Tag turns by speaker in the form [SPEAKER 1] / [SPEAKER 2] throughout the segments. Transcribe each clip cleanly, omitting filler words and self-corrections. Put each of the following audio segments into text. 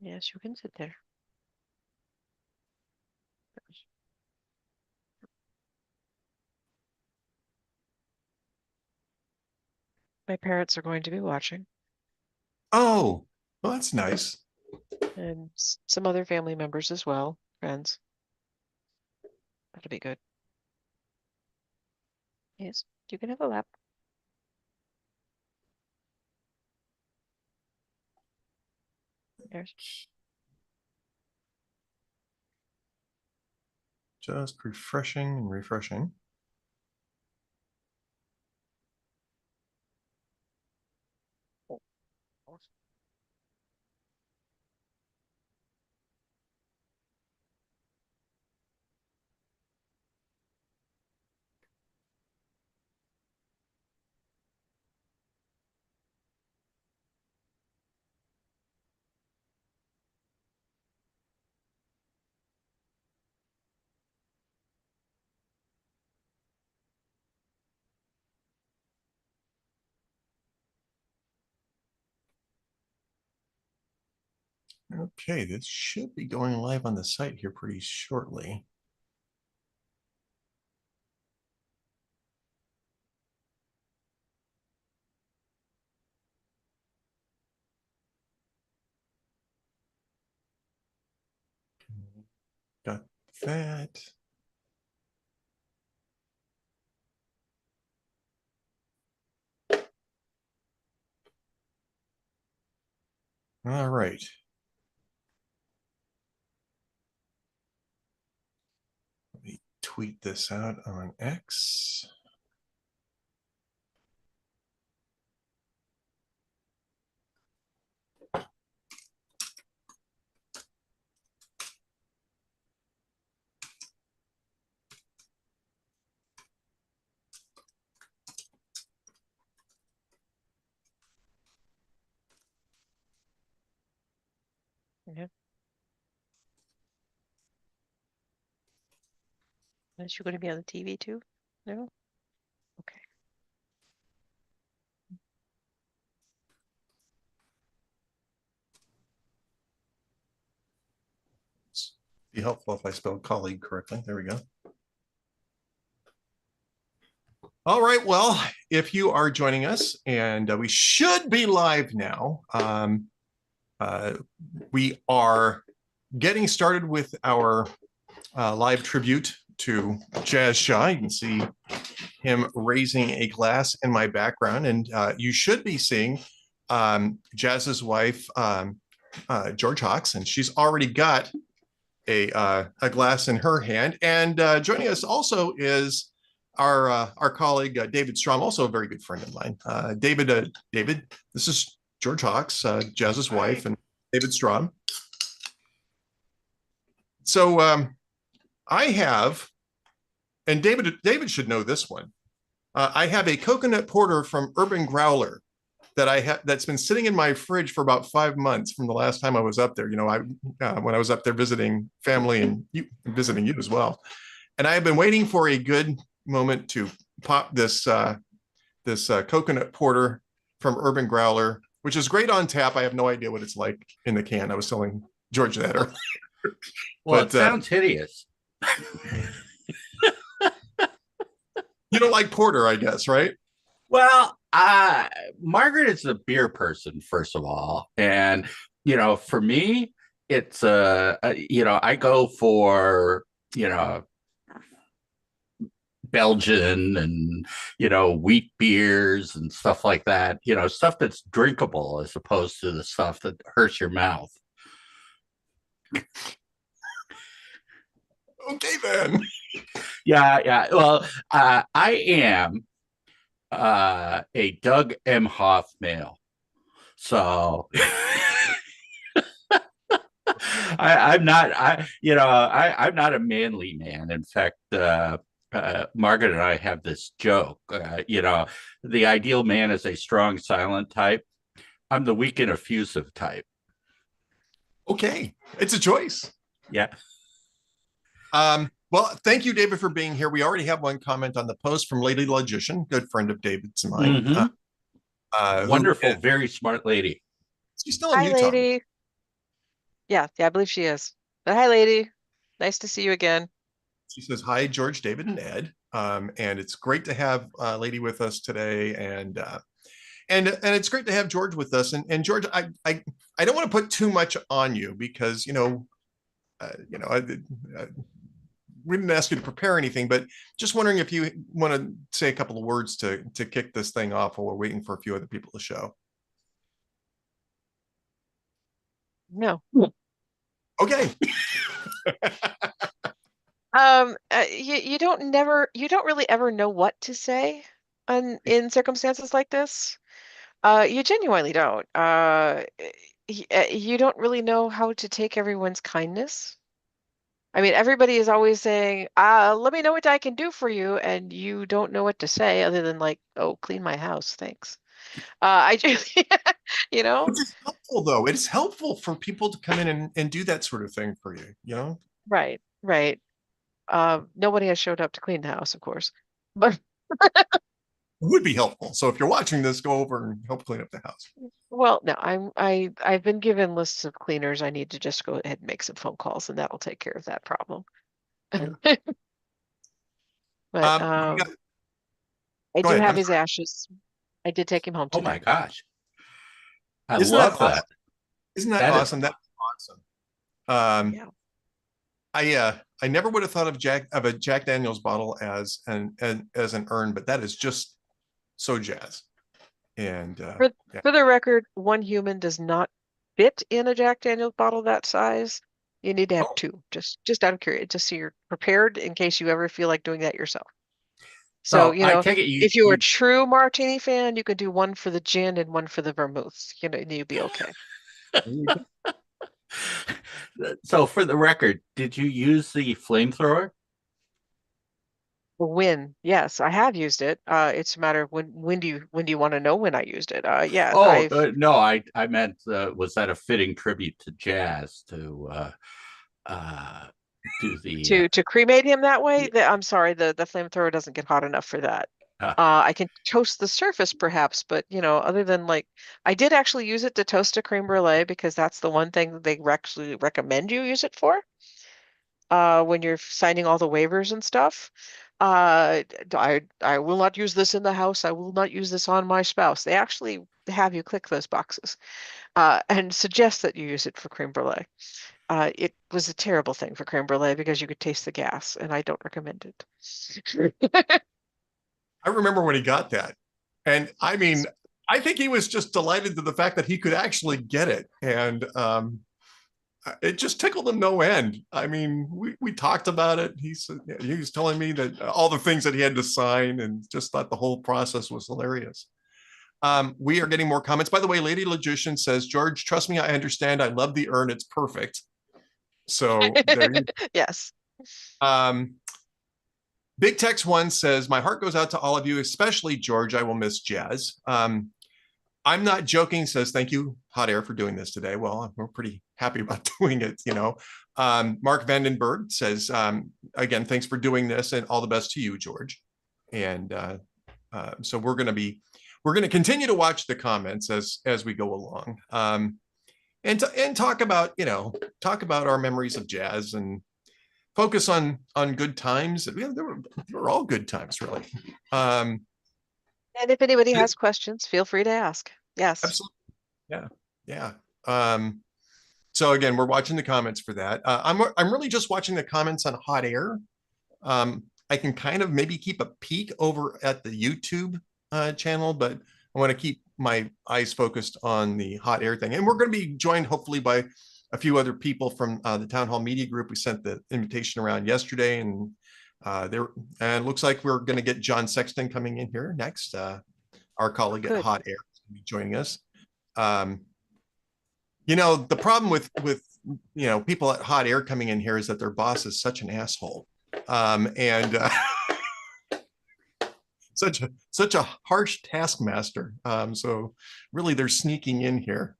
[SPEAKER 1] Yes, you can sit there. My parents are going to be watching,
[SPEAKER 2] Oh, well, that's nice.
[SPEAKER 1] and some other family members as well, friends. That'll be good. Yes, you can have a lap. There's.
[SPEAKER 2] Just refreshing and refreshing. Okay, this should be going live on the site here pretty shortly. Got that. All right. Let me tweet this out on X.
[SPEAKER 1] Yeah. Is you going to be on the TV too? No? Okay.
[SPEAKER 2] It's be helpful if I spelled colleague correctly. There we go. All right. Well, if you are joining us, and we should be live now, uh, we are getting started with our live tribute to Jas Shaw. You can see him raising a glass in my background, and you should be seeing Jas's wife, George Hawks, and she's already got a glass in her hand. And joining us also is our colleague David Strom, also a very good friend of mine. David, this is George Hawks, Jas's wife, and David Strom. So I have, and David should know this one. I have a coconut porter from Urban Growler that that's been sitting in my fridge for about 5 months from the last time I was up there. You know, when I was up there visiting family and visiting you as well, and I have been waiting for a good moment to pop this coconut porter from Urban Growler, which is great on tap. I have no idea what it's like in the can. I was telling George that earlier.
[SPEAKER 3] Well, it
[SPEAKER 2] But
[SPEAKER 3] sounds hideous.
[SPEAKER 2] you don't like porter, I guess, right?
[SPEAKER 3] Well, Margaret is a beer person, first of all. And, for me, it's, I go for, Belgian and, wheat beers and stuff like that, stuff that's drinkable as opposed to the stuff that hurts your mouth.
[SPEAKER 2] Okay, then.
[SPEAKER 3] Yeah, yeah. Well, I am a Doug Emhoff male. So I'm not, I'm not a manly man. In fact, Margaret and I have this joke. The ideal man is a strong, silent type. I'm the weak and effusive type.
[SPEAKER 2] Okay, it's a choice.
[SPEAKER 3] Yeah.
[SPEAKER 2] Well, thank you, David, for being here. We already have one comment on the post from Lady Logician, good friend of David's and mine.
[SPEAKER 3] Wonderful, very smart lady.
[SPEAKER 2] She's still in
[SPEAKER 1] Hi,
[SPEAKER 2] Utah.
[SPEAKER 1] lady. Yeah, I believe she is. But hi, lady. Nice to see you again.
[SPEAKER 2] She says, hi, George, David, and Ed. And it's great to have Lady with us today. And it's great to have George with us. And George, I don't want to put too much on you because, we didn't ask you to prepare anything, but just wondering if you want to say a couple of words to kick this thing off while we're waiting for a few other people to show.
[SPEAKER 1] No.
[SPEAKER 2] Okay.
[SPEAKER 1] You don't really ever know what to say in circumstances like this. You genuinely don't. You don't really know how to take everyone's kindness. I mean, everybody is always saying, let me know what I can do for you, and you don't know what to say other than like, oh, clean my house, thanks. I just, you know?
[SPEAKER 2] Which is helpful though. It's helpful for people to come in and do that sort of thing for you, you know?
[SPEAKER 1] Right, right. Nobody has showed up to clean the house, of course. But
[SPEAKER 2] It would be helpful. So if you're watching this, go over and help clean up the house.
[SPEAKER 1] well, no, I've been given lists of cleaners. I need to just go ahead and make some phone calls, and that'll take care of that problem. But
[SPEAKER 2] We got,
[SPEAKER 1] I
[SPEAKER 2] go
[SPEAKER 1] do
[SPEAKER 2] ahead.
[SPEAKER 1] have his ashes. I did take him home
[SPEAKER 3] Oh my
[SPEAKER 1] today.
[SPEAKER 3] gosh. I
[SPEAKER 2] Isn't
[SPEAKER 3] love
[SPEAKER 2] that awesome?
[SPEAKER 3] that.
[SPEAKER 2] Isn't that
[SPEAKER 3] That is
[SPEAKER 2] awesome? That's awesome.
[SPEAKER 1] Yeah.
[SPEAKER 2] I never would have thought of a Jack Daniels bottle as an urn, but that is just so jazz. And
[SPEAKER 1] For
[SPEAKER 2] yeah.
[SPEAKER 1] for the record, one human does not fit in a Jack Daniel's bottle that size. You need to have
[SPEAKER 2] Oh,
[SPEAKER 1] two, just out of curiosity, just so you're prepared in case you ever feel like doing that yourself. So,
[SPEAKER 3] so. I take it
[SPEAKER 1] if you're a true martini fan, you could do one for the gin and one for the vermouth. And you'd be okay.
[SPEAKER 3] So for the record, did you use the flamethrower?
[SPEAKER 1] When, yes, I have used it. It's a matter of when do you want to know when I used it? Yeah,
[SPEAKER 3] Oh
[SPEAKER 1] I've
[SPEAKER 3] no, I meant was that a fitting tribute to jazz to do the
[SPEAKER 1] to cremate him that way. I'm sorry, the flamethrower doesn't get hot enough for that.
[SPEAKER 3] uh,
[SPEAKER 1] I can toast the surface perhaps, but other than like, I did actually use it to toast a creme brulee because that's the one thing that they actually recommend you use it for. When you're signing all the waivers and stuff. I will not use this in the house. I will not use this on my spouse. They actually have you click those boxes and suggest that you use it for creme brulee. It was a terrible thing for creme brulee because you could taste the gas, and I don't recommend it.
[SPEAKER 2] I remember when he got that. And I mean, I think he was just delighted to the fact that he could actually get it. And it just tickled him no end. I mean, we talked about it. He was telling me that all the things that he had to sign and just thought the whole process was hilarious. We are getting more comments. By the way, Lady Logician says, George, trust me, I understand. I love the urn. It's perfect. So there you
[SPEAKER 1] Yes.
[SPEAKER 2] Big Tex One says, my heart goes out to all of you, especially George. I will miss jazz. I'm not joking, says, thank you, Hot Air, for doing this today. Well, we're pretty happy about doing it, Mark Vandenberg says, again, thanks for doing this and all the best to you, George. And so we're going to continue to watch the comments as we go along. And talk about our memories of jazz and focus on good times. They were all good times, really.
[SPEAKER 1] And if anybody has questions, feel free to ask. Yes.
[SPEAKER 2] Absolutely. Yeah. So again, we're watching the comments for that. I'm really just watching the comments on Hot Air. I can kind of maybe keep a peek over at the YouTube channel, but I want to keep my eyes focused on the Hot Air thing. And we're going to be joined hopefully by a few other people from the Town Hall Media Group. We sent the invitation around yesterday, and it looks like we're going to get John Sexton coming in here next. Our colleague at Hot Air is going to be joining us. The problem with people at Hot Air coming in here is that their boss is such an asshole, and such a harsh taskmaster. So really, they're sneaking in here.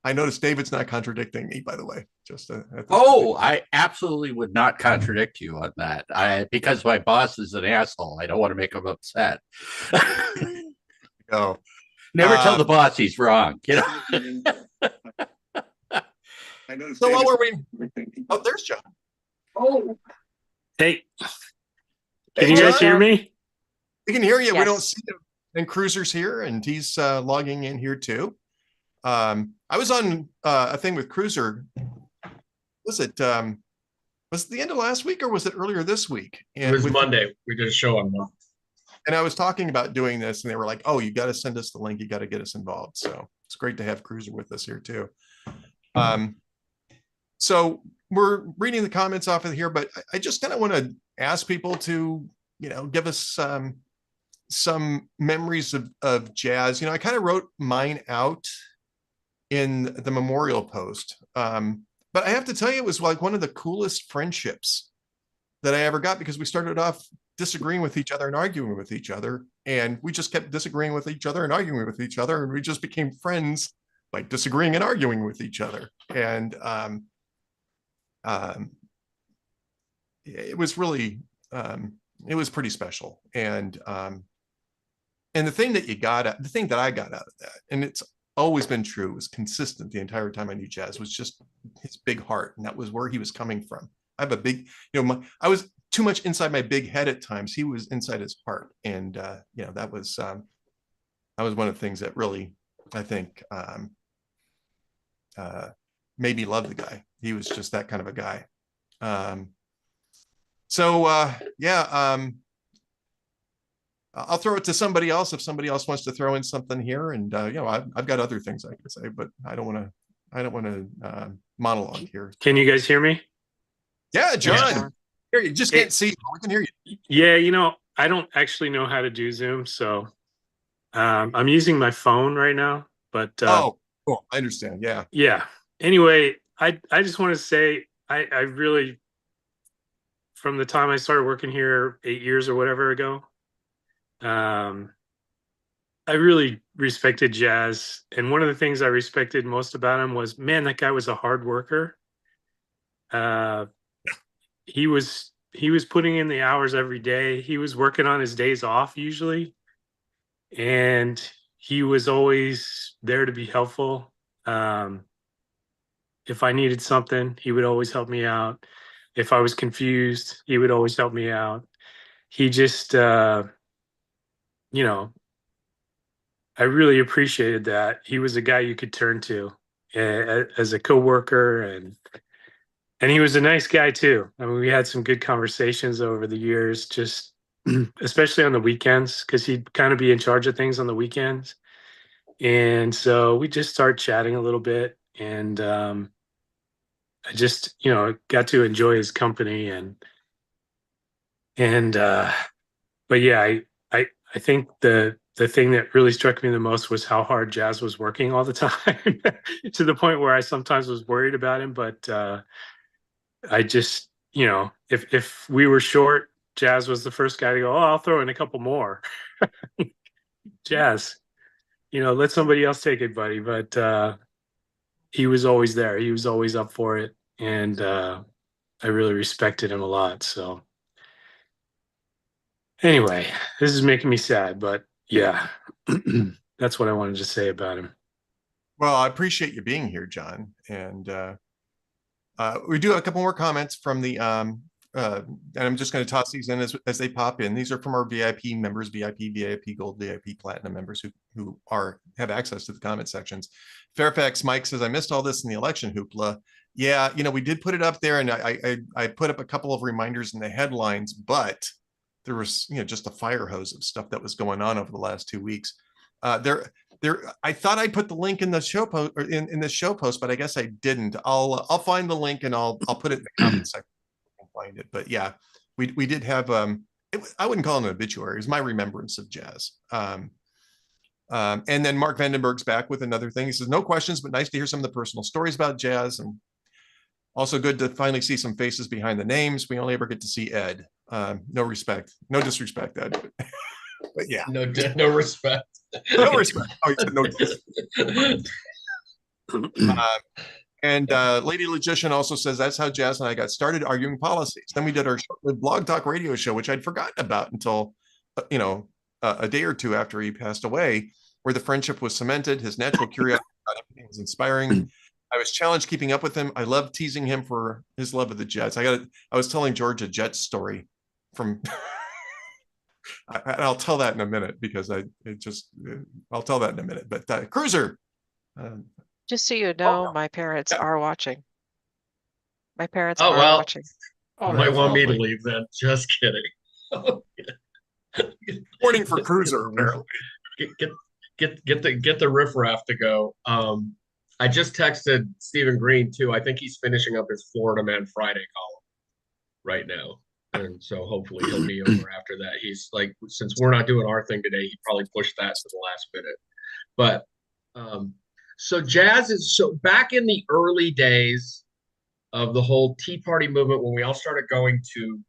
[SPEAKER 2] I noticed David's not contradicting me, by the way.
[SPEAKER 3] I absolutely would not contradict you on that. Because my boss is an asshole. I don't want to make him upset.
[SPEAKER 2] Oh,
[SPEAKER 3] never tell the boss he's wrong.
[SPEAKER 2] So while we're waiting, oh, there's John.
[SPEAKER 4] Hey,
[SPEAKER 2] Hey,
[SPEAKER 4] can you guys
[SPEAKER 2] John.
[SPEAKER 4] hear me?
[SPEAKER 2] We can hear you. We don't
[SPEAKER 1] Yes.
[SPEAKER 2] see him. And Cruiser's here, and he's logging in here too. I was on a thing with Cruiser. Was it the end of last week or was it earlier this week?
[SPEAKER 5] It was
[SPEAKER 2] with-
[SPEAKER 5] Monday. We did a show on Monday.
[SPEAKER 2] And I was talking about doing this, and they were like, "Oh, you got to send us the link. You got to get us involved." So it's great to have Cruiser with us here too. So we're reading the comments off of here, but I just kind of want to ask people to, give us some memories of jazz. I kind of wrote mine out in the memorial post, but I have to tell you, it was like one of the coolest friendships that I ever got, because we started off disagreeing with each other and arguing with each other, and we just kept disagreeing with each other and arguing with each other, and we just became friends by disagreeing and arguing with each other. And it was really it was pretty special. And the thing that I got out of that, and it's always been true, was consistent the entire time I knew Jazz, was just his big heart, and that was where he was coming from. I have a big, I was too much inside my big head at times. He was inside his heart, and that was one of the things that really, I think, made me love the guy. He was just that kind of a guy. I'll throw it to somebody else if somebody else wants to throw in something here. And I've got other things I can say, but I don't want to monologue here.
[SPEAKER 4] Can you guys hear me?
[SPEAKER 2] Yeah, John.
[SPEAKER 1] John.
[SPEAKER 2] Here, you just can't see. We can hear you.
[SPEAKER 4] Yeah, I don't actually know how to do Zoom, so I'm using my phone right now. But
[SPEAKER 2] Oh, cool. I understand. Yeah.
[SPEAKER 4] yeah. Anyway, I just want to say I really, from the time I started working here 8 years or whatever ago, I really respected Jazz, and one of the things I respected most about him was, man, that guy was a hard worker. He was putting in the hours every day. He was working on his days off usually, and he was always there to be helpful. If I needed something, he would always help me out. If I was confused, he would always help me out. He just, I really appreciated that. He was a guy you could turn to as a coworker, and he was a nice guy too. I mean, we had some good conversations over the years, just especially on the weekends, because he'd kind of be in charge of things on the weekends. And so we just started chatting a little bit, and I just, got to enjoy his company, but yeah, I think the thing that really struck me the most was how hard Jazz was working all the time, to the point where I sometimes was worried about him. But I just, if we were short, Jazz was the first guy to go, "Oh, I'll throw in a couple more." Jazz, let somebody else take it, buddy. But he was always there. He was always up for it, and I really respected him a lot. So anyway, this is making me sad, but yeah, that's what I wanted to say about him.
[SPEAKER 2] Well, I appreciate you being here, John. And we do have a couple more comments from the and I'm just going to toss these in as they pop in. These are from our VIP members, VIP Gold, VIP Platinum members who have access to the comment sections. Fairfax Mike says, "I missed all this in the election hoopla." Yeah, we did put it up there, and I put up a couple of reminders in the headlines, but there was just a fire hose of stuff that was going on over the last 2 weeks. I thought I put the link in the show post, or in the show post, but I guess I didn't. I'll find the link and I'll put it in the comment section. Find it. But yeah, we did have I wouldn't call it an obituary. It was my remembrance of Jazz. And then Mark Vandenberg's back with another thing. He says, "No questions, but nice to hear some of the personal stories about Jazz, and also good to finally see some faces behind the names. We only ever get to see Ed. No disrespect, Ed." But yeah,
[SPEAKER 5] No respect.
[SPEAKER 2] no respect. Oh, no. And Lady Logician also says, "That's how Jazz and I got started arguing policies. Then we did our Blog Talk radio show, which I'd forgotten about until, a day or two after he passed away, where the friendship was cemented. His natural curiosity about everything was inspiring. I was challenged keeping up with him. I love teasing him for his love of the Jets. I was telling George a Jets story from I'll tell that in a minute because I'll tell that in a minute. But Cruiser,
[SPEAKER 1] Just so you know,
[SPEAKER 2] welcome.
[SPEAKER 1] my parents
[SPEAKER 2] Yeah.
[SPEAKER 1] are watching. My parents
[SPEAKER 5] Oh,
[SPEAKER 1] are
[SPEAKER 5] well.
[SPEAKER 1] watching.
[SPEAKER 4] Oh,
[SPEAKER 5] You might
[SPEAKER 4] that's
[SPEAKER 5] want me to
[SPEAKER 4] lovely.
[SPEAKER 5] leave then. Just kidding.
[SPEAKER 2] Warning for Cruiser, apparently.
[SPEAKER 5] Get the riffraff to go. I just texted Stephen Green too. I think he's finishing up his Florida Man Friday column right now. And so hopefully he'll be over after that. He's like, since we're not doing our thing today, he probably pushed that to the last minute. But so Jazz is so back in the early days of the whole Tea Party movement when we all started going to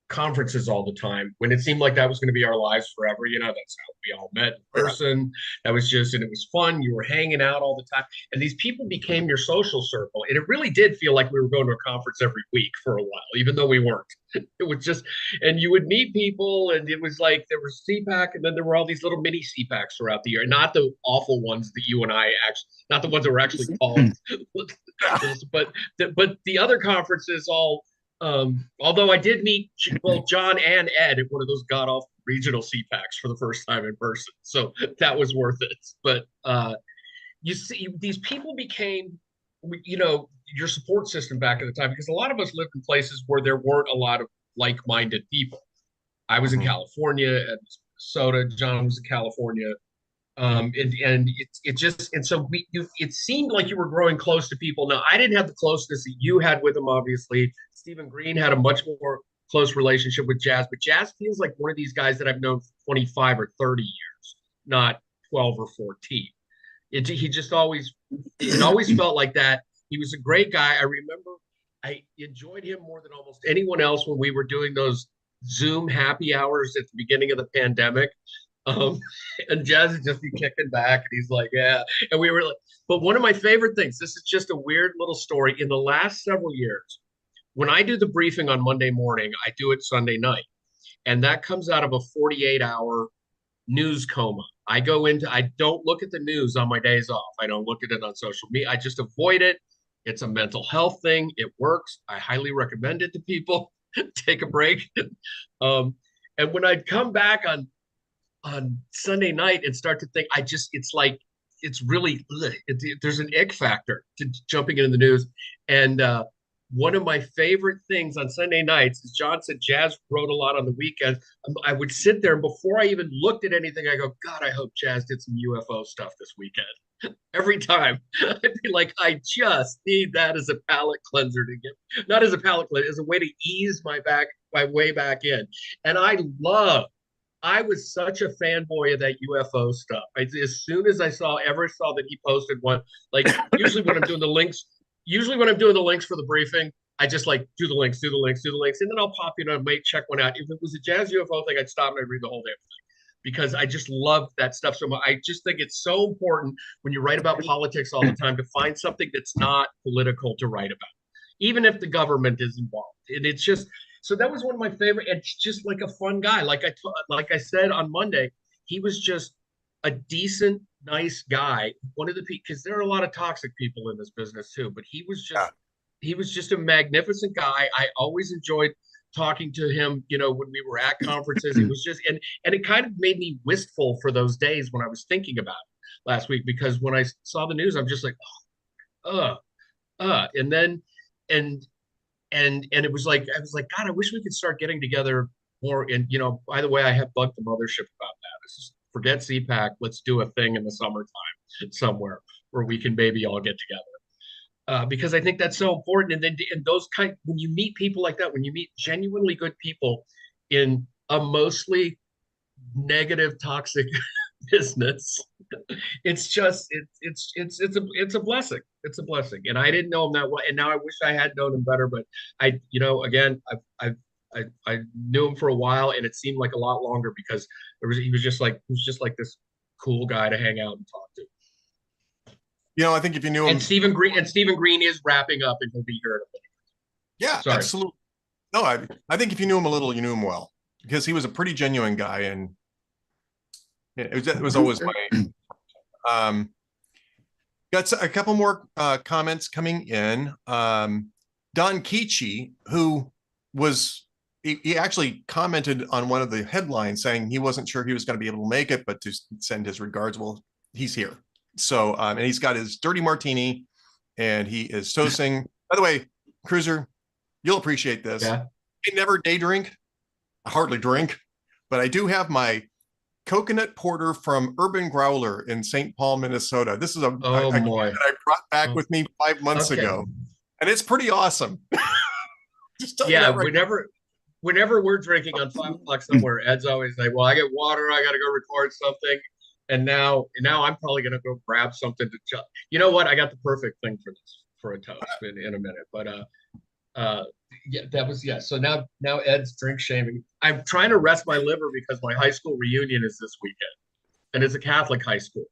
[SPEAKER 5] conferences all the time, when it seemed like that was going to be our lives forever. You know, that's how we all met in person. That was just, and it was fun. You were hanging out all the time, and these people became your social circle. And it really did feel like we were going to a conference every week for a while, even though we weren't. It was just, and you would meet people, and it was like there was CPAC, and then there were all these little mini CPACs throughout the year, not the awful ones that you and I actually, not the ones that were actually called, but the other conferences all. Although I did meet both John and Ed at one of those god-awful regional CPACs for the first time in person. So that was worth it. But you see, these people became, you know, your support system back at the time, because a lot of us lived in places where there weren't a lot of like-minded people. I was in California, at Minnesota. John was in California. And it just, and so it seemed like you were growing close to people. Now, I didn't have the closeness that you had with them, obviously. Stephen Green had a much more close relationship with Jazz, but Jazz feels like one of these guys that I've known for 25 or 30 years, not 12 or 14. He just always, it always felt like that. He was a great guy. I remember I enjoyed him more than almost anyone else when we were doing those Zoom happy hours at the beginning of the pandemic. And Jazz would just be kicking back, and he's like, yeah. And we were like, but one of my favorite things, this is just a weird little story. In the last several years, when I do the briefing on Monday morning, I do it Sunday night. And that comes out of a 48-hour news coma. I don't look at the news on my days off. I don't look at it on social media. I just avoid it. It's a mental health thing. It works. I highly recommend it to people. Take a break. And when I'd come back on Sunday night and start to think, it's like, it's really, there's an ick factor to jumping into the news. And one of my favorite things on Sunday nights is John said Jazz wrote a lot on the weekend. I would sit there, and before I even looked at anything, I go, God, I hope Jazz did some UFO stuff this weekend. Every time I'd be like, I just need that as a palate cleanser to get, not as a palate cleanser, as a way to ease my way back in. And I was such a fanboy of that UFO stuff. As soon as I ever saw that he posted one, like usually when I'm doing the links for the briefing, I just like do the links, and then I'll pop in and might check one out. If it was a Jazz UFO thing, I'd stop and I'd read the whole damn thing, because I just love that stuff so much. I just think it's so important when you write about politics all the time to find something that's not political to write about, even if the government is involved. And it's just, so that was one of my favorite. It's just like a fun guy. Like I said on Monday, he was just a decent, nice guy. One of the people, because there are a lot of toxic people in this business too, but he was just a magnificent guy. I always enjoyed talking to him, you know, when we were at conferences. It was just, and it kind of made me wistful for those days when I was thinking about it last week, because when I saw the news, I'm just like, and then, and it was like, I was like, God, I wish we could start getting together more. And, you know, by the way, I have bugged the mothership about that. Forget CPAC. Let's do a thing in the summertime somewhere where we can maybe all get together. Because I think that's so important. And then when you meet people like that, when you meet genuinely good people in a mostly negative, toxic business, it's just, it's a blessing. It's a blessing. And I didn't know him that well. And now I wish I had known him better, but I knew him for a while, and it seemed like a lot longer, because he was just like this cool guy to hang out and talk to.
[SPEAKER 2] You know, I think if you knew him,
[SPEAKER 5] and Stephen Green is wrapping up, and he'll be here in a minute.
[SPEAKER 2] Yeah,
[SPEAKER 5] Sorry.
[SPEAKER 2] absolutely. No, I think if you knew him a little, you knew him well, because he was a pretty genuine guy, and it was always my. Got a couple more comments coming in. Don Kichi, who was he actually commented on one of the headlines saying he wasn't sure he was going to be able to make it, but to send his regards. Well, he's here. So, and he's got his dirty martini and he is toasting. By the way, Cruiser, you'll appreciate this.
[SPEAKER 5] Yeah.
[SPEAKER 2] I never day drink. I hardly drink, but I do have my coconut porter from Urban Growler in St. Paul, Minnesota. This is a
[SPEAKER 5] Oh,
[SPEAKER 2] a can
[SPEAKER 5] boy.
[SPEAKER 2] that I brought back with me 5 months
[SPEAKER 5] Okay.
[SPEAKER 2] ago, and it's pretty awesome. Just tell you
[SPEAKER 5] Yeah,
[SPEAKER 2] that right
[SPEAKER 5] whenever we're drinking on 5 o'clock somewhere, Ed's always like, "Well, I get water. I got to go record something." And now I'm probably gonna go grab something to. You know what? I got the perfect thing for this for a toast in a minute. But yeah, that was yeah. So now Ed's drink shaming. I'm trying to rest my liver because my high school reunion is this weekend, and it's a Catholic high school,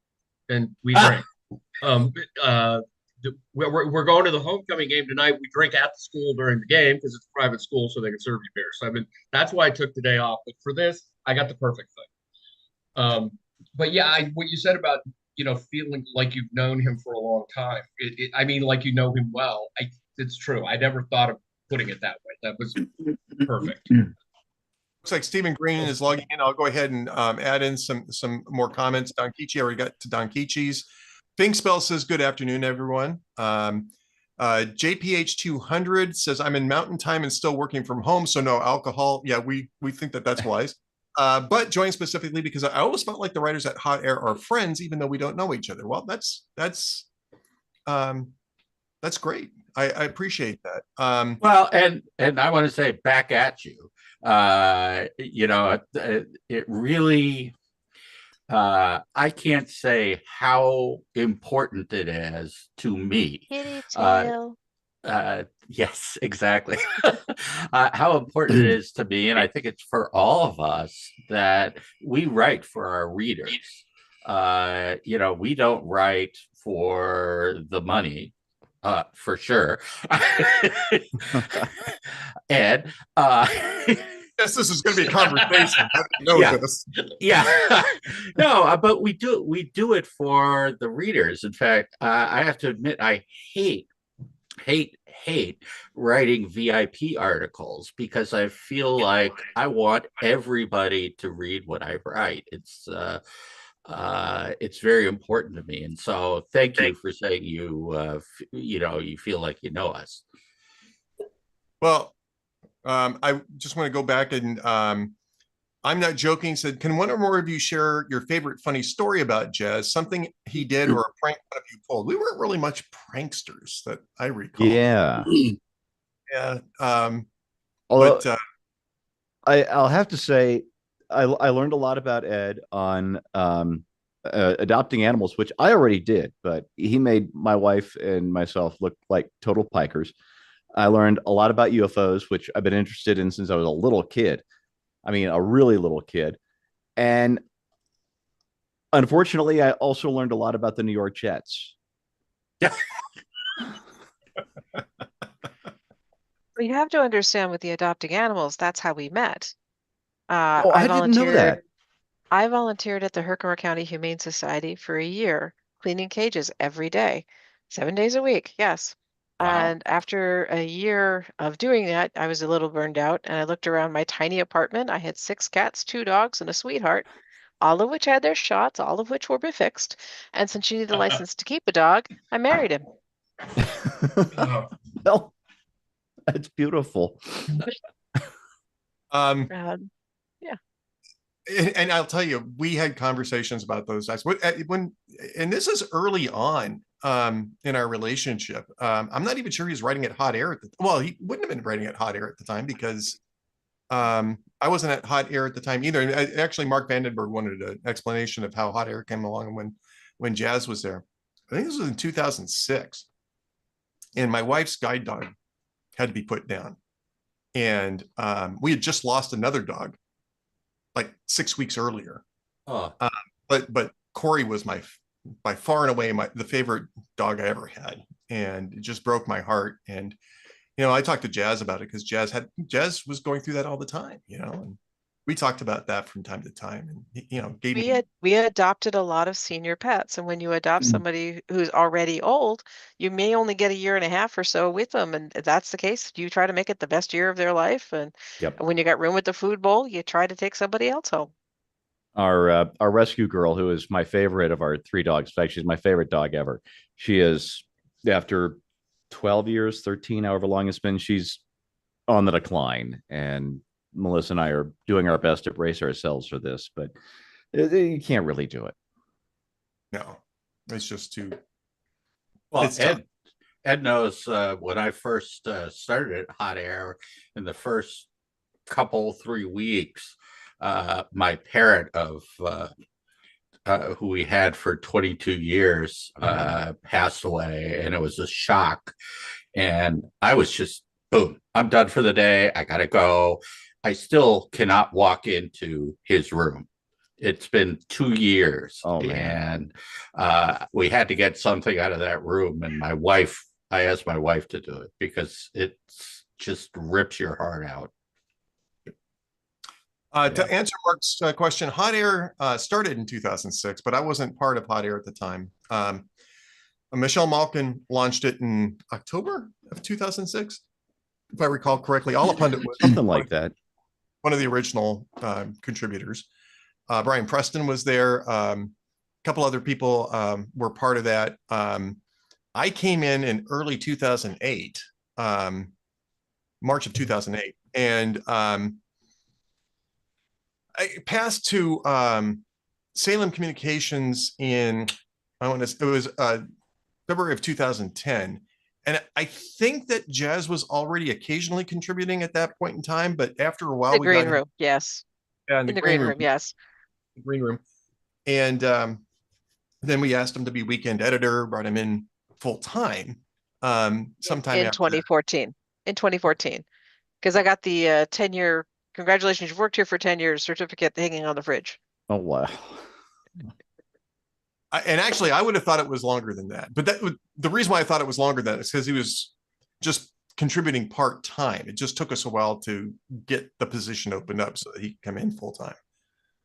[SPEAKER 5] and we drink. We're going to the homecoming game tonight. We drink at the school during the game because it's a private school, so they can serve you beer. So that's why I took the day off. But for this, I got the perfect thing. But yeah, what you said about feeling like you've known him for a long time. I mean, like you know him well. It's true. I never thought of putting it that way. That was perfect.
[SPEAKER 2] Looks like Stephen Green is logging in. I'll go ahead and add in some more comments. Don Kichi, I already got to Don Kichi's. Bing Spell says, good afternoon, everyone. JPH 200 says, I'm in mountain time and still working from home, so no alcohol. Yeah, we think that's wise. But joined specifically because I always felt like the writers at Hot Air are friends, even though we don't know each other. Well, that's great. I appreciate that.
[SPEAKER 3] Well, and I want to say back at you. It really. I can't say how important it is to me.
[SPEAKER 1] Kitty tail.
[SPEAKER 3] Yes, exactly. How important it is to me, and I think it's for all of us that we write for our readers. We don't write for the money, for sure. And
[SPEAKER 2] yes, this is going to be a conversation. I know
[SPEAKER 3] Yeah.
[SPEAKER 2] this.
[SPEAKER 3] Yeah. No, but we do it for the readers. In fact, I have to admit, I hate writing VIP articles because I feel like I want everybody to read what I write. It's very important to me, and so thank you for saying you feel like you know us.
[SPEAKER 2] Well, I just want to go back and I'm not joking. Said, can one or more of you share your favorite funny story about Jazz? Something he did or a prank one of you pulled? We weren't really much pranksters that I recall.
[SPEAKER 6] Yeah.
[SPEAKER 2] Yeah.
[SPEAKER 6] Although
[SPEAKER 2] But
[SPEAKER 6] I'll have to say, I learned a lot about Ed on adopting animals, which I already did, but he made my wife and myself look like total pikers. I learned a lot about UFOs, which I've been interested in since I was a little kid. I mean, a really little kid. And unfortunately, I also learned a lot about the New York Jets.
[SPEAKER 1] You have to understand with the adopting animals, that's how we met.
[SPEAKER 6] Oh, I didn't know that.
[SPEAKER 1] I volunteered at the Herkimer County Humane Society for a year, cleaning cages every day, 7 days a week. Yes.
[SPEAKER 3] Wow.
[SPEAKER 1] And after a year of doing that, I was a little burned out and I looked around my tiny apartment. I had 6 cats, 2 dogs, and a sweetheart, all of which had their shots, all of which were befixed. And since she needed a license to keep a dog, I married him.
[SPEAKER 6] Well, that's beautiful.
[SPEAKER 1] Proud.
[SPEAKER 2] And I'll tell you, we had conversations about those guys and this is early on in our relationship. I'm not even sure he was writing at Hot Air well, he wouldn't have been writing at Hot Air at the time because I wasn't at Hot Air at the time either. And actually, Mark Vandenberg wanted an explanation of how Hot Air came along when Jazz was there. I think this was in 2006, and my wife's guide dog had to be put down, and we had just lost another dog like 6 weeks earlier.
[SPEAKER 3] Oh.
[SPEAKER 2] But Corey was by far and away the favorite dog I ever had, and it just broke my heart. And I talked to Jazz about it because Jazz was going through that all the time, and we talked about that from time to time, and gave
[SPEAKER 1] We
[SPEAKER 2] me
[SPEAKER 1] had we adopted a lot of senior pets, and when you adopt somebody who's already old, you may only get a year and a half or so with them, and if that's the case, you try to make it the best year of their life, and
[SPEAKER 6] Yep.
[SPEAKER 1] when you got room at the food bowl, you try to take somebody else home.
[SPEAKER 6] Our rescue girl, who is my favorite of our three dogs, in fact, she's my favorite dog ever. She is, after 12 years, 13, however long it's been, she's on the decline. And Melissa and I are doing our best to brace ourselves for this, but you can't really do it.
[SPEAKER 2] no, it's just too.
[SPEAKER 3] Well,
[SPEAKER 2] It's tough.
[SPEAKER 3] Ed knows when I first started at Hot Air in the first couple 3 weeks, my parent of who we had for 22 years passed away, and it was a shock. And I was just, boom, I'm done for the day. I gotta go. I still cannot walk into his room. It's been 2 years.
[SPEAKER 6] Oh, man.
[SPEAKER 3] And we had to get something out of that room. And I asked my wife to do it because it just rips your heart out.
[SPEAKER 2] To answer Mark's question, Hot Air started in 2006, but I wasn't part of Hot Air at the time. Michelle Malkin launched it in October of 2006, if I recall correctly. Alla Pundit was
[SPEAKER 6] Something like that.
[SPEAKER 2] one of the original contributors. Brian Preston was there. A couple other people were part of that. I came in early 2008, March of 2008, and I passed to Salem Communications it was February of 2010. And I think that Jazz was already occasionally contributing at that point in time, but after a while,
[SPEAKER 1] The green room, yes.
[SPEAKER 2] in
[SPEAKER 1] In the green room, yes.
[SPEAKER 2] the green room. And then we asked him to be weekend editor, brought him in full time sometime
[SPEAKER 1] In
[SPEAKER 2] after
[SPEAKER 1] 2014. In 2014. Because I got the 10-year, congratulations, you've worked here for 10 years certificate hanging on the fridge.
[SPEAKER 6] Oh, wow.
[SPEAKER 2] And actually, I would have thought it was longer than that. But the reason why I thought it was longer than that is because he was just contributing part time. It just took us a while to get the position opened up so that he could come in full time.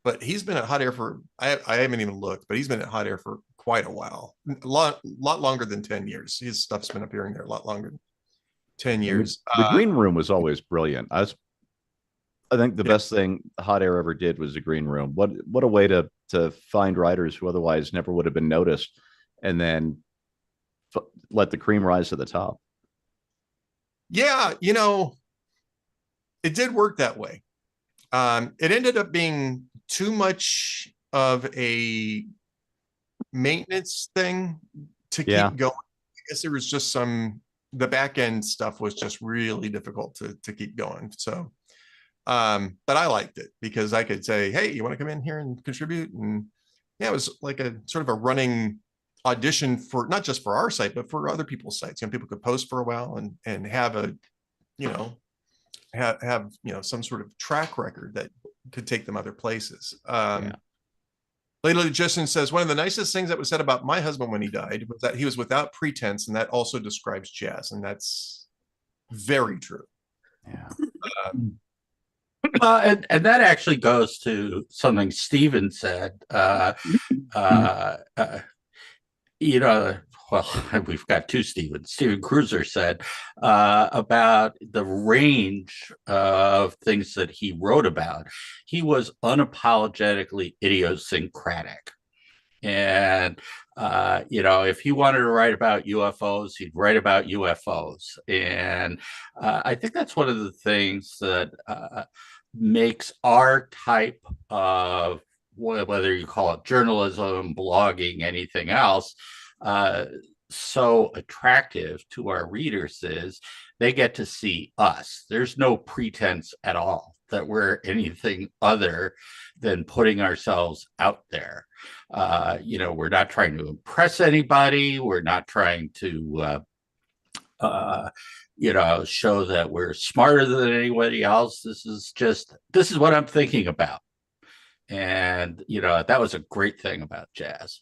[SPEAKER 2] But he's been at Hot Air for, I haven't even looked, but he's been at Hot Air for quite a while, a lot longer than 10 years. His stuff's been appearing there a lot longer than 10 years.
[SPEAKER 6] The green room was always brilliant. I think the best thing Hot Air ever did was the green room. What a way to find writers who otherwise never would have been noticed, and then let the cream rise to the top.
[SPEAKER 2] Yeah, it did work that way. It ended up being too much of a maintenance thing to keep going. I guess there was just the back end stuff was just really difficult to keep going. So, but I liked it because I could say, hey, you want to come in here and contribute? And yeah, it was like a sort of a running audition for not just for our site, but for other people's sites. People could post for a while and have a, have some sort of track record that could take them other places. Layla Justin says, one of the nicest things that was said about my husband when he died was that he was without pretense, and that also describes Jazz, and that's very true.
[SPEAKER 6] Yeah.
[SPEAKER 3] And that actually goes to something Steven said. Well, we've got two Stevens. Steven Cruiser said about the range of things that he wrote about. He was unapologetically idiosyncratic. And, if he wanted to write about UFOs, he'd write about UFOs. And I think that's one of the things that makes our type of, whether you call it journalism, blogging, anything else, so attractive to our readers is they get to see us. There's no pretense at all that we're anything other than putting ourselves out there. We're not trying to impress anybody. We're not trying to, show that we're smarter than anybody else. This is what I'm thinking about. And, that was a great thing about Jazz.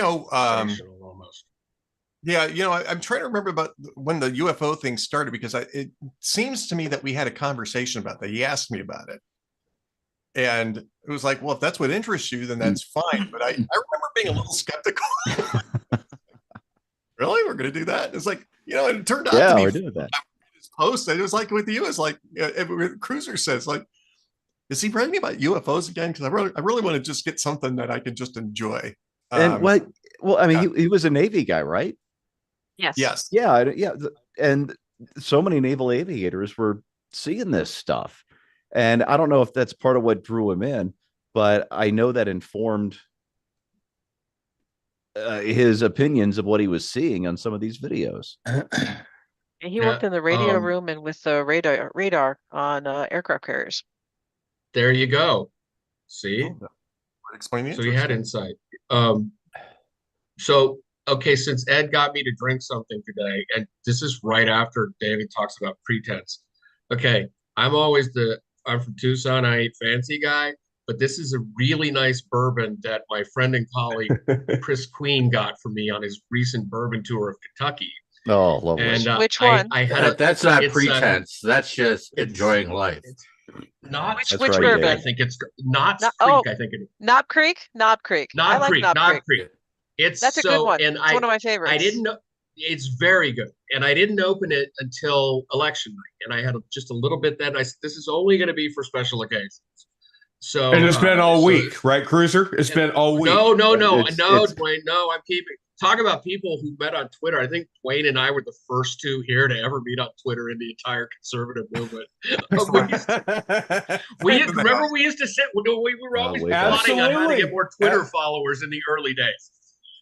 [SPEAKER 5] Almost.
[SPEAKER 2] Yeah, I'm trying to remember about when the UFO thing started, because it seems to me that we had a conversation about that. He asked me about it. And it was like, well, if that's what interests you, then that's fine. But I remember being a little skeptical. Really? We're going to do that? It's like, and it turned out
[SPEAKER 6] Yeah,
[SPEAKER 2] to be
[SPEAKER 6] we're doing that.
[SPEAKER 2] his post. And it was like with you, it's like Cruiser says, like, is he writing about UFOs again? Because I really want to just get something that I can just enjoy.
[SPEAKER 6] And well, I mean, he was a Navy guy, right?
[SPEAKER 1] Yes.
[SPEAKER 2] Yes.
[SPEAKER 6] Yeah, yeah. And so many naval aviators were seeing this stuff. And I don't know if that's part of what drew him in, but I know that informed his opinions of what he was seeing on some of these videos.
[SPEAKER 1] And he
[SPEAKER 5] Yeah,
[SPEAKER 1] worked in the radio room and with the radar on aircraft carriers.
[SPEAKER 5] There you go. See?
[SPEAKER 2] Explain the
[SPEAKER 5] So he had insight. So okay, since Ed got me to drink something today, and this is right after David talks about pretense. Okay, I'm from Tucson. I ain't fancy guy, but this is a really nice bourbon that my friend and colleague Chris Queen got for me on his recent bourbon tour of Kentucky.
[SPEAKER 6] Oh, lovely.
[SPEAKER 5] And
[SPEAKER 1] Which one?
[SPEAKER 5] I had
[SPEAKER 3] That's not
[SPEAKER 5] it's,
[SPEAKER 3] pretense. That's just
[SPEAKER 5] it's-
[SPEAKER 3] enjoying life.
[SPEAKER 5] not
[SPEAKER 1] Which
[SPEAKER 6] That's
[SPEAKER 1] which
[SPEAKER 6] right,
[SPEAKER 1] bourbon?
[SPEAKER 5] I think it's not
[SPEAKER 1] No-
[SPEAKER 5] Creek.
[SPEAKER 1] oh.
[SPEAKER 5] I think it is
[SPEAKER 1] Knob Creek? Knob Creek. I
[SPEAKER 5] Knob
[SPEAKER 1] like
[SPEAKER 5] Creek.
[SPEAKER 1] Knob
[SPEAKER 5] Knob
[SPEAKER 1] Creek.
[SPEAKER 5] Creek. It's
[SPEAKER 1] That's a
[SPEAKER 5] so,
[SPEAKER 1] good one.
[SPEAKER 5] and
[SPEAKER 1] It's one of my favorites.
[SPEAKER 5] I didn't know. It's very good, and I didn't open it until election night, and I had just a little bit. Then I said, "This is only going to be for special occasions." So,
[SPEAKER 7] And it's been all
[SPEAKER 5] so-
[SPEAKER 7] week, right, Cruiser? It's been all week.
[SPEAKER 5] No,
[SPEAKER 6] It's-
[SPEAKER 5] Dwayne. No, I'm keeping. Talk about people who met on Twitter. I think Dwayne and I were the first two here to ever meet on Twitter in the entire conservative movement. Remember we used to sit. We were always
[SPEAKER 6] way
[SPEAKER 5] plotting on how to
[SPEAKER 7] Absolutely.
[SPEAKER 5] get more Twitter followers in the early days.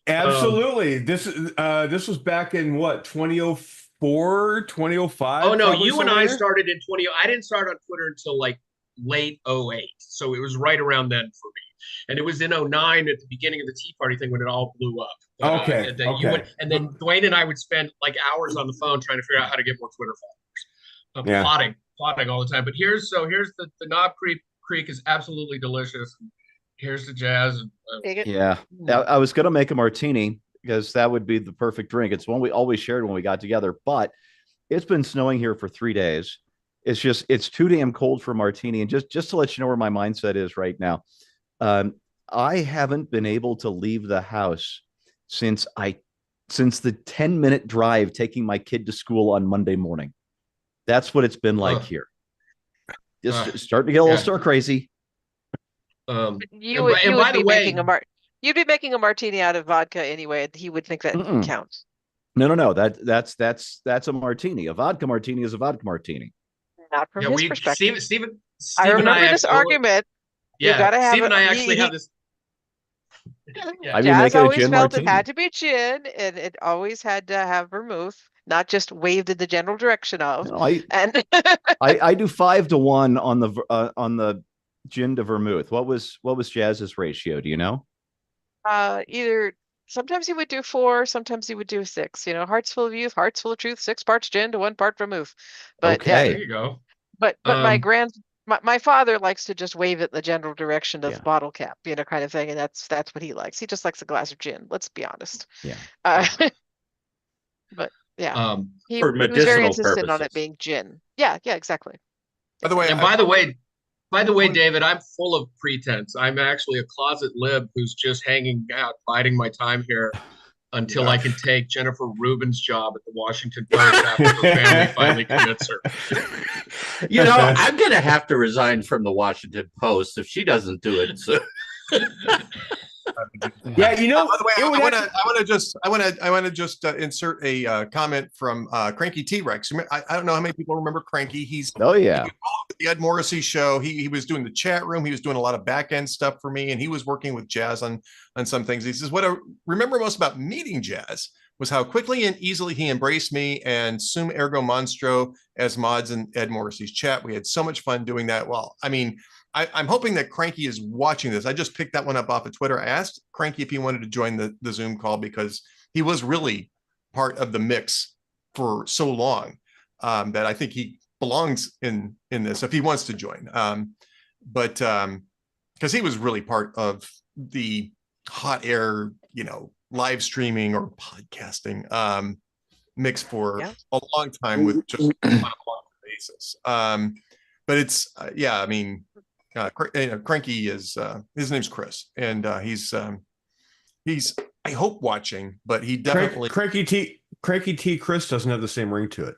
[SPEAKER 7] Absolutely. This was back in what, 2004, 2005?
[SPEAKER 5] Oh no,
[SPEAKER 7] probably
[SPEAKER 5] you and I
[SPEAKER 7] somewhere?
[SPEAKER 5] started in 20. I didn't start on Twitter until like late 08. So it was right around then for me. And it was in 09 at the beginning of the Tea Party thing when it all blew up.
[SPEAKER 7] Okay,
[SPEAKER 5] And then
[SPEAKER 7] okay.
[SPEAKER 5] and then Dwayne and I would spend like hours on the phone trying to figure out how to get more Twitter followers.
[SPEAKER 7] Yeah.
[SPEAKER 5] Plotting all the time. But here's the Knob Creek is absolutely delicious. Here's the jazz.
[SPEAKER 1] Take it.
[SPEAKER 6] Yeah. I was going to make a martini because that would be the perfect drink. It's one we always shared when we got together, but it's been snowing here for 3 days. It's too damn cold for a martini. And just to let you know where my mindset is right now, I haven't been able to leave the house since the 10-minute drive taking my kid to school on Monday morning. That's what it's been like here. Just starting to get a little stir crazy.
[SPEAKER 1] You would be making a martini out of vodka anyway. And he would think that
[SPEAKER 6] Mm-mm.
[SPEAKER 1] counts.
[SPEAKER 6] No. That's a martini. A vodka martini is a vodka martini.
[SPEAKER 1] Not from his perspective.
[SPEAKER 5] Steven
[SPEAKER 1] I
[SPEAKER 5] and
[SPEAKER 1] remember this argument.
[SPEAKER 5] Yeah,
[SPEAKER 1] gotta have
[SPEAKER 5] Steve and I
[SPEAKER 1] it.
[SPEAKER 5] actually have this. Yeah.
[SPEAKER 6] I'd be
[SPEAKER 1] Jazz
[SPEAKER 6] making a
[SPEAKER 1] always
[SPEAKER 6] gin
[SPEAKER 1] felt
[SPEAKER 6] martini.
[SPEAKER 1] it had to be gin, and it always had to have vermouth, not just waved in the general direction of.
[SPEAKER 6] No, I
[SPEAKER 1] And
[SPEAKER 6] do 5 to 1 on the gin to vermouth. What was Jazz's ratio? Do you know?
[SPEAKER 1] either sometimes he would do 4, sometimes he would do 6. Hearts full of youth, hearts full of truth, 6 parts gin to 1 part vermouth. But yeah,
[SPEAKER 6] Okay.
[SPEAKER 5] There you go.
[SPEAKER 1] but
[SPEAKER 5] Um,
[SPEAKER 1] my father likes to just wave it in the general direction of
[SPEAKER 6] Yeah.
[SPEAKER 1] bottle cap, kind of thing, and that's what he likes. He just likes a glass of gin. Let's be honest.
[SPEAKER 6] Yeah.
[SPEAKER 1] But yeah, he
[SPEAKER 3] For
[SPEAKER 1] was very
[SPEAKER 3] medicinal
[SPEAKER 1] insistent on it
[SPEAKER 3] purposes.
[SPEAKER 1] being gin. Yeah, exactly.
[SPEAKER 2] By the way,
[SPEAKER 5] And by the way, David, I'm full of pretense. I'm actually a closet lib who's just hanging out, biding my time here until I can take Jennifer Rubin's job at the Washington Post after her family finally commits her.
[SPEAKER 3] I'm going to have to resign from the Washington Post if she doesn't do it. So.
[SPEAKER 7] Yeah,
[SPEAKER 2] by the way,
[SPEAKER 7] it would
[SPEAKER 2] I want to just insert a comment from Cranky T-Rex. I don't know how many people remember Cranky. He's
[SPEAKER 6] Oh yeah.
[SPEAKER 2] the Ed Morrissey show. He was doing the chat room. He was doing a lot of back end stuff for me, and he was working with Jazz on some things. He says, "What I remember most about meeting Jazz was how quickly and easily he embraced me and Sum Ergo Monstro as mods in Ed Morrissey's chat. We had so much fun doing that." Well, I mean, I'm hoping that Cranky is watching this. I just picked that one up off of Twitter. I asked Cranky if he wanted to join the Zoom call because he was really part of the mix for so long that I think he belongs in this if he wants to join. But because he was really part of the hot air, live streaming or podcasting mix for a long time with just on a long basis. But it's I mean, Cranky is his name's Chris, and he's I hope watching, but he definitely
[SPEAKER 7] Cranky T Chris doesn't have the same ring to it.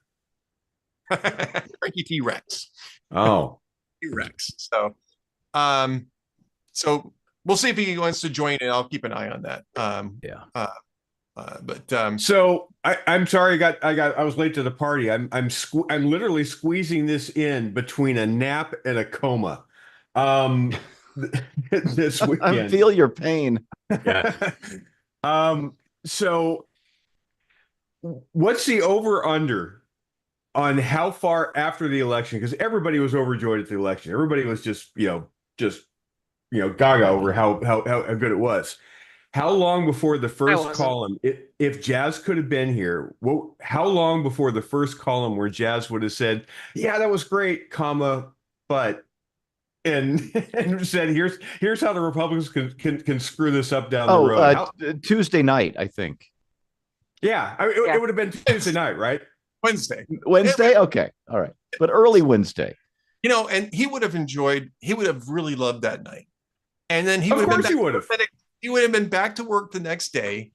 [SPEAKER 2] Cranky T Rex.
[SPEAKER 7] Oh,
[SPEAKER 2] T Rex. So we'll see if he wants to join it. I'll keep an eye on that.
[SPEAKER 7] So I'm sorry, I was late to the party. I'm literally squeezing this in between a nap and a coma. This weekend.
[SPEAKER 6] I feel your pain.
[SPEAKER 3] Yeah.
[SPEAKER 7] So what's the over under on how far after the election? Because everybody was overjoyed at the election. Everybody was just gaga over how good it was. How long before the first column, if Jazz could have been here, how long before the first column where Jazz would have said, yeah, that was great, but and said, here's how the Republicans can screw this up down the road.
[SPEAKER 6] Tuesday night, I think.
[SPEAKER 7] Yeah, it would have been Tuesday night, right?
[SPEAKER 2] Wednesday.
[SPEAKER 6] Okay. All right. But early Wednesday.
[SPEAKER 2] And he would have really loved that night. And then he would have been back to work the next day,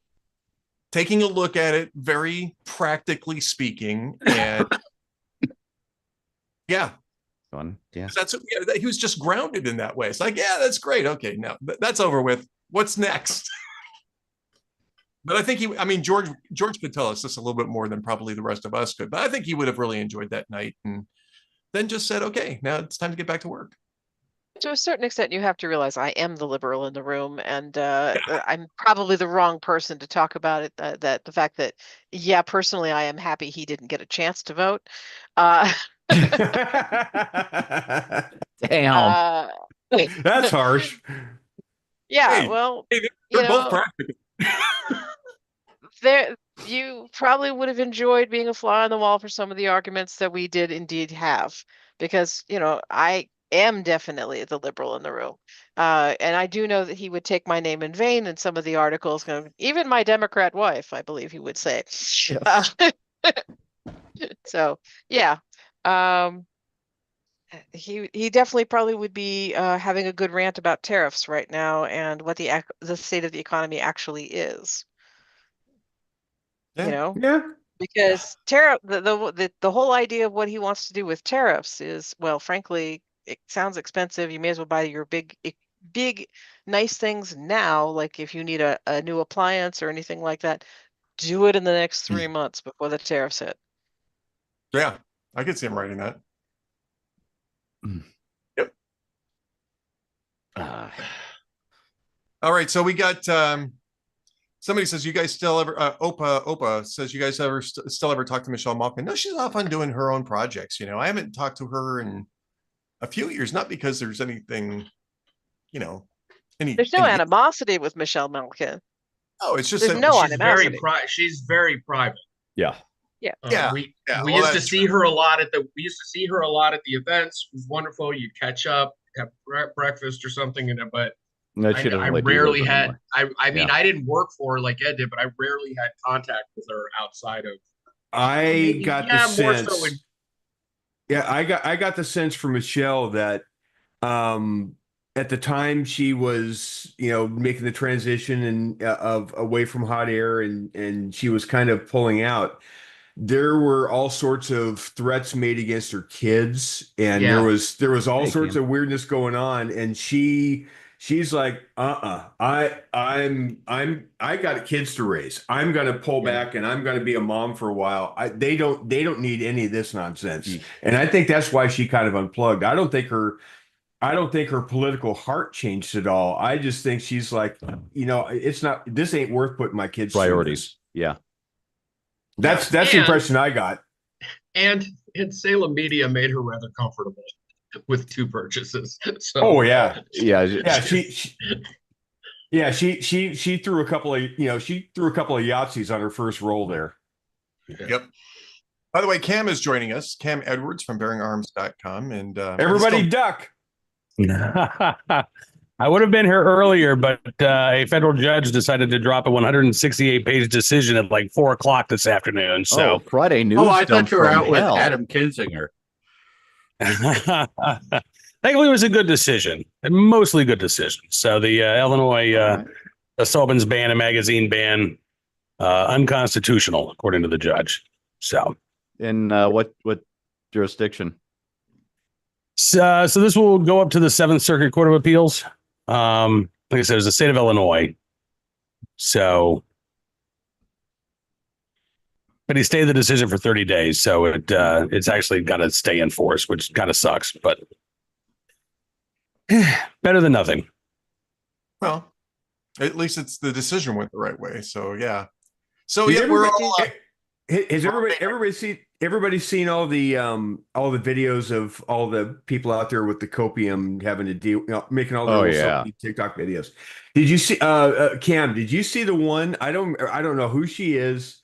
[SPEAKER 2] taking a look at it, very practically speaking. And yeah.
[SPEAKER 6] Fun. Yeah.
[SPEAKER 2] He was just grounded in that way. It's like, yeah, that's great. Okay, now that's over with. What's next? But I think George could tell us this a little bit more than probably the rest of us could. But I think he would have really enjoyed that night and then just said, okay, now it's time to get back to work.
[SPEAKER 1] To a certain extent, you have to realize I am the liberal in the room, and I'm probably the wrong person to talk about it. That the fact that, yeah, personally, I am happy he didn't get a chance to vote.
[SPEAKER 6] Damn.
[SPEAKER 7] That's harsh.
[SPEAKER 1] Yeah,
[SPEAKER 2] Hey,
[SPEAKER 1] well,
[SPEAKER 2] they're both practical.
[SPEAKER 1] You probably would have enjoyed being a fly on the wall for some of the arguments that we did indeed have, because I am definitely the liberal in the room, and I do know that he would take my name in vain in some of the articles. Even my Democrat wife, I believe he would say.
[SPEAKER 6] Yes.
[SPEAKER 1] So yeah. He definitely probably would be having a good rant about tariffs right now and what the state of the economy actually is.
[SPEAKER 2] Yeah.
[SPEAKER 7] Yeah.
[SPEAKER 1] Because the whole idea of what he wants to do with tariffs is, well, frankly, it sounds expensive. You may as well buy your big nice things now. Like if you need a new appliance or anything like that, do it in the next 3 months before the tariffs hit.
[SPEAKER 2] Yeah, I could see him writing that. Yep. All right, so we got somebody says, you guys still ever Opa says, you guys still ever talk to Michelle Malkin? No, she's off on doing her own projects. I haven't talked to her in a few years, not because there's anything,
[SPEAKER 1] there's no animosity with Michelle Malkin.
[SPEAKER 2] Oh, it's just
[SPEAKER 1] there's no animosity.
[SPEAKER 5] She's very private.
[SPEAKER 6] Yeah.
[SPEAKER 1] Yeah.
[SPEAKER 5] We used to see her a lot at the events. It was wonderful. You'd catch up, have breakfast or something, but I rarely had. I mean, I didn't work for her like Ed did, but I rarely had contact with her outside of.
[SPEAKER 7] I got the sense. I got the sense from Michelle that at the time she was, making the transition and of away from hot air and she was kind of pulling out. There were all sorts of threats made against her kids, and there was all sorts of weirdness going on, and she's like, I got kids to raise. I'm gonna pull back and I'm gonna be a mom for a while. They don't need any of this nonsense. And I think that's why she kind of unplugged. I don't think her political heart changed at all. I just think she's like, this ain't worth putting my kids
[SPEAKER 6] priorities. Yeah.
[SPEAKER 7] That's the impression I got.
[SPEAKER 5] And Salem Media made her rather comfortable with 2 purchases. So,
[SPEAKER 7] oh yeah.
[SPEAKER 6] Yeah.
[SPEAKER 7] She threw a couple of Yahtzees on her first roll there.
[SPEAKER 2] Yep. By the way, Cam is joining us. Cam Edwards from BearingArms.com, and
[SPEAKER 7] everybody duck.
[SPEAKER 8] I would have been here earlier, but a federal judge decided to drop a 168-page decision at like 4:00 this afternoon. So
[SPEAKER 6] Friday news.
[SPEAKER 3] Oh, I thought you were out with Adam Kinzinger.
[SPEAKER 8] That Thankfully, it was a good decision, and mostly good decision. So the Illinois the Sullivan's ban and magazine ban unconstitutional, according to the judge. So,
[SPEAKER 6] In what jurisdiction?
[SPEAKER 8] so this will go up to the Seventh Circuit Court of Appeals. Like I said, it's the state of Illinois. So, but he stayed the decision for 30 days, so it's actually got to stay in force, which kind of sucks, but better than nothing.
[SPEAKER 2] Well, at least it's the decision went the right way. So yeah. So
[SPEAKER 7] Has
[SPEAKER 2] yeah, we're all
[SPEAKER 7] Has everybody seen all the videos of all the people out there with the copium having to deal, making all the
[SPEAKER 6] Oh,
[SPEAKER 7] little
[SPEAKER 6] yeah.
[SPEAKER 7] TikTok videos? Did you see Cam, did you see the one? I don't know who she is,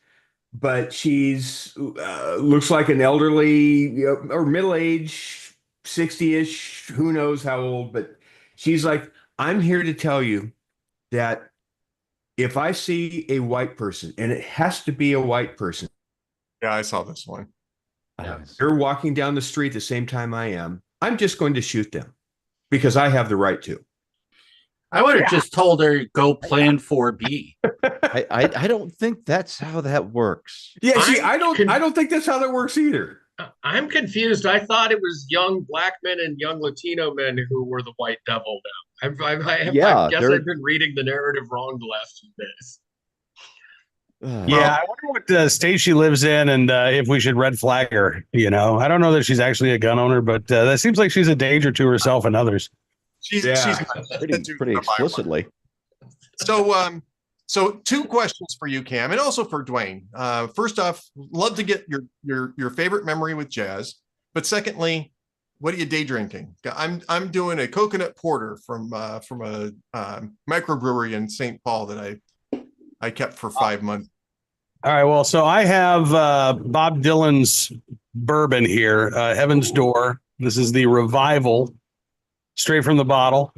[SPEAKER 7] but she's looks like an elderly or middle-aged, 60-ish, who knows how old, but she's like, I'm here to tell you that if I see a white person, and it has to be a white person,
[SPEAKER 2] yeah, I saw this one.
[SPEAKER 7] they're walking down the street the same time I am, I'm just going to shoot them because I have the right to.
[SPEAKER 3] I would have just told her go plan 4B.
[SPEAKER 6] I don't think that's how that works.
[SPEAKER 7] Yeah, see, I don't think that's how that works either.
[SPEAKER 5] I'm confused. I thought it was young black men and young Latino men who were the white devil now. I guess I've been reading the narrative wrong the last few days.
[SPEAKER 8] Yeah, I wonder what state she lives in and if we should red flag her. You know, I don't know that she's actually a gun owner, but that seems like she's a danger to herself and others.
[SPEAKER 2] She's
[SPEAKER 6] pretty explicitly.
[SPEAKER 2] So two questions for you, Cam, and also for Dwayne. First off, love to get your favorite memory with jazz. But secondly, what are you day drinking? I'm doing a coconut porter from a microbrewery in St. Paul that I kept for 5 months.
[SPEAKER 8] All right, well, so I have Bob Dylan's bourbon here, Heaven's Door. This is the Revival, straight from the bottle.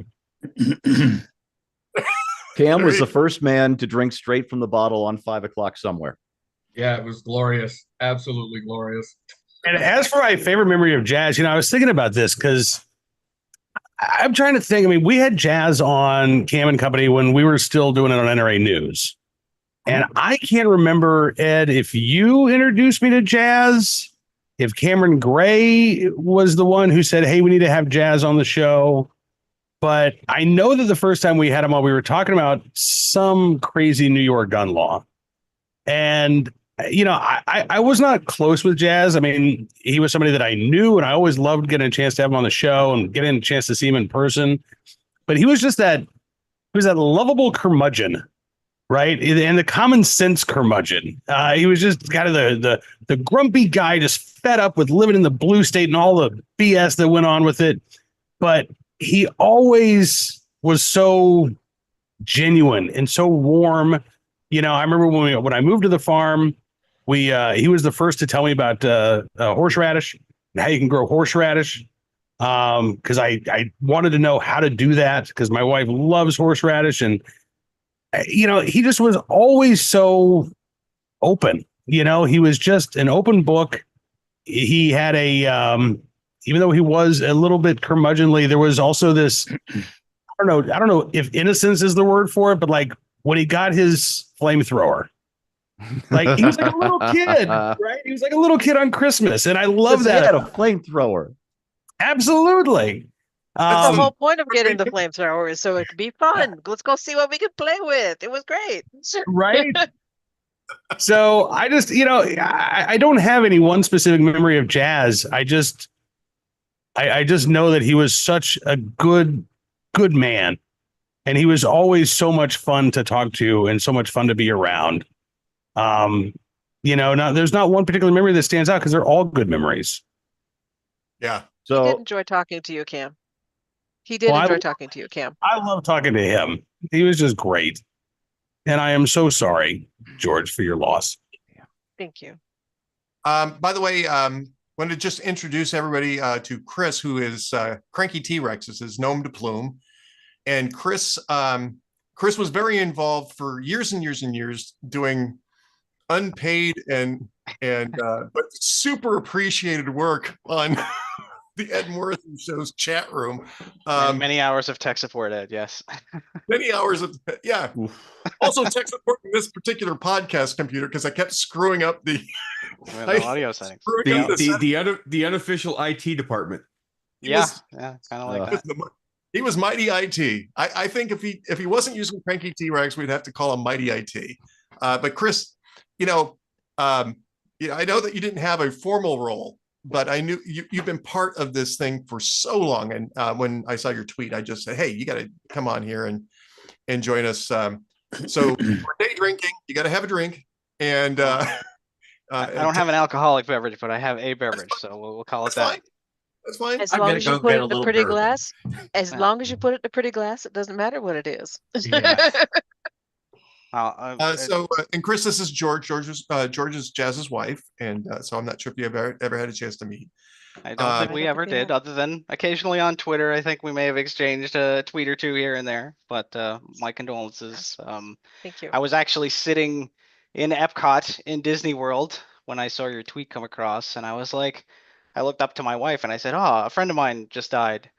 [SPEAKER 6] Cam was the first man to drink straight from the bottle on 5 o'clock somewhere.
[SPEAKER 5] Yeah, it was glorious. Absolutely glorious.
[SPEAKER 8] And as for my favorite memory of jazz, I was thinking about this because I'm trying to think. I mean, we had jazz on Cam and Company when we were still doing it on NRA News. And I can't remember, Ed, if you introduced me to jazz, if Cameron Gray was the one who said, hey, we need to have jazz on the show. But I know that the first time we had him on, we were talking about some crazy New York gun law. And, I was not close with Jazz. I mean, he was somebody that I knew, and I always loved getting a chance to have him on the show and getting a chance to see him in person. But he was just that lovable curmudgeon, right? And the common sense curmudgeon. He was just kind of the grumpy guy, just fed up with living in the blue state and all the BS that went on with it. But he always was so genuine and so warm. I remember when I moved to the farm, he was the first to tell me about horseradish and how you can grow horseradish. Because I wanted to know how to do that because my wife loves horseradish, and he just was always so open. He was just an open book. He had even though he was a little bit curmudgeonly, there was also this, I don't know if innocence is the word for it, but like when he got his flamethrower, like he was like a little kid, right? He was like a little kid on Christmas. And I love that.
[SPEAKER 6] He had a flamethrower.
[SPEAKER 8] Absolutely.
[SPEAKER 1] That's the whole point of getting the flamethrower is so it could be fun. Let's go see what we can play with. It was great.
[SPEAKER 8] Right. So I just, I don't have any one specific memory of jazz. I just know that he was such a good man, and he was always so much fun to talk to and so much fun to be around. Now there's not one particular memory that stands out because they're all good memories.
[SPEAKER 2] Yeah.
[SPEAKER 1] So he did enjoy talking to you, Cam. He did enjoy talking to you, Cam.
[SPEAKER 8] I love talking to him. He was just great. And I am so sorry, George, for your loss.
[SPEAKER 1] Thank you.
[SPEAKER 2] By the way, wanted to just introduce everybody to Chris, who is Cranky T-Rex. This is Gnome de Plume. And Chris was very involved for years and years and years doing unpaid and but super appreciated work on the Ed Morrison Show's chat room.
[SPEAKER 9] Many hours of tech support, Ed. Yes.
[SPEAKER 2] Many hours of, yeah. Also tech support in this particular podcast computer because I kept screwing up the
[SPEAKER 9] audio settings.
[SPEAKER 7] The unofficial IT department.
[SPEAKER 9] Yeah, kind of like that.
[SPEAKER 2] He was Mighty IT. I think if he wasn't using Cranky T-Rex, we'd have to call him Mighty IT. But Chris, I know that you didn't have a formal role, but I knew you've been part of this thing for so long. And when I saw your tweet, I just said, hey, you got to come on here and join us. So for day drinking, you got to have a drink. And
[SPEAKER 9] I don't have an alcoholic beverage, but I have a beverage. So we'll call it that.
[SPEAKER 2] Fine. That's fine.
[SPEAKER 1] As long as you put it in a pretty glass, as long as you put it in a pretty glass, it doesn't matter what it is.
[SPEAKER 5] Yeah.
[SPEAKER 2] And Chris, this is George's Jazz's wife, and so I'm not sure if you ever had a chance to meet.
[SPEAKER 9] I don't think we ever did, other than occasionally on Twitter. I think we may have exchanged a tweet or two here and there, but my condolences.
[SPEAKER 1] Thank you.
[SPEAKER 9] I was actually sitting in Epcot in Disney World when I saw your tweet come across, and I was like, I looked up to my wife and I said, "Oh, a friend of mine just died,"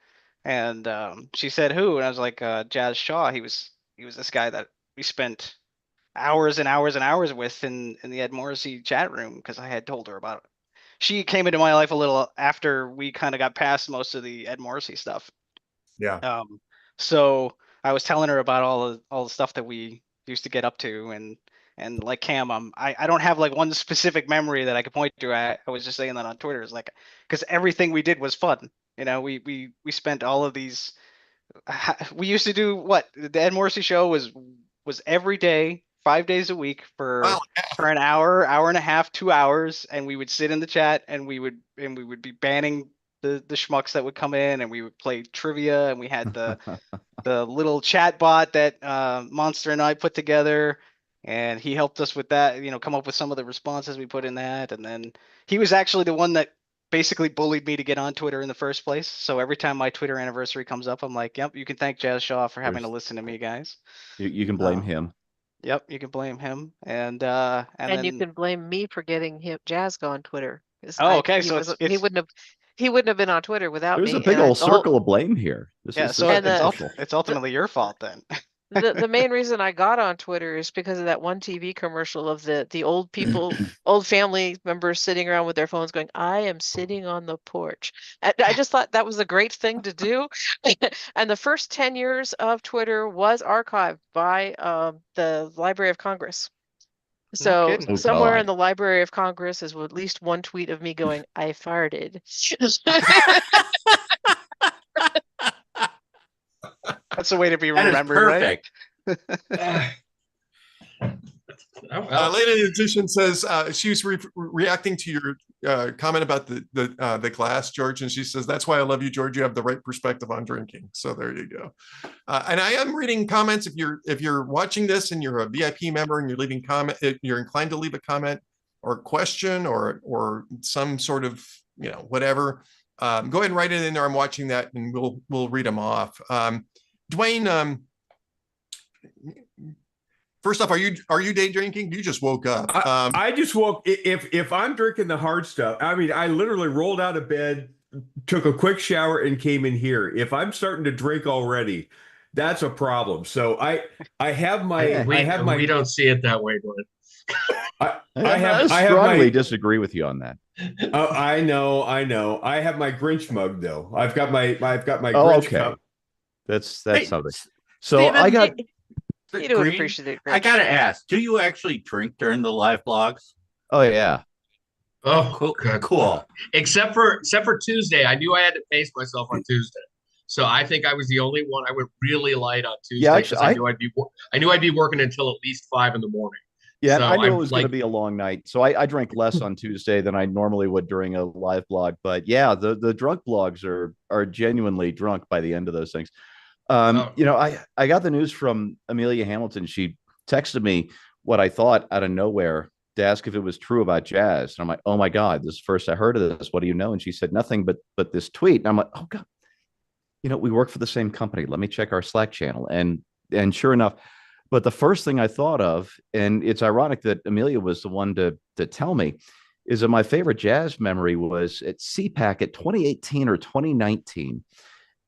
[SPEAKER 9] and she said, "Who?" And I was like, "Jazz Shaw. He was this guy that we spent hours and hours and hours with in the Ed Morrissey chat room because I had told her about it. She came into my life a little after we kind of got past most of the Ed Morrissey stuff.
[SPEAKER 2] Yeah.
[SPEAKER 9] So I was telling her about all the stuff that we used to get up to, and like Cam, I don't have like one specific memory that I could point to. I was just saying that on Twitter. It's like, because everything we did was fun. We spent all of these. We used to do what the Ed Morrissey show was every day, 5 days a week for an hour and a half, 2 hours, and we would sit in the chat and we would be banning the schmucks that would come in, and we would play trivia, and we had the little chat bot that Monster and I put together, and he helped us with that, come up with some of the responses we put in that. And then he was actually the one that basically bullied me to get on Twitter in the first place. So every time my Twitter anniversary comes up, I'm like, yep, you can thank Jazz Shaw for having to listen to me, guys.
[SPEAKER 6] You can blame him.
[SPEAKER 9] Yep, you can blame him, and
[SPEAKER 1] then you can blame me for getting Jazz on Twitter.
[SPEAKER 9] Okay,
[SPEAKER 1] he wouldn't have been on Twitter without me.
[SPEAKER 6] There's a big old circle of blame here.
[SPEAKER 9] It's ultimately your fault then.
[SPEAKER 1] The main reason I got on Twitter is because of that one TV commercial of the old people, old family members sitting around with their phones going, "I am sitting on the porch." And I just thought that was a great thing to do. And the first 10 years of Twitter was archived by the Library of Congress. So somewhere in the Library of Congress is at least one tweet of me going, "I farted."
[SPEAKER 9] That's a way to be remembered, right?
[SPEAKER 2] Lady Edition says she was reacting to your comment about the glass, George, and she says, "That's why I love you, George. You have the right perspective on drinking." So there you go. And I am reading comments. If you're watching this and you're a VIP member and you're leaving comment, if you're inclined to leave a comment or question or some sort of whatever, go ahead and write it in there. I'm watching that, and we'll read them off. Dwayne, first off, are you day drinking? You just woke up.
[SPEAKER 7] I just woke. If I'm drinking the hard stuff, I mean, I literally rolled out of bed, took a quick shower, and came in here. If I'm starting to drink already, that's a problem. So I have my.
[SPEAKER 5] We don't see it that way, Dwayne.
[SPEAKER 6] I strongly disagree with you on that.
[SPEAKER 7] I know. I have my Grinch mug though. I've got my Grinch cup.
[SPEAKER 6] That's something. So Steven, I got.
[SPEAKER 1] You don't appreciate it.
[SPEAKER 3] I gotta ask, do you actually drink during the live blogs?
[SPEAKER 6] Oh yeah.
[SPEAKER 5] Oh,
[SPEAKER 3] cool.
[SPEAKER 5] Except for Tuesday, I knew I had to pace myself on Tuesday, so I think I was the only one. I went really light on Tuesday. Yeah, actually, I knew I'd be working until at least 5 in the morning.
[SPEAKER 6] Yeah, so I knew it was going to be a long night, so I drank less on Tuesday than I normally would during a live blog. But yeah, the drunk blogs are genuinely drunk by the end of those things. I got the news from Amelia Hamilton. She texted me what I thought out of nowhere to ask if it was true about Jazz. And I'm like, oh my God, this is first I heard of this. What do you know? And she said nothing but this tweet. And I'm like, oh God, we work for the same company. Let me check our Slack channel. And sure enough, but the first thing I thought of, and it's ironic that Amelia was the one to tell me, is that my favorite jazz memory was at CPAC at 2018 or 2019.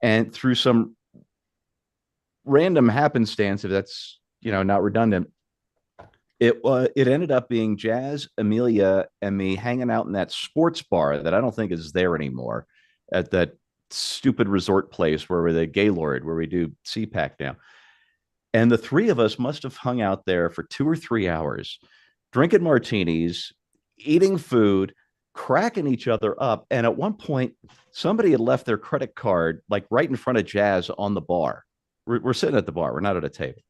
[SPEAKER 6] And through some random happenstance, if that's, not redundant, it ended up being Jazz, Amelia, and me hanging out in that sports bar that I don't think is there anymore, at that stupid resort place where the Gaylord, where we do CPAC now. And the three of us must have hung out there for 2 or 3 hours, drinking martinis, eating food, cracking each other up. And at one point, somebody had left their credit card like right in front of Jazz on the bar. We're sitting at the bar. We're not at a table.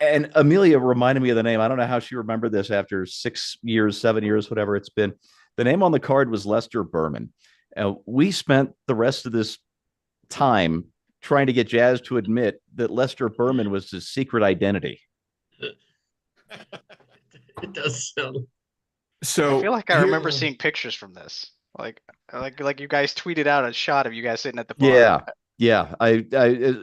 [SPEAKER 6] And Amelia reminded me of the name. I don't know how she remembered this after 6 years, 7 years, whatever it's been. The name on the card was Lester Berman. And we spent the rest of this time trying to get Jazz to admit that Lester Berman was his secret identity.
[SPEAKER 5] It does sound.
[SPEAKER 2] So
[SPEAKER 9] I feel like I remember seeing pictures from this. Like you guys tweeted out a shot of you guys sitting at the bar.
[SPEAKER 6] Yeah. I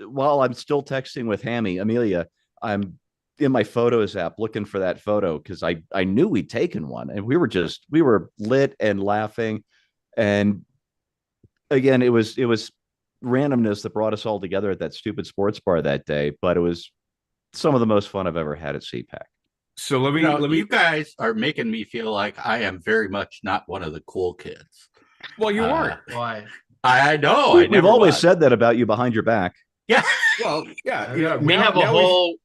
[SPEAKER 6] while I'm still texting with Amelia, I'm in my photos app looking for that photo because I knew we'd taken one, and we were lit and laughing. And again, it was randomness that brought us all together at that stupid sports bar that day, but it was some of the most fun I've ever had at CPAC.
[SPEAKER 7] So let me
[SPEAKER 3] You guys are making me feel like I am very much not one of the cool kids.
[SPEAKER 7] Well, you aren't.
[SPEAKER 5] Why?
[SPEAKER 3] I know.
[SPEAKER 6] We've always said that about you behind your back.
[SPEAKER 3] Yeah.
[SPEAKER 7] Well, yeah.
[SPEAKER 5] We have a whole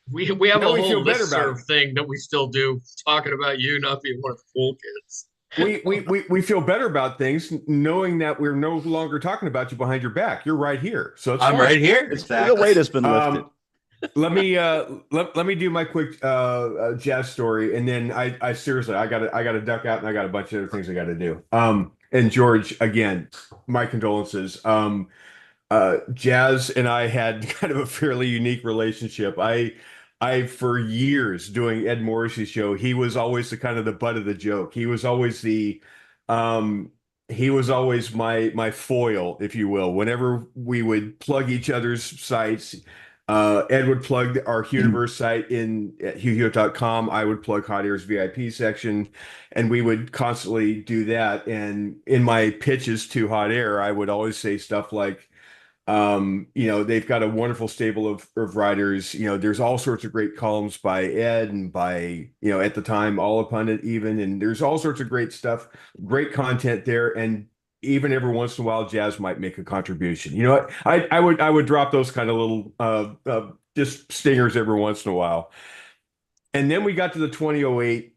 [SPEAKER 7] now we feel better about
[SPEAKER 5] listserv thing that we still do, talking about you not being one of the cool kids.
[SPEAKER 7] we feel better about things knowing that we're no longer talking about you behind your back. You're right here, so
[SPEAKER 3] I'm
[SPEAKER 7] fine.
[SPEAKER 3] right here.
[SPEAKER 6] Exactly. The weight has been lifted.
[SPEAKER 7] Let me do my quick jazz story, and then I seriously I gotta duck out, and I got a bunch of other things I got to do. And George, again, my condolences. Jazz and I had kind of a fairly unique relationship. I for years doing Ed Morrissey's show, he was always the kind of the butt of the joke. He was always my foil, if you will. Whenever we would plug each other's sites, Ed would plug our Huniverse site at hughhewitt.com. I would plug Hot Air's VIP section, and we would constantly do that. And in my pitches to Hot Air, I would always say stuff like, they've got a wonderful stable of writers. There's all sorts of great columns by Ed and by, at the time, All Upon It even. And there's all sorts of great stuff, great content there. And even every once in a while, Jazz might make a contribution. You know what? I would drop those kind of little just stingers every once in a while. And then we got to the 2008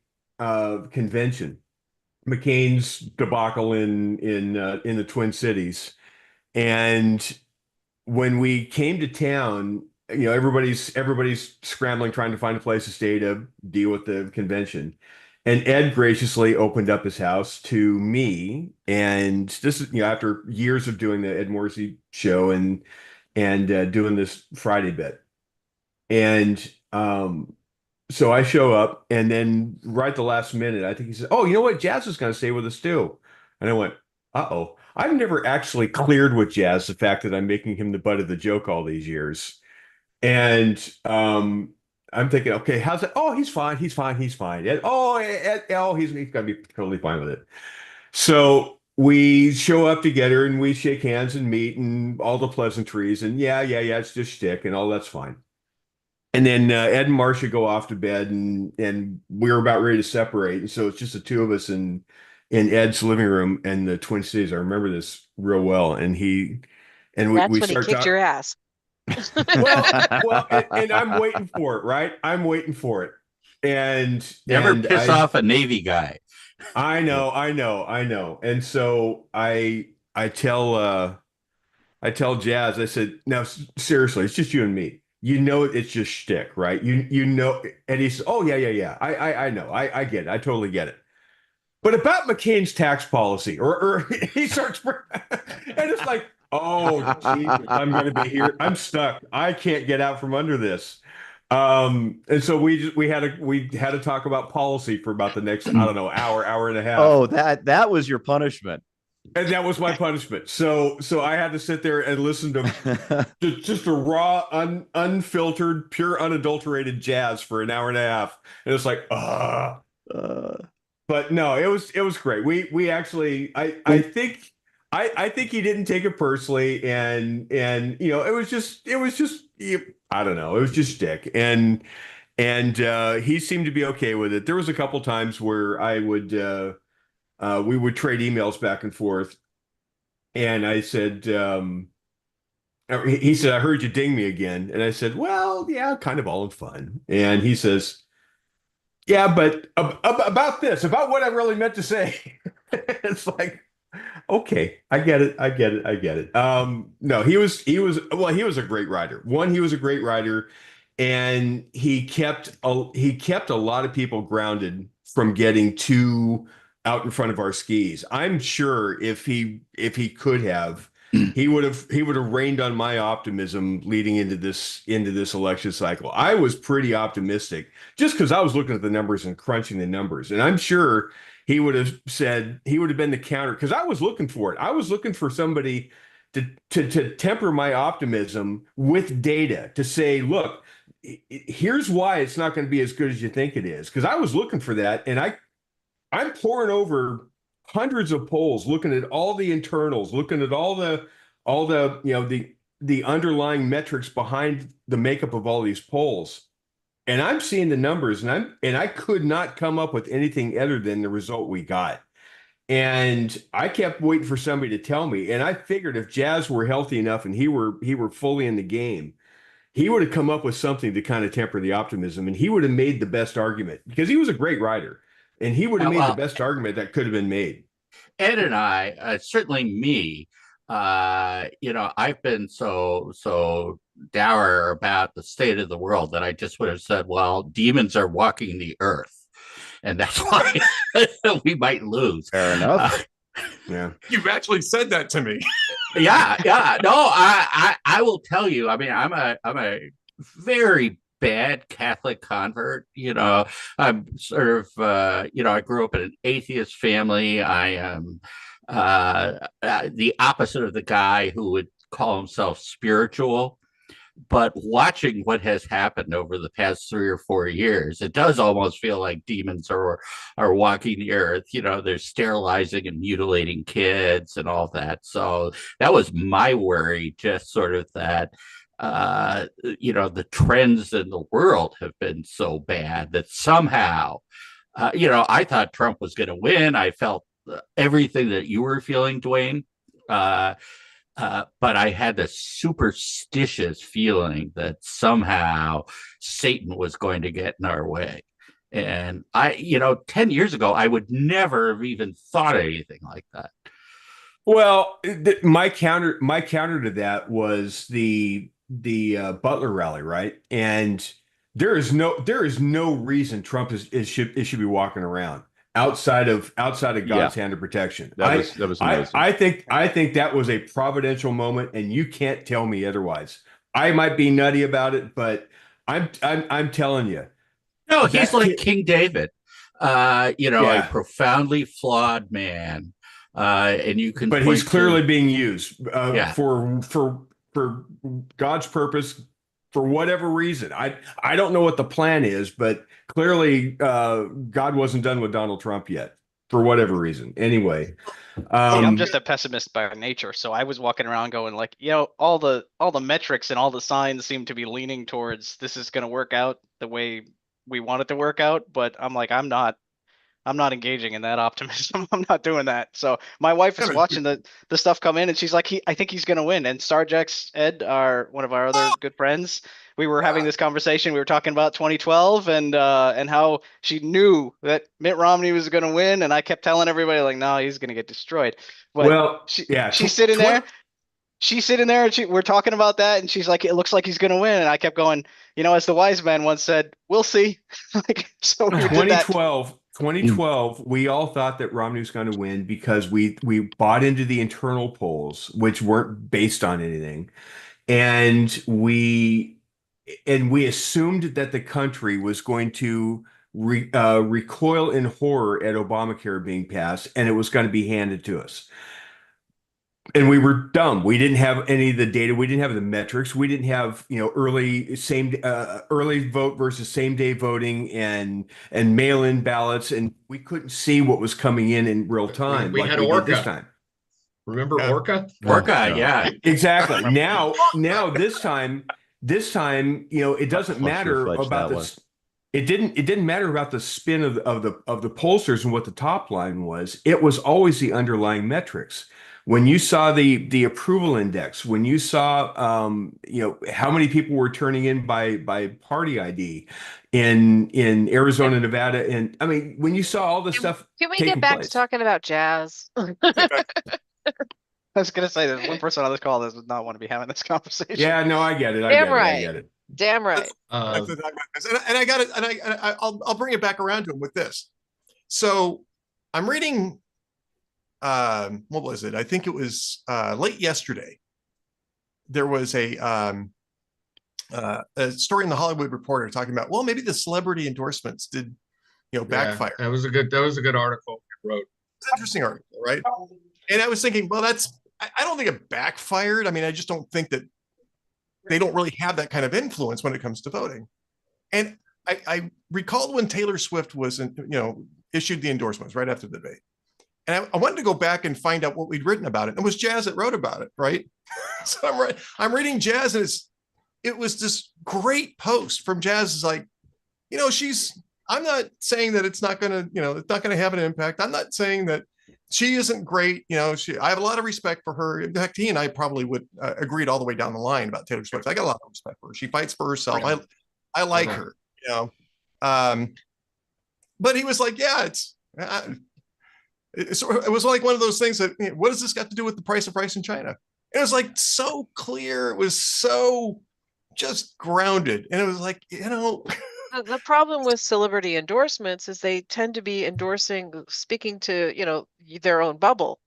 [SPEAKER 7] convention, McCain's debacle in the Twin Cities. And when we came to town, everybody's scrambling, trying to find a place to stay to deal with the convention. And Ed graciously opened up his house to me. And this is, after years of doing the Ed Morrissey show and doing this Friday bit. And so I show up, and then right at the last minute, I think he said, "Oh, you know what? Jazz is going to stay with us too." And I went, "Uh-oh." I've never actually cleared with Jazz the fact that I'm making him the butt of the joke all these years. And I'm thinking, okay, how's it? Oh, he's fine. He's fine. He's fine. And, he's going to be totally fine with it. So we show up together, and we shake hands and meet, and all the pleasantries. And yeah, it's just shtick, and all that's fine. And then Ed and Marcia go off to bed, and we're about ready to separate. And so it's just the two of us in Ed's living room in the Twin Cities. I remember this real well. And we
[SPEAKER 1] when he
[SPEAKER 7] start
[SPEAKER 1] kicked your ass.
[SPEAKER 7] well, and I'm waiting for it, right? I'm waiting for it. And
[SPEAKER 3] never piss off a Navy guy.
[SPEAKER 7] I know. And so I tell Jazz, I said, "Now seriously, it's just you and me. It's just shtick, right? And he says, "Oh yeah. I know. I get it. I totally get it. But about McCain's tax policy," or he starts, and it's like, oh, Jesus, I'm going to be here. I'm stuck. I can't get out from under this. And so we had to talk about policy for about the next, I don't know, hour and a half.
[SPEAKER 6] Oh, that was your punishment.
[SPEAKER 7] And that was my punishment. So I had to sit there and listen to just a raw, unfiltered, pure, unadulterated jazz for an hour and a half. And it's like, but no, it was great. We actually, I think he didn't take it personally, and it was just I don't know, it was just shtick, and he seemed to be okay with it. There was a couple times where I would we would trade emails back and forth, and I said, he said, "I heard you ding me again," and I said, "Well, yeah, kind of all in fun," and he says, "Yeah, but about this, about what I really meant to say." It's like, okay, I get it. No, he was a great writer. One, he was a great writer, and he kept a lot of people grounded from getting too out in front of our skis. I'm sure if he could have, he would have rained on my optimism leading into this election cycle. I was pretty optimistic just because I was looking at the numbers and crunching the numbers, and I'm sure he would have been the counter, because I was looking for it. I was looking for somebody to temper my optimism with data, to say, look, here's why it's not going to be as good as you think it is. Because I was looking for that, and I'm pouring over hundreds of polls, looking at all the internals, looking at all the the underlying metrics behind the makeup of all these polls. And I'm seeing the numbers, and I could not come up with anything other than the result we got. And I kept waiting for somebody to tell me. And I figured if Jazz were healthy enough and he were fully in the game, he would have come up with something to kind of temper the optimism, and he would have made the best argument, because he was a great writer, and he would have made the best argument that could have been made.
[SPEAKER 3] Ed and I, certainly me, I've been so dour about the state of the world that I just would have said, well, demons are walking the earth, and that's why we might lose.
[SPEAKER 6] Fair enough.
[SPEAKER 2] Yeah, you've actually said that to me.
[SPEAKER 3] Yeah. No, I will tell you. I mean, I'm a very bad Catholic convert. I'm sort of, I grew up in an atheist family. I am the opposite of the guy who would call himself spiritual. But watching what has happened over the past 3 or 4 years, it does almost feel like demons are walking the earth. They're sterilizing and mutilating kids and all that. So that was my worry, just sort of that, the trends in the world have been so bad that somehow, I thought Trump was going to win. I felt everything that you were feeling, Dwayne. But I had this superstitious feeling that somehow Satan was going to get in our way. And 10 years ago, I would never have even thought of anything like that.
[SPEAKER 7] Well, my counter to that was the Butler rally, right? And there is no reason Trump should be walking around outside of God's hand of protection.
[SPEAKER 6] That was amazing.
[SPEAKER 7] I think that was a providential moment, and you can't tell me otherwise. I might be nutty about it, but I'm telling you.
[SPEAKER 3] No, he's like King David, a profoundly flawed man, and you can.
[SPEAKER 7] But he's clearly being used for God's purpose. For whatever reason, I don't know what the plan is, but clearly God wasn't done with Donald Trump yet, for whatever reason. Anyway,
[SPEAKER 9] I'm just a pessimist by nature, so I was walking around going like, all the metrics and all the signs seem to be leaning towards this is going to work out the way we want it to work out, but I'm like, I'm not engaging in that optimism. I'm not doing that. So my wife is watching the stuff come in, and she's like, I think he's going to win. And Starjax Ed, one of our other good friends, we were having this conversation. We were talking about 2012 and how she knew that Mitt Romney was going to win. And I kept telling everybody like, no, he's going to get destroyed. But she's sitting there. She's sitting there and we're talking about that. And she's like, it looks like he's going to win. And I kept going, as the wise man once said, we'll see. So we
[SPEAKER 7] 2012, we all thought that Romney was going to win because we bought into the internal polls, which weren't based on anything, and we assumed that the country was going to recoil in horror at Obamacare being passed, and it was going to be handed to us. and we were dumb. We didn't have any of the data. We didn't have the metrics. We didn't have, early vote versus same day voting and mail-in ballots, and we couldn't see what was coming in real time.
[SPEAKER 5] We
[SPEAKER 7] like
[SPEAKER 5] had
[SPEAKER 7] we did this
[SPEAKER 5] Orca.
[SPEAKER 7] time.
[SPEAKER 5] Remember
[SPEAKER 2] Yeah.
[SPEAKER 5] Orca?
[SPEAKER 3] Orca, yeah.
[SPEAKER 7] Exactly. Now this time, it doesn't
[SPEAKER 6] How
[SPEAKER 7] matter
[SPEAKER 6] full-fledged
[SPEAKER 7] about
[SPEAKER 6] that
[SPEAKER 7] this. It didn't matter about the spin of the pollsters and what the top line was. It was always the underlying metrics. When you saw the approval index, when you saw how many people were turning in by party ID in Arizona, Nevada, and I mean when you saw all this stuff
[SPEAKER 1] Can we
[SPEAKER 7] taking
[SPEAKER 1] get back
[SPEAKER 7] place.
[SPEAKER 1] to talking about jazz?
[SPEAKER 9] I was gonna say there's one person on this call that does not want to be having this conversation.
[SPEAKER 7] Yeah, no, I get it. I
[SPEAKER 1] Damn
[SPEAKER 7] get it. I
[SPEAKER 1] right.
[SPEAKER 7] get it.
[SPEAKER 1] Damn right.
[SPEAKER 2] That's the talk about this. And I got it, and I'll bring it back around to him with this. So I'm reading, what was it? I think it was late yesterday. There was a story in the Hollywood Reporter talking about, well, maybe the celebrity endorsements did, backfire.
[SPEAKER 5] That was a good article you wrote.
[SPEAKER 2] It's an interesting article, right? And I was thinking, well, I don't think it backfired. I mean, I just don't think that they don't really have that kind of influence when it comes to voting. And I recalled when Taylor Swift was, issued the endorsements right after the debate. And I wanted to go back and find out what we'd written about it. It was Jazz that wrote about it, right? So I'm reading Jazz, and it was this great post from Jazz. Is like, I'm not saying that it's not going to have an impact. I'm not saying that she isn't great. I have a lot of respect for her. In fact, he and I probably would agreed all the way down the line about Taylor Swift. I got a lot of respect for her. She fights for herself.
[SPEAKER 5] Right.
[SPEAKER 2] I like her, but he was like, yeah, it was like one of those things that, what does this got to do with the price of rice in China? It was like so clear. It was so just grounded. And it was like,
[SPEAKER 1] The problem with celebrity endorsements is they tend to be speaking to, their own bubble.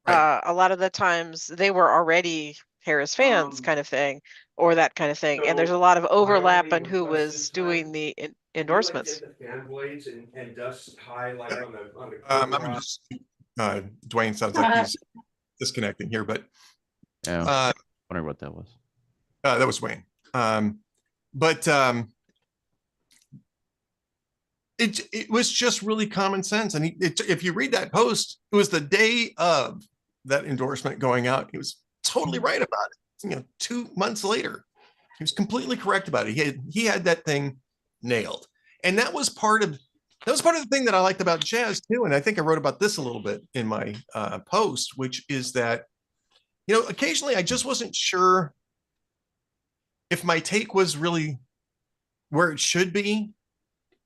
[SPEAKER 2] Right.
[SPEAKER 1] A lot of the times they were already Harris fans kind of thing, or that kind of thing. And there's a lot of overlap on who was doing the endorsements.
[SPEAKER 2] I'm just, Dwayne sounds like he's disconnecting here, but
[SPEAKER 6] Yeah, wondering what that was.
[SPEAKER 2] that was Dwayne. It was just really common sense. And if you read that post, it was the day of that endorsement going out. He was totally right about it. 2 months later, he was completely correct about it. He had that thing nailed. And that was part of the thing that I liked about Jazz too. And I think I wrote about this a little bit in my post, which is that, occasionally I just wasn't sure if my take was really where it should be.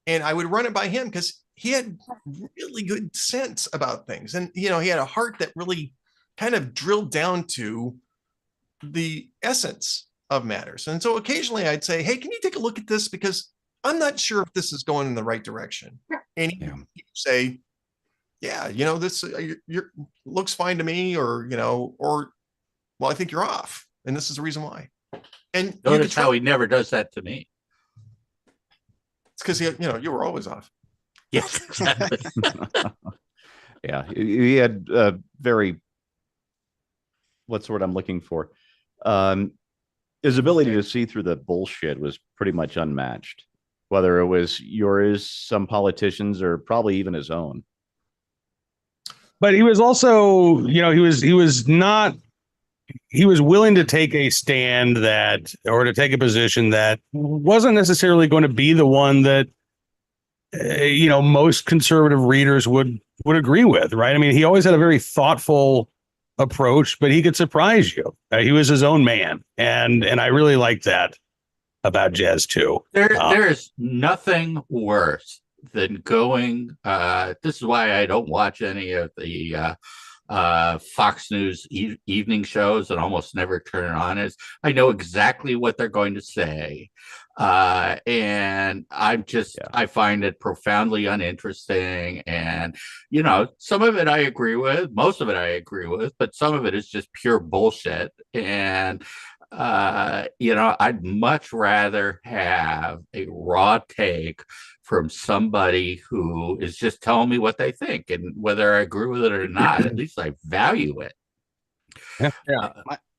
[SPEAKER 2] And I would run it by him because he had really good sense about things. And, he had a heart that really kind of drilled down to the essence of matters. And so occasionally I'd say, hey, can you take a look at this? Because I'm not sure if this is going in the right direction. And he'd say, yeah, this looks fine to me, or, well, I think you're off. And this is the reason why. And
[SPEAKER 3] notice how he never does that to me.
[SPEAKER 2] It's because you were always off.
[SPEAKER 3] Yes, exactly.
[SPEAKER 6] Yeah, he had very, what's the word I'm looking for? His ability to see through the bullshit was pretty much unmatched, whether it was yours, some politicians, or probably even his own.
[SPEAKER 8] But he was also, he was willing to take a stand or to take a position that wasn't necessarily going to be the one that, most conservative readers would agree with, right? I mean, he always had a very thoughtful approach, but he could surprise you. He was his own man. And I really like that about Jazz too.
[SPEAKER 3] There is nothing worse than going, this is why I don't watch any of the, Fox News evening shows and almost never turn it on. Is I know exactly what they're going to say, and I find it profoundly uninteresting. And some of it I agree with, most of it I agree with, but some of it is just pure bullshit. And I'd much rather have a raw take from somebody who is just telling me what they think, and whether I agree with it or not, at least I value it.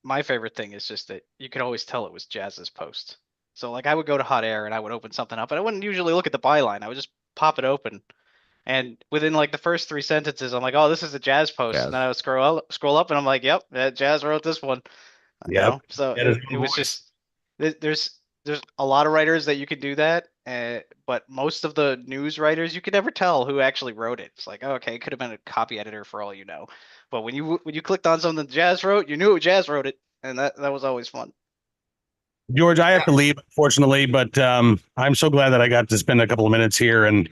[SPEAKER 9] My favorite thing is just that you could always tell it was Jazz's post. So like I would go to Hot Air and I would open something up, and I wouldn't usually look at the byline. I would just pop it open, and within like the first 3 sentences, I'm like, oh, this is a Jazz post.
[SPEAKER 6] Jazz.
[SPEAKER 9] And then I would scroll up, and I'm like, yep, Jazz wrote this one. You
[SPEAKER 8] Yep.
[SPEAKER 9] know? So
[SPEAKER 8] That is
[SPEAKER 9] it
[SPEAKER 8] my
[SPEAKER 9] was
[SPEAKER 8] voice.
[SPEAKER 9] just there's a lot of writers that you could do that, but most of the news writers you could never tell who actually wrote it. It's like, oh, okay, it could have been a copy editor for all you know. But when you clicked on something Jazz wrote, you knew Jazz wrote it, and that was always fun.
[SPEAKER 8] George, I have to leave, unfortunately, but I'm so glad that I got to spend a couple of minutes here. And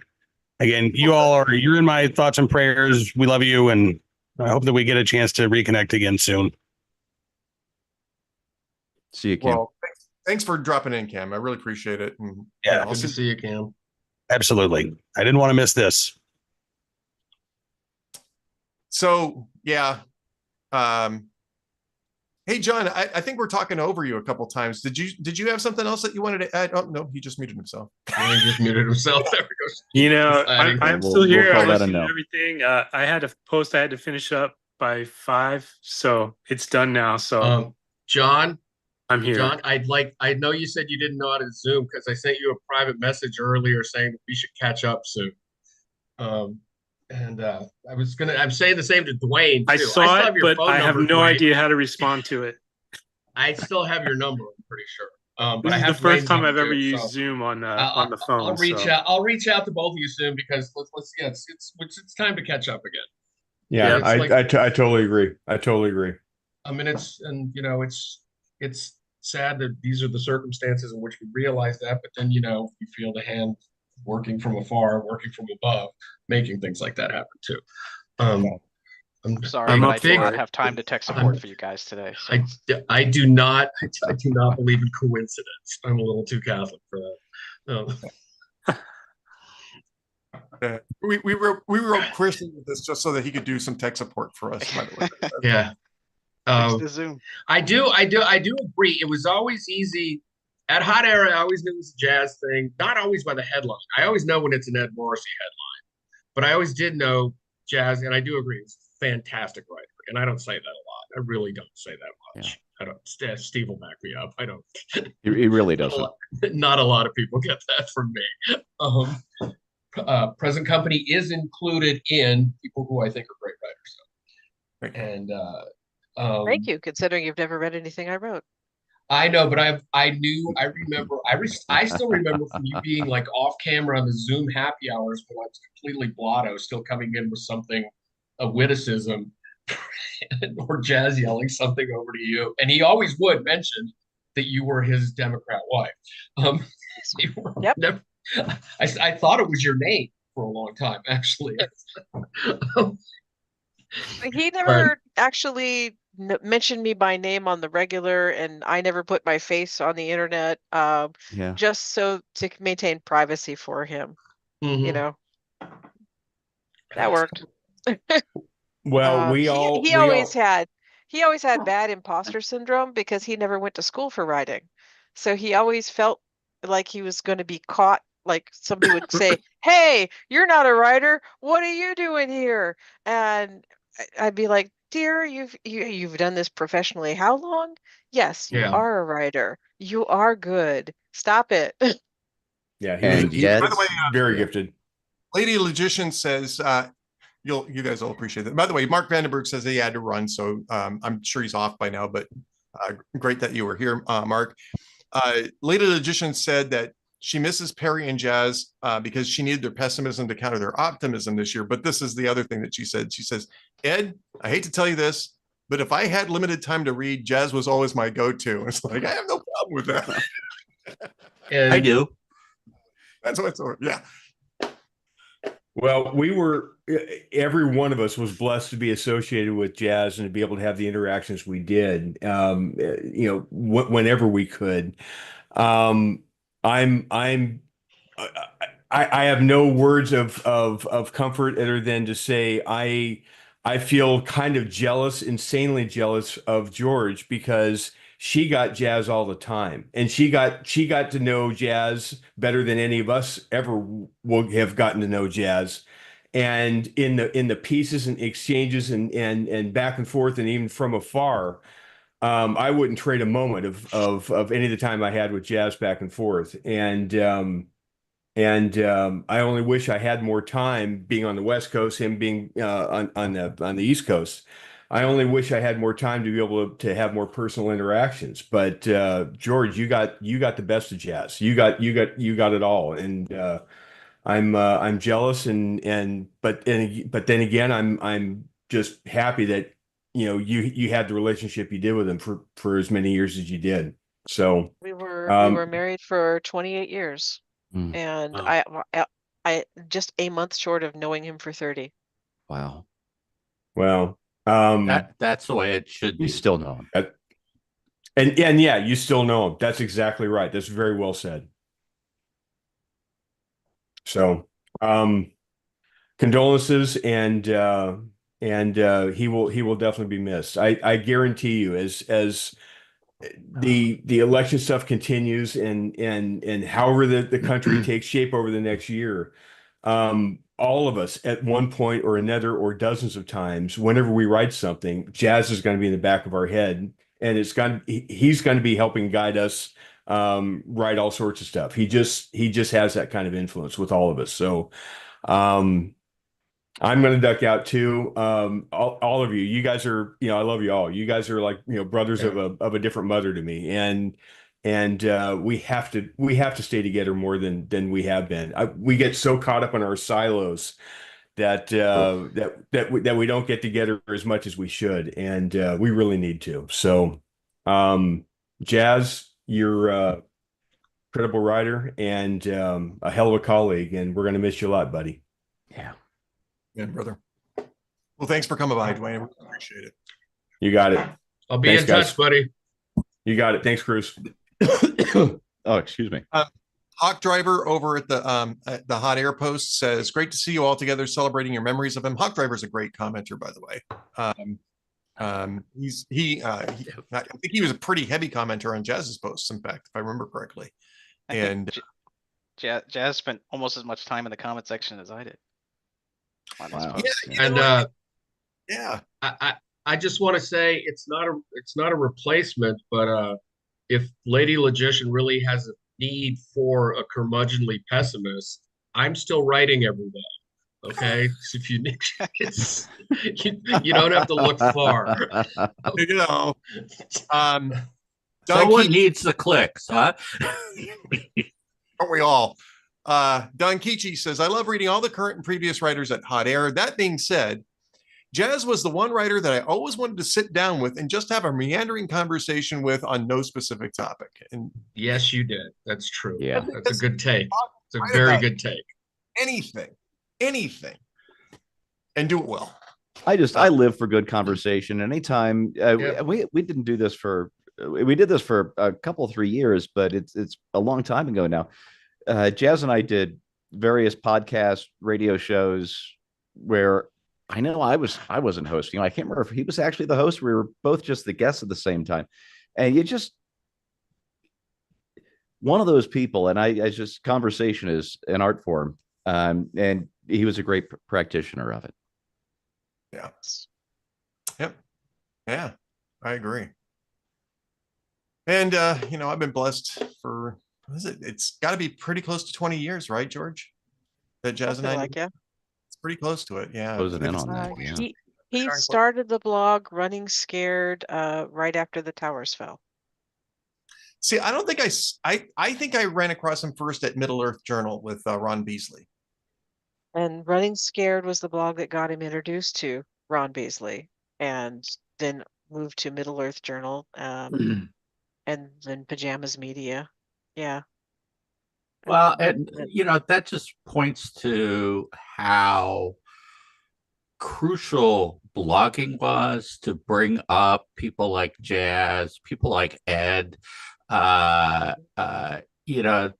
[SPEAKER 8] again, you're in my thoughts and prayers. We love you, and I hope that we get a chance to reconnect again soon.
[SPEAKER 6] See you, Cam.
[SPEAKER 2] Well, thanks for dropping in, Cam. I really appreciate it. And
[SPEAKER 8] Yeah,
[SPEAKER 5] Good to see you, Cam.
[SPEAKER 8] absolutely. I didn't want to miss this.
[SPEAKER 2] so yeah. Hey, John, I think we're talking over you a couple times. Did you have something else that you wanted to add? Oh no, he just muted himself.
[SPEAKER 5] He just muted himself. There we go.
[SPEAKER 4] You know,
[SPEAKER 5] Exciting.
[SPEAKER 4] I'm
[SPEAKER 6] We'll-
[SPEAKER 4] still here.
[SPEAKER 6] we'll call
[SPEAKER 4] I
[SPEAKER 6] that a
[SPEAKER 4] listened to
[SPEAKER 6] no.
[SPEAKER 4] everything. I had a post I had to finish up by 5, so it's done now. So
[SPEAKER 5] John,
[SPEAKER 4] I'm here.
[SPEAKER 5] John, I know you said you didn't know how to Zoom because I sent you a private message earlier saying we should catch up soon. I'm saying the same to Dwayne too.
[SPEAKER 4] I
[SPEAKER 5] still
[SPEAKER 4] saw it,
[SPEAKER 5] have your
[SPEAKER 4] but
[SPEAKER 5] phone
[SPEAKER 4] I have
[SPEAKER 5] number,
[SPEAKER 4] no
[SPEAKER 5] Dwayne.
[SPEAKER 4] idea how to respond to it.
[SPEAKER 5] I still have your number, I'm pretty sure. But
[SPEAKER 4] This
[SPEAKER 5] I
[SPEAKER 4] is
[SPEAKER 5] have
[SPEAKER 4] the first
[SPEAKER 5] Dwayne's
[SPEAKER 4] time I've
[SPEAKER 5] number,
[SPEAKER 4] ever
[SPEAKER 5] too,
[SPEAKER 4] used
[SPEAKER 5] so
[SPEAKER 4] Zoom on the phone.
[SPEAKER 5] I'll reach
[SPEAKER 4] so.
[SPEAKER 5] out. I'll reach out to both of you soon because it's time to catch up again.
[SPEAKER 7] Yeah,
[SPEAKER 5] it's
[SPEAKER 7] I
[SPEAKER 5] like-
[SPEAKER 7] I totally agree. I totally agree.
[SPEAKER 5] I mean, it's sad that these are the circumstances in which we realize that, but then you feel the hand working from afar, working from above, making things like that happen too.
[SPEAKER 9] I'm sorry,
[SPEAKER 5] I'm
[SPEAKER 9] but
[SPEAKER 5] a
[SPEAKER 9] I do
[SPEAKER 5] big-
[SPEAKER 9] not have time to tech support for you guys today. So.
[SPEAKER 5] I do not believe in coincidence. I'm a little too Catholic for that.
[SPEAKER 2] We wrote Christian with this just so that he could do some tech support for us. By the way,
[SPEAKER 5] Yeah.
[SPEAKER 9] Thanks to Zoom.
[SPEAKER 5] I do agree. It was always easy at Hot Air. I always knew it was a Jazz thing, not always by the headline. I always know when it's an Ed Morrissey headline, but I always did know Jazz, and I do agree. It's a fantastic writer, and I don't say that a lot. I really don't say that much. Yeah. I don't. Steve will back me up. I don't.
[SPEAKER 6] He really doesn't.
[SPEAKER 5] Not a lot of people get that from me. Present Company is included in people who I think are great writers. And
[SPEAKER 1] thank you, considering you've never read anything I wrote.
[SPEAKER 5] I know, but I still remember from you being like off camera on the Zoom happy hours when I was completely blotto, still coming in with something, a witticism, or Jazz yelling something over to you. And he always would mention that you were his Democrat wife.
[SPEAKER 1] Yep.
[SPEAKER 5] I thought it was your name for a long time, actually.
[SPEAKER 1] He never actually mentioned me by name on the regular, and I never put my face on the internet, just so to maintain privacy for him.
[SPEAKER 5] Mm-hmm.
[SPEAKER 1] That worked.
[SPEAKER 7] Well,
[SPEAKER 1] he always had bad imposter syndrome because he never went to school for writing, so he always felt like he was going to be caught. Like somebody would say, "Hey, you're not a writer. What are you doing here?" And I'd be like, "Dear, you've done this professionally. How long? Yes, you are a writer. You are good. Stop it."
[SPEAKER 7] Yeah,
[SPEAKER 6] he's
[SPEAKER 2] by the way,
[SPEAKER 7] very gifted.
[SPEAKER 2] Lady Logician says, you guys will appreciate that. By the way, Mark Vandenberg says he had to run, so I'm sure he's off by now, but great that you were here, Mark. Lady Logician said that she misses Perry and Jazz because she needed their pessimism to counter their optimism this year. But this is the other thing that she said. She says, Ed, I hate to tell you this, but if I had limited time to read, Jazz was always my go-to. It's like, I have no problem with that.
[SPEAKER 3] I do.
[SPEAKER 2] That's what's yeah.
[SPEAKER 7] Well, every one of us was blessed to be associated with Jazz and to be able to have the interactions we did, whenever we could. I have no words of comfort other than to say I feel kind of jealous, insanely jealous of George because she got Jazz all the time, and she got to know Jazz better than any of us ever would have gotten to know Jazz. and in the pieces and exchanges and back and forth and even from afar, I wouldn't trade a moment of any of the time I had with Jazz back and forth. And I only wish I had more time being on the West Coast, him being on the East Coast. I only wish I had more time to be able to have more personal interactions. But George, you got the best of Jazz. You got it all, and I'm jealous but then again, I'm just happy that you had the relationship you did with him for as many years as you did. So
[SPEAKER 1] We were married for 28 years.
[SPEAKER 6] Mm.
[SPEAKER 1] And
[SPEAKER 4] Wow.
[SPEAKER 1] I just a month short of knowing him for 30.
[SPEAKER 6] Wow.
[SPEAKER 7] well,
[SPEAKER 3] That's the way it should
[SPEAKER 6] You
[SPEAKER 3] be.
[SPEAKER 6] still know him.
[SPEAKER 7] and yeah, you still know him. That's exactly right. That's very well said. So, condolences, and he will definitely be missed. I guarantee you, as the election stuff continues, and however the country takes shape over the next year, all of us at one point or another, or dozens of times, whenever we write something, Jazz is going to be in the back of our head, and he's going to be helping guide us write all sorts of stuff. He just has that kind of influence with all of us. So I'm going to duck out too. All of you guys are, I love you all. You guys are like, brothers of a different mother to me. And we have to stay together more than we have been. We get so caught up in our silos that we don't get together as much as we should. And we really need to. So, Jazz, you're a credible writer and a hell of a colleague, and we're going to miss you a lot, buddy.
[SPEAKER 6] Yeah.
[SPEAKER 2] Yeah, brother. Well, thanks for coming by, Dwayne. We appreciate it.
[SPEAKER 7] You got it.
[SPEAKER 5] I'll be
[SPEAKER 7] Thanks,
[SPEAKER 5] in
[SPEAKER 7] guys.
[SPEAKER 5] touch, buddy.
[SPEAKER 7] You got it. Thanks, Cruz.
[SPEAKER 6] Oh, excuse me.
[SPEAKER 2] Hawk Driver over at the Hot Air Post says, "Great to see you all together celebrating your memories of him." Hawk Driver's a great commenter, by the way. I think he was a pretty heavy commenter on Jazz's posts, in fact, if I remember correctly.
[SPEAKER 9] I think Jazz spent almost as much time in the comment section as I did. On his
[SPEAKER 6] Wow.
[SPEAKER 9] posts,
[SPEAKER 2] Yeah,
[SPEAKER 5] And
[SPEAKER 2] yeah.
[SPEAKER 5] I just want to say it's not a replacement, but if Lady Logician really has a need for a curmudgeonly pessimist, I'm still writing every day. Okay, so if you need, you don't have to look far.
[SPEAKER 3] Someone needs the clicks, huh?
[SPEAKER 2] Aren't we all? Don Kichi says, "I love reading all the current and previous writers at Hot Air. That being said, Jazz was the one writer that I always wanted to sit down with and just have a meandering conversation with on no specific topic." And
[SPEAKER 5] Yes, you did. That's true.
[SPEAKER 6] Yeah.
[SPEAKER 5] That's a good take. It's a very good take.
[SPEAKER 2] anything, and do it well.
[SPEAKER 6] I live for good conversation. Anytime
[SPEAKER 5] Yeah.
[SPEAKER 6] we didn't do this we did this for a couple 3 years, but it's a long time ago now. Jazz and I did various podcast radio shows where I know I wasn't hosting. I can't remember if he was actually the host. We were both just the guests at the same time, and you just one of those people. And I just conversation is an art form, and he was a great practitioner of it.
[SPEAKER 2] Yeah. Yep. Yeah, I agree. And I've been blessed for it's got to be pretty close to 20 years, right, George? That Jazz and I
[SPEAKER 1] yeah.
[SPEAKER 2] It's pretty close to it. Yeah.
[SPEAKER 6] Closing in
[SPEAKER 2] It's-
[SPEAKER 6] on that. Yeah.
[SPEAKER 1] He started the blog Running Scared right after the towers fell.
[SPEAKER 2] See, I don't think I think I ran across him first at Middle Earth Journal with Ron Beasley.
[SPEAKER 1] And Running Scared was the blog that got him introduced to Ron Beasley, and then moved to Middle Earth Journal, and then Pajamas Media. Yeah.
[SPEAKER 3] Well, and that just points to how crucial blogging was to bring up people like Jazz, people like Ed.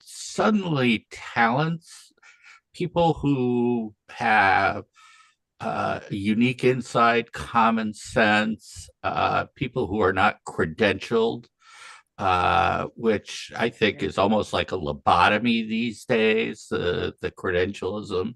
[SPEAKER 3] Suddenly talents, people who have unique insight, common sense, people who are not credentialed, which I think is almost like a lobotomy these days, the credentialism.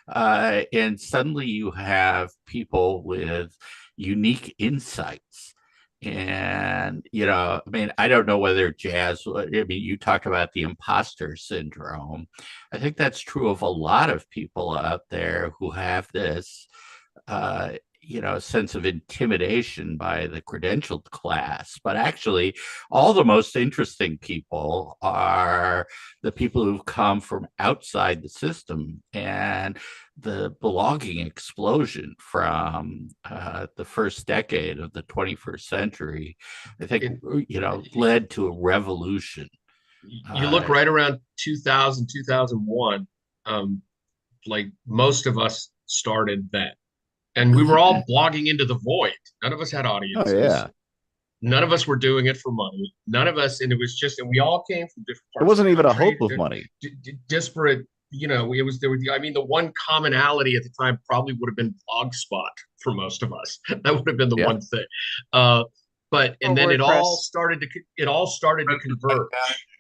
[SPEAKER 3] and suddenly you have people with unique insights. And, I mean, I don't know whether Jazz, I mean, you talked about the imposter syndrome. I think that's true of a lot of people out there who have this, sense of intimidation by the credentialed class. But actually, all the most interesting people are the people who've come from outside the system. And the blogging explosion from the first decade of the 21st century, I think, led to a revolution.
[SPEAKER 5] You look right around 2000, 2001, like most of us started then. And we were all blogging into the void. None of us had audiences.
[SPEAKER 6] Oh, yeah.
[SPEAKER 5] None of us were doing it for money. None of us, and it was just, and we all came from different parts.
[SPEAKER 6] There wasn't even a
[SPEAKER 5] country,
[SPEAKER 6] hope of money.
[SPEAKER 5] Disparate, I mean, the one commonality at the time probably would have been Blogspot for most of us. That would have been the one thing. And then
[SPEAKER 1] WordPress.
[SPEAKER 5] it all started to convert,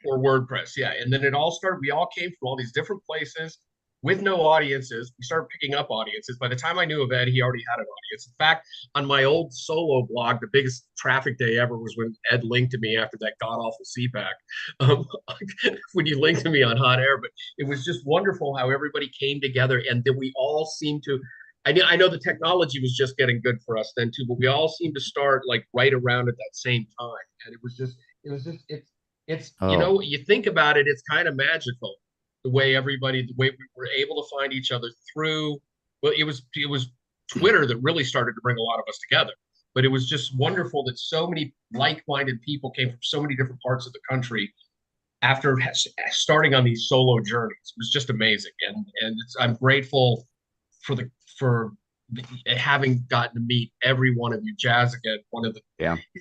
[SPEAKER 5] or WordPress. Yeah. And then we all came from all these different places with no audiences. We started picking up audiences. By the time I knew of Ed, he already had an audience. In fact, on my old solo blog, the biggest traffic day ever was when Ed linked to me after that god-awful CPAC. When you linked to me on Hot Air. But it was just wonderful how everybody came together, and that we all seemed to, I know the technology was just getting good for us then too, but we all seemed to start like right around at that same time. And you think about it, it's kind of magical. The way we were able to find each other through, well, it was Twitter that really started to bring a lot of us together. But it was just wonderful that so many like-minded people came from so many different parts of the country after starting on these solo journeys. It was just amazing, and I'm grateful for having gotten to meet every one of you. Jazz, again, one of the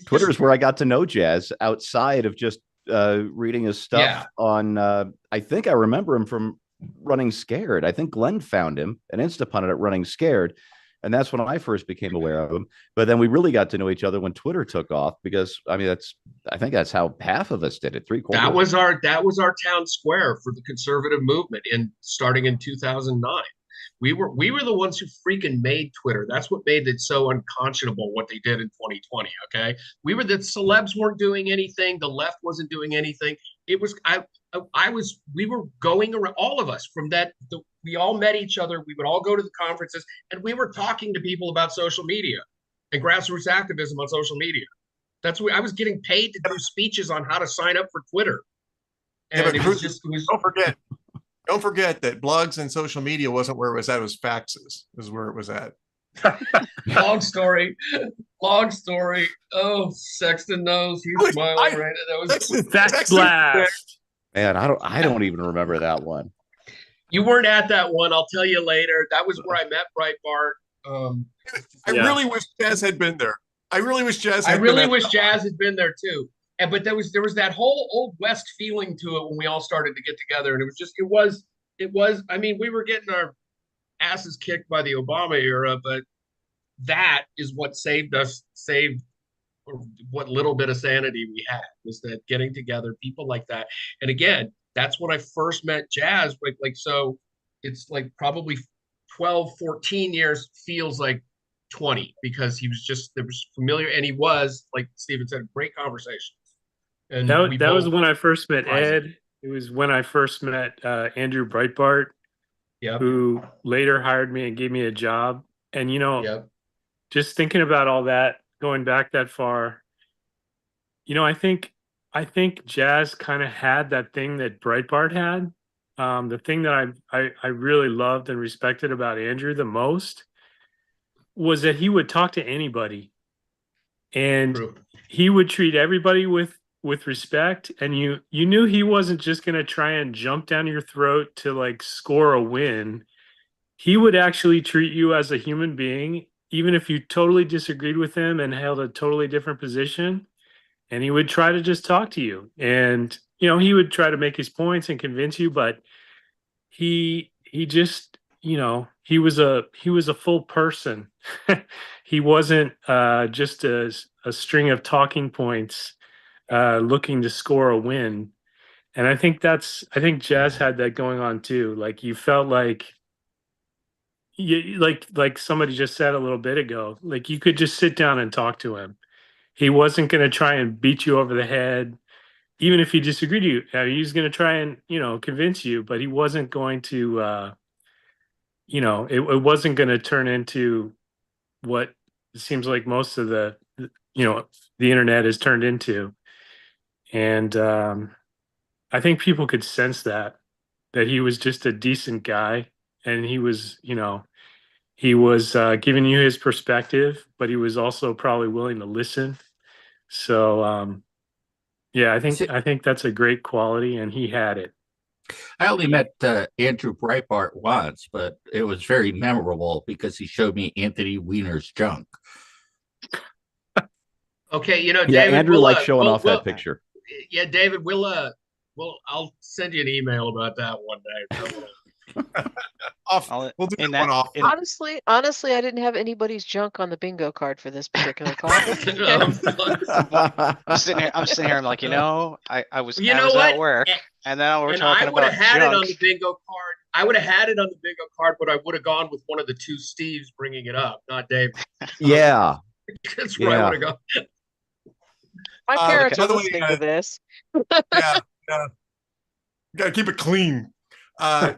[SPEAKER 6] Twitter is where I got to know Jazz outside of just reading his stuff on I think I remember him from Running Scared. I think Glenn found him and Instapundit at Running Scared, and that's when I first became aware of him. But then we really got to know each other when Twitter took off, because I think that's how half of us did it. 3/4.
[SPEAKER 5] That was our town square for the conservative movement starting in 2009. We were the ones who freaking made Twitter. That's what made it so unconscionable what they did in 2020. Okay, we were the celebs weren't doing anything. The left wasn't doing anything. It was we were going around, all of us from that. We all met each other. We would all go to the conferences, and we were talking to people about social media and grassroots activism on social media. That's where I was getting paid to do speeches on how to sign up for Twitter. And
[SPEAKER 2] Don't forget that blogs and social media wasn't where it was at. It was faxes is where it was at.
[SPEAKER 5] Long story. Oh, Sexton knows. He's smiling right now. That was
[SPEAKER 4] Fax blast.
[SPEAKER 6] Man, I don't even remember that one.
[SPEAKER 5] You weren't at that one. I'll tell you later. That was where I met Breitbart.
[SPEAKER 2] I really wish Jazz had been there. I really wish Jazz had
[SPEAKER 5] been there too. But there was that whole Old West feeling to it when we all started to get together, and it was. I mean, we were getting our asses kicked by the Obama era, but that is what saved what little bit of sanity we had, was that getting together, people like that. And again, that's when I first met Jazz. So it's like probably 12, 14 years feels like 20, because there was familiar, and he was, like Stephen said, great conversations. And
[SPEAKER 4] that was when I first met Ed. It was when I first met Andrew Breitbart, who later hired me and gave me a job. And, just thinking about all that, going back that far, I think Jazz kind of had that thing that Breitbart had. The thing that I really loved and respected about Andrew the most was that he would talk to anybody, and he would treat everybody with respect, and you knew he wasn't just going to try and jump down your throat to like score a win. He would actually treat you as a human being, even if you totally disagreed with him and held a totally different position, and he would try to just talk to you. And he would try to make his points and convince you, but he just, he was a full person. He wasn't just a string of talking points looking to score a win. And I think Jazz had that going on too. Like, you felt like like somebody just said a little bit ago, like you could just sit down and talk to him. He wasn't going to try and beat you over the head, even if he disagreed with you. He was going to try and convince you, but he wasn't going to. It wasn't going to turn into what it seems like most of the internet is turned into. And I think people could sense that he was just a decent guy, and he was giving you his perspective, but he was also probably willing to listen. So yeah, I think that's a great quality, and he had it.
[SPEAKER 3] I only met Andrew Breitbart once, but it was very memorable because he showed me Anthony Weiner's junk.
[SPEAKER 5] Okay,
[SPEAKER 6] Yeah,
[SPEAKER 5] David,
[SPEAKER 6] Andrew likes showing off that picture.
[SPEAKER 5] Yeah, David, I'll send you an email about that one day.
[SPEAKER 2] We'll do that one off.
[SPEAKER 1] Honestly, I didn't have anybody's junk on the bingo card for this particular call.
[SPEAKER 9] I'm sitting here. I'm like, I was
[SPEAKER 5] at
[SPEAKER 9] work, and then we're talking
[SPEAKER 5] I would have
[SPEAKER 9] about
[SPEAKER 5] had
[SPEAKER 9] junk.
[SPEAKER 5] it on the bingo card. I would have had it on the bingo card, but I would have gone with one of the two Steves bringing it up, not Dave.
[SPEAKER 6] Yeah.
[SPEAKER 5] That's where I would have gone.
[SPEAKER 1] My parents
[SPEAKER 2] by
[SPEAKER 1] are
[SPEAKER 2] the way,
[SPEAKER 1] listening to this.
[SPEAKER 2] Yeah. Gotta keep it clean. Haley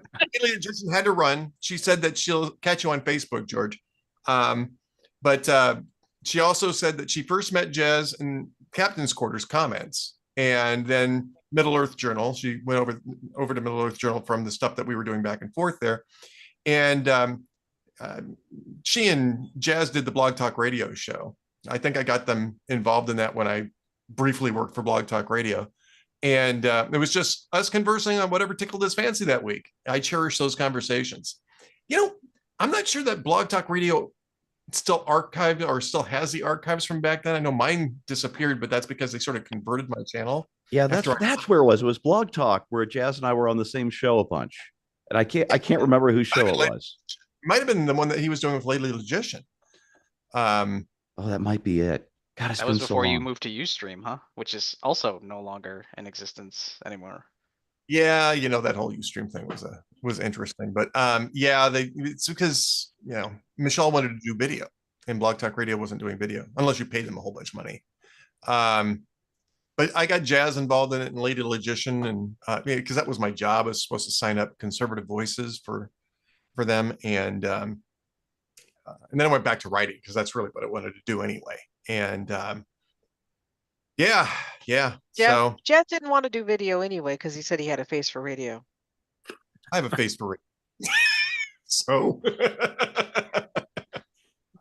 [SPEAKER 2] Jackson had to run. She said that she'll catch you on Facebook, George. But she also said that she first met Jazz in Captain's Quarters comments, and then Middle Earth Journal. She went over to Middle Earth Journal from the stuff that we were doing back and forth there. And she and Jazz did the Blog Talk Radio show. I think I got them involved in that when I briefly worked for Blog Talk Radio. And it was just us conversing on whatever tickled his fancy that week. I cherish those conversations. I'm not sure that Blog Talk Radio still archived or still has the archives from back then. I know mine disappeared, but that's because they sort of converted my channel.
[SPEAKER 6] Yeah, that's where it was. It was Blog Talk, where Jazz and I were on the same show a bunch. And I can't remember whose show it was.
[SPEAKER 2] It might have been the one that he was doing with Lady Logician.
[SPEAKER 6] Oh, that might be it. God, it's
[SPEAKER 9] That
[SPEAKER 6] been
[SPEAKER 9] was before
[SPEAKER 6] so
[SPEAKER 9] you
[SPEAKER 6] long.
[SPEAKER 9] moved to Ustream, huh? Which is also no longer in existence anymore.
[SPEAKER 2] Yeah, that whole Ustream thing was interesting, but it's because Michelle wanted to do video, and Blog Talk Radio wasn't doing video unless you paid them a whole bunch of money. But I got Jazz involved in it and Lady Logician, and because that was my job. I was supposed to sign up conservative voices for them, and then I went back to writing because that's really what I wanted to do anyway. And yeah. So
[SPEAKER 1] Jazz didn't want to do video anyway because he said he had a face for radio.
[SPEAKER 2] I have a face for radio. So,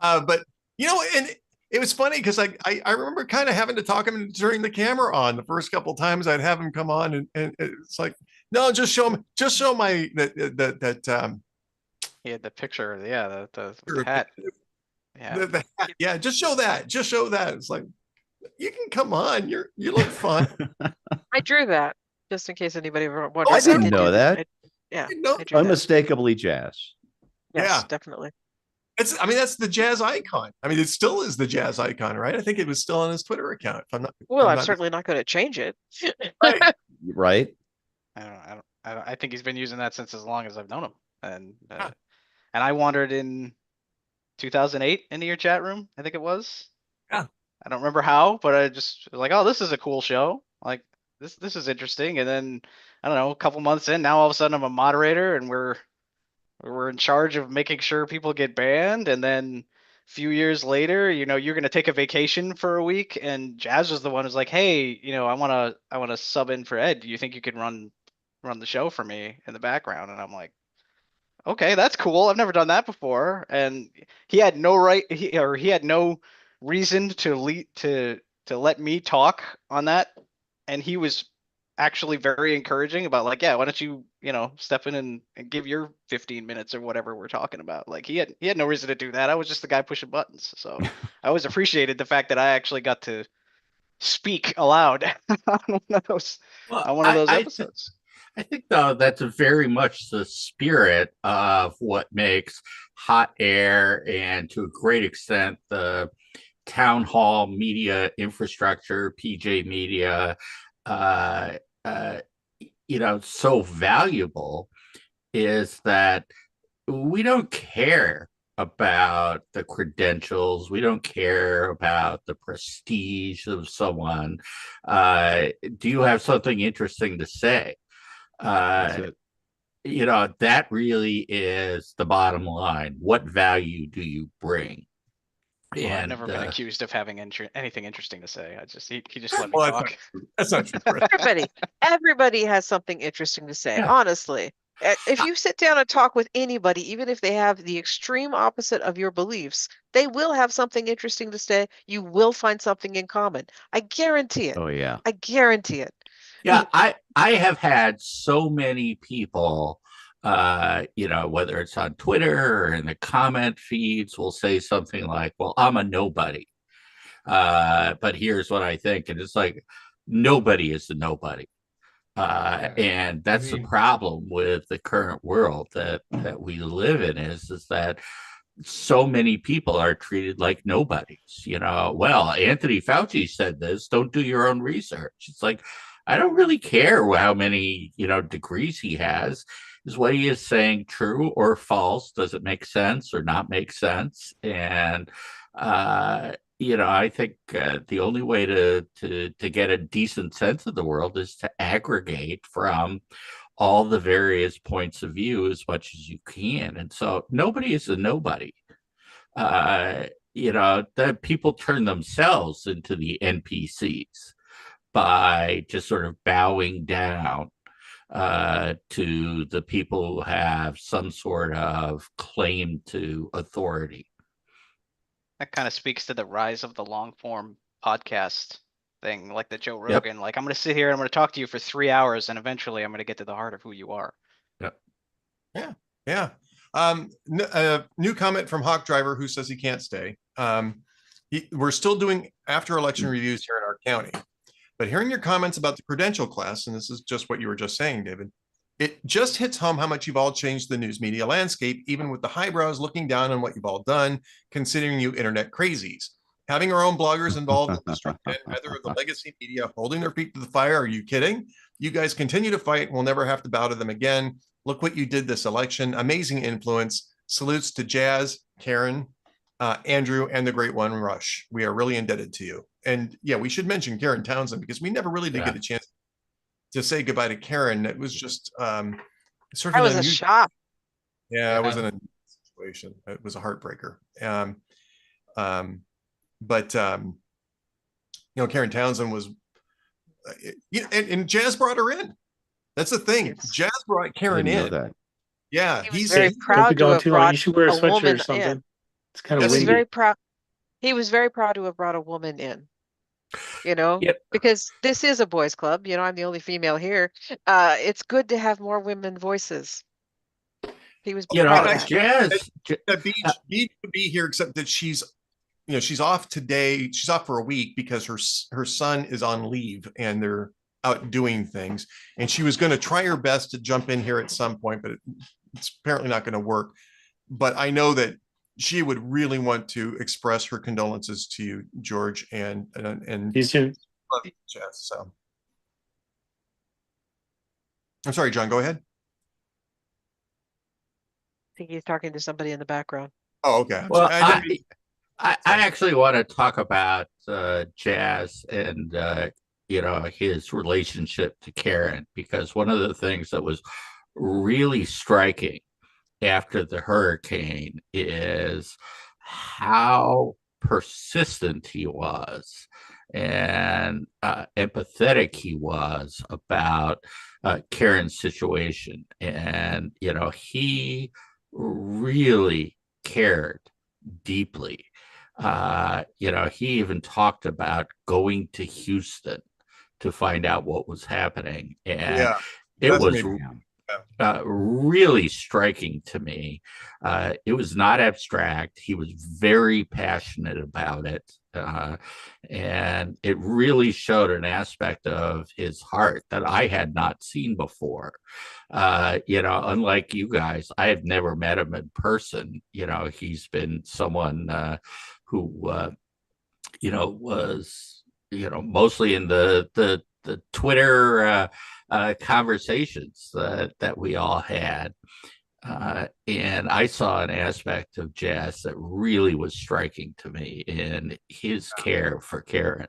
[SPEAKER 2] but and it was funny because I remember kind of having to talk him into turning the camera on the first couple of times I'd have him come on, and it's like, no, just show my that
[SPEAKER 9] He had the picture, the hat. Yeah.
[SPEAKER 2] Yeah, just show that. It's like, you can come on. You look fun.
[SPEAKER 1] I drew that just in case anybody wondered.
[SPEAKER 6] I didn't know that.
[SPEAKER 1] Yeah,
[SPEAKER 2] I
[SPEAKER 1] drew
[SPEAKER 6] Unmistakably Jazz.
[SPEAKER 1] Yes,
[SPEAKER 2] Yeah.
[SPEAKER 1] definitely.
[SPEAKER 2] That's the Jazz icon. I mean, it still is the Jazz icon, right? I think it was still on his Twitter account. If I'm not.
[SPEAKER 1] Well, I'm certainly not going to change it.
[SPEAKER 2] Right.
[SPEAKER 6] Right?
[SPEAKER 9] I think he's been using that since as long as I've known him, and I wandered in 2008 into your chat room. I think it was.
[SPEAKER 2] Yeah.
[SPEAKER 9] I don't remember how, but I just was like, oh, this is a cool show. Like this is interesting. And then I don't know, a couple months in, now all of a sudden I'm a moderator, and we're in charge of making sure people get banned. And then a few years later, you're going to take a vacation for a week, and Jazz was the one who's like, hey, I want to sub in for Ed. Do you think you can run the show for me in the background? And I'm like, okay, that's cool. I've never done that before. And he had no right, he had no reason to let me talk on that. And he was actually very encouraging about like, yeah, why don't you, step in and give your 15 minutes or whatever we're talking about. Like he had no reason to do that. I was just the guy pushing buttons. So I always appreciated the fact that I actually got to speak aloud on one of those episodes.
[SPEAKER 3] I think though that's very much the spirit of what makes Hot Air, and to a great extent the town hall media infrastructure, PJ Media, so valuable, is that we don't care about the credentials. We don't care about the prestige of someone. Do you have something interesting to say?
[SPEAKER 6] That's
[SPEAKER 3] Uh,
[SPEAKER 6] it.
[SPEAKER 3] that really is the bottom line. What value do you bring?
[SPEAKER 9] Well, I've
[SPEAKER 3] And
[SPEAKER 9] never been accused of having anything interesting to say. He just let me
[SPEAKER 2] Well,
[SPEAKER 9] talk.
[SPEAKER 2] that's not true. Chris.
[SPEAKER 1] Everybody has something interesting to say,
[SPEAKER 3] Yeah.
[SPEAKER 1] honestly. If you sit down and talk with anybody, even if they have the extreme opposite of your beliefs, they will have something interesting to say. You will find something in common. I guarantee it.
[SPEAKER 6] Oh yeah.
[SPEAKER 1] I guarantee it.
[SPEAKER 3] Yeah, I have had so many people, whether it's on Twitter or in the comment feeds, will say something like, "Well, I'm a nobody, but here's what I think," and it's like nobody is a nobody, and that's the problem with the current world that we live in is that so many people are treated like nobodies. Well, Anthony Fauci said this, don't do your own research. It's like, I don't really care how many, degrees he has. Is what he is saying true or false? Does it make sense or not make sense? And, I think the only way to get a decent sense of the world is to aggregate from all the various points of view as much as you can. And so nobody is a nobody. That people turn themselves into the NPCs by just sort of bowing down to the people who have some sort of claim to authority.
[SPEAKER 9] That kind of speaks to the rise of the long form podcast thing, like the Joe Rogan. Like, I'm going to sit here and I'm going to talk to you for 3 hours, and eventually I'm going to get to the heart of who you are.
[SPEAKER 2] Yeah. New comment from Hawk Driver, who says he can't stay. We're still doing after election reviews here in our county, but hearing your comments about the credential class, and this is just what you were just saying, David, it just hits home how much you've all changed the news media landscape, even with the highbrows looking down on what you've all done, considering you internet crazies. Having our own bloggers involved in the strength and either of the legacy media holding their feet to the fire. Are you kidding? You guys continue to fight and we'll never have to bow to them again. Look what you did this election. Amazing influence. Salutes to Jazz, Karen, Andrew, and the great one, Rush. We are really indebted to you. And yeah, we should mention Karen Townsend because we never really did get a chance to say goodbye to Karen. It was just sort of.
[SPEAKER 1] That was a shock.
[SPEAKER 2] Yeah, it was an situation. It was a heartbreaker. But Karen Townsend was, and Jazz brought her in. That's the thing. Jazz brought Karen in.
[SPEAKER 6] That.
[SPEAKER 2] Yeah,
[SPEAKER 1] he's very proud to have brought
[SPEAKER 4] you should wear a
[SPEAKER 1] a
[SPEAKER 4] sweatshirt
[SPEAKER 1] woman
[SPEAKER 4] or something.
[SPEAKER 1] in.
[SPEAKER 4] It's kind of
[SPEAKER 1] He was
[SPEAKER 4] windy.
[SPEAKER 1] very proud. He was very proud to have brought a woman in. Because this is a boys' club. I'm the only female here. It's good to have more women voices. He was proud of that.
[SPEAKER 3] Jazz.
[SPEAKER 2] Beach would be here, except that she's off today. She's off for a week because her son is on leave and they're out doing things. And she was going to try her best to jump in here at some point, but it's apparently not going to work. But I know that she would really want to express her condolences to you, George, and
[SPEAKER 4] Jazz.
[SPEAKER 2] So I'm sorry, John, go ahead.
[SPEAKER 1] I think he's talking to somebody in the background.
[SPEAKER 2] Oh, okay.
[SPEAKER 3] Well, I actually want to talk about Jazz and his relationship to Karen, because one of the things that was really striking after the hurricane is how persistent he was and empathetic he was about Karen's situation. And, he really cared deeply. He even talked about going to Houston to find out what was happening. And it was really striking to me. It was not abstract. He was very passionate about it. And it really showed an aspect of his heart that I had not seen before. Unlike you guys, I have never met him in person. He's been someone who, was, mostly in the Twitter conversations that we all had. And I saw an aspect of Jazz that really was striking to me in his care for Karen.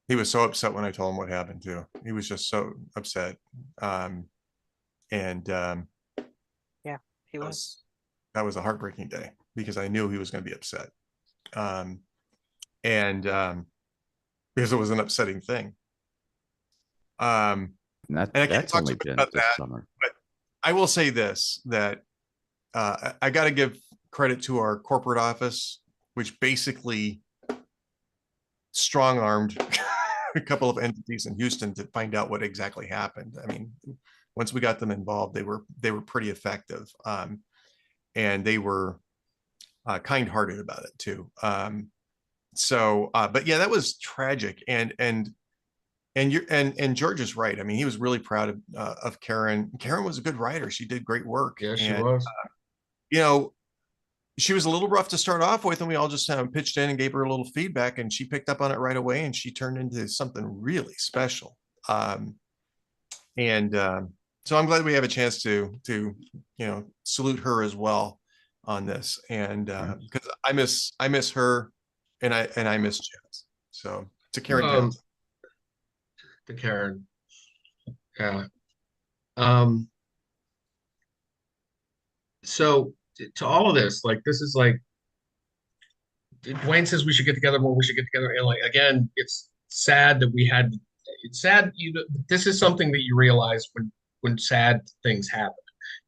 [SPEAKER 2] He was so upset when I told him what happened too. He was just so upset. And
[SPEAKER 1] Yeah, he was.
[SPEAKER 2] That was a heartbreaking day because I knew he was going to be upset. Because it was an upsetting thing.
[SPEAKER 6] And
[SPEAKER 2] And I can't
[SPEAKER 6] that's
[SPEAKER 2] talk
[SPEAKER 6] only
[SPEAKER 2] too much
[SPEAKER 6] been
[SPEAKER 2] about
[SPEAKER 6] this
[SPEAKER 2] that,
[SPEAKER 6] summer.
[SPEAKER 2] but I will say this, that I got to give credit to our corporate office, which basically strong-armed a couple of entities in Houston to find out what exactly happened. I mean, once we got them involved, they were pretty effective, and they were kind-hearted about it too. But yeah, that was tragic, and George is right. I mean, he was really proud of Karen. Karen was a good writer. She did great work.
[SPEAKER 5] Yeah, she
[SPEAKER 2] and,
[SPEAKER 5] was.
[SPEAKER 2] She was a little rough to start off with, and we all just pitched in and gave her a little feedback, and she picked up on it right away, and she turned into something really special. So I'm glad we have a chance to salute her as well on this, and because I miss her, and I miss Jazz. So to Karen Townsend.
[SPEAKER 5] To Karen. Yeah. So to all of this, like, this is like, Dwayne says we should get together more, we should get together. And like, again, it's sad that it's sad. This is something that you realize when sad things happen.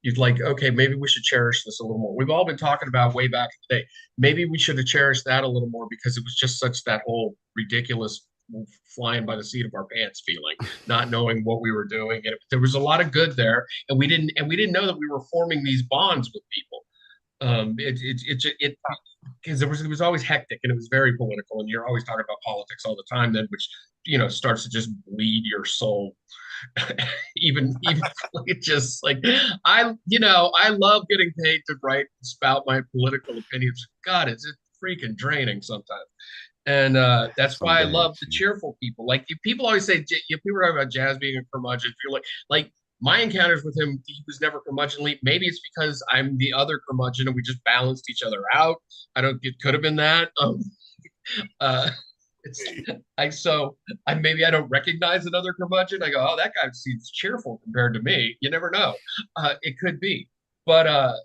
[SPEAKER 5] You'd like, okay, maybe we should cherish this a little more. We've all been talking about way back in the day. Maybe we should have cherished that a little more because it was just such that whole ridiculous flying by the seat of our pants feeling, not knowing what we were doing. And there was a lot of good there, and we didn't know that we were forming these bonds with people. Because it was always hectic and it was very political, and you're always talking about politics all the time then, which starts to just bleed your soul. even just like I love getting paid to write and spout my political opinions. God, it's freaking draining sometimes. And that's why I love the cheerful people. Like, people always say, people talk about Jazz being a curmudgeon. You're like my encounters with him, he was never curmudgeonly. Maybe it's because I'm the other curmudgeon and we just balanced each other out. It could have been that. Maybe I don't recognize another curmudgeon. I go, oh, that guy seems cheerful compared to me. You never know. It could be, but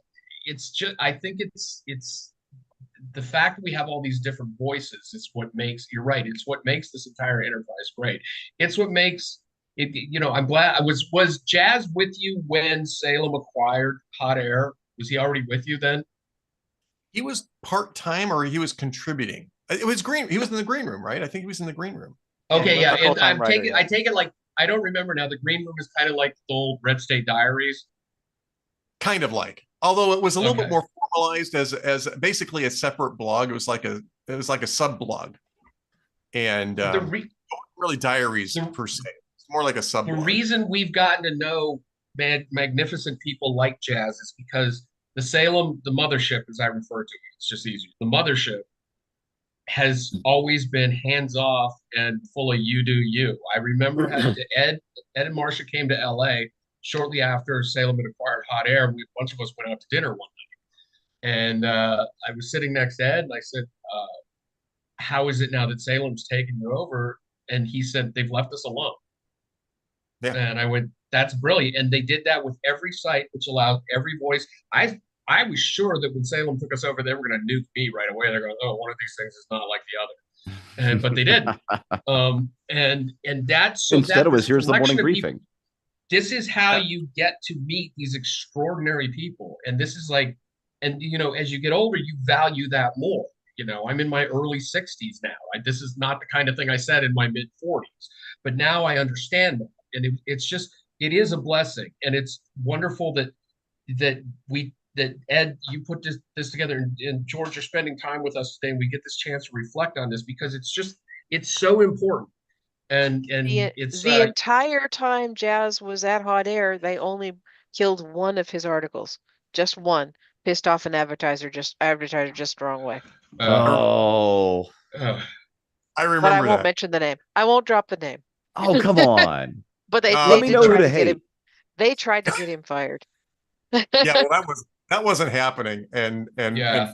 [SPEAKER 5] it's just, I think it's the fact that we have all these different voices is what makes, you're right, it's what makes this entire enterprise great. It's what makes it, I'm glad was Jazz with you when Salem acquired Hot Air? Was he already with you then?
[SPEAKER 2] He was part-time, or he was contributing. It was green. He was in the green room, right? I think he was in the green room.
[SPEAKER 5] Okay, yeah. And I take it like, I don't remember now. The green room is kind of like the old Red State Diaries.
[SPEAKER 2] Kind of like, although it was a little bit more formalized as basically a separate blog. It was like a sub blog, and really diaries per se. It's more like a sub.
[SPEAKER 5] The reason we've gotten to know magnificent people like Jazz is because the Salem, the mothership, as I refer to it, it's just easier. The mothership has always been hands off and full of you do you. I remember Ed and Marcia came to LA shortly after Salem had acquired Hot Air. A bunch of us went out to dinner one night, and I was sitting next to Ed, and I said, how is it now that Salem's taken you over? And he said, they've left us alone. Yeah. And I went, that's brilliant. And they did that with every site, which allowed every voice. I was sure that when Salem took us over, they were going to nuke me right away. They're going, oh, one of these things is not like the other. But they didn't. And that's so
[SPEAKER 6] instead it was, here's the morning briefing.
[SPEAKER 5] This is how you get to meet these extraordinary people. And this is like, and as you get older, you value that more. I'm in my early 60s now. This is not the kind of thing I said in my mid 40s, but now I understand that. And it is a blessing. And it's wonderful that Ed, you put this together, and George, you're spending time with us today, and we get this chance to reflect on this because it's so important. And it's
[SPEAKER 1] the entire time Jazz was at Hot Air, they only killed one of his articles, just one, pissed off an advertiser just the wrong way.
[SPEAKER 6] I
[SPEAKER 2] remember.
[SPEAKER 1] But I won't mention the name. I won't drop the name.
[SPEAKER 6] Oh, come on.
[SPEAKER 1] But they
[SPEAKER 6] let me know who to hate.
[SPEAKER 1] They tried to get him fired.
[SPEAKER 2] Yeah, well, that wasn't happening, and
[SPEAKER 5] Yeah.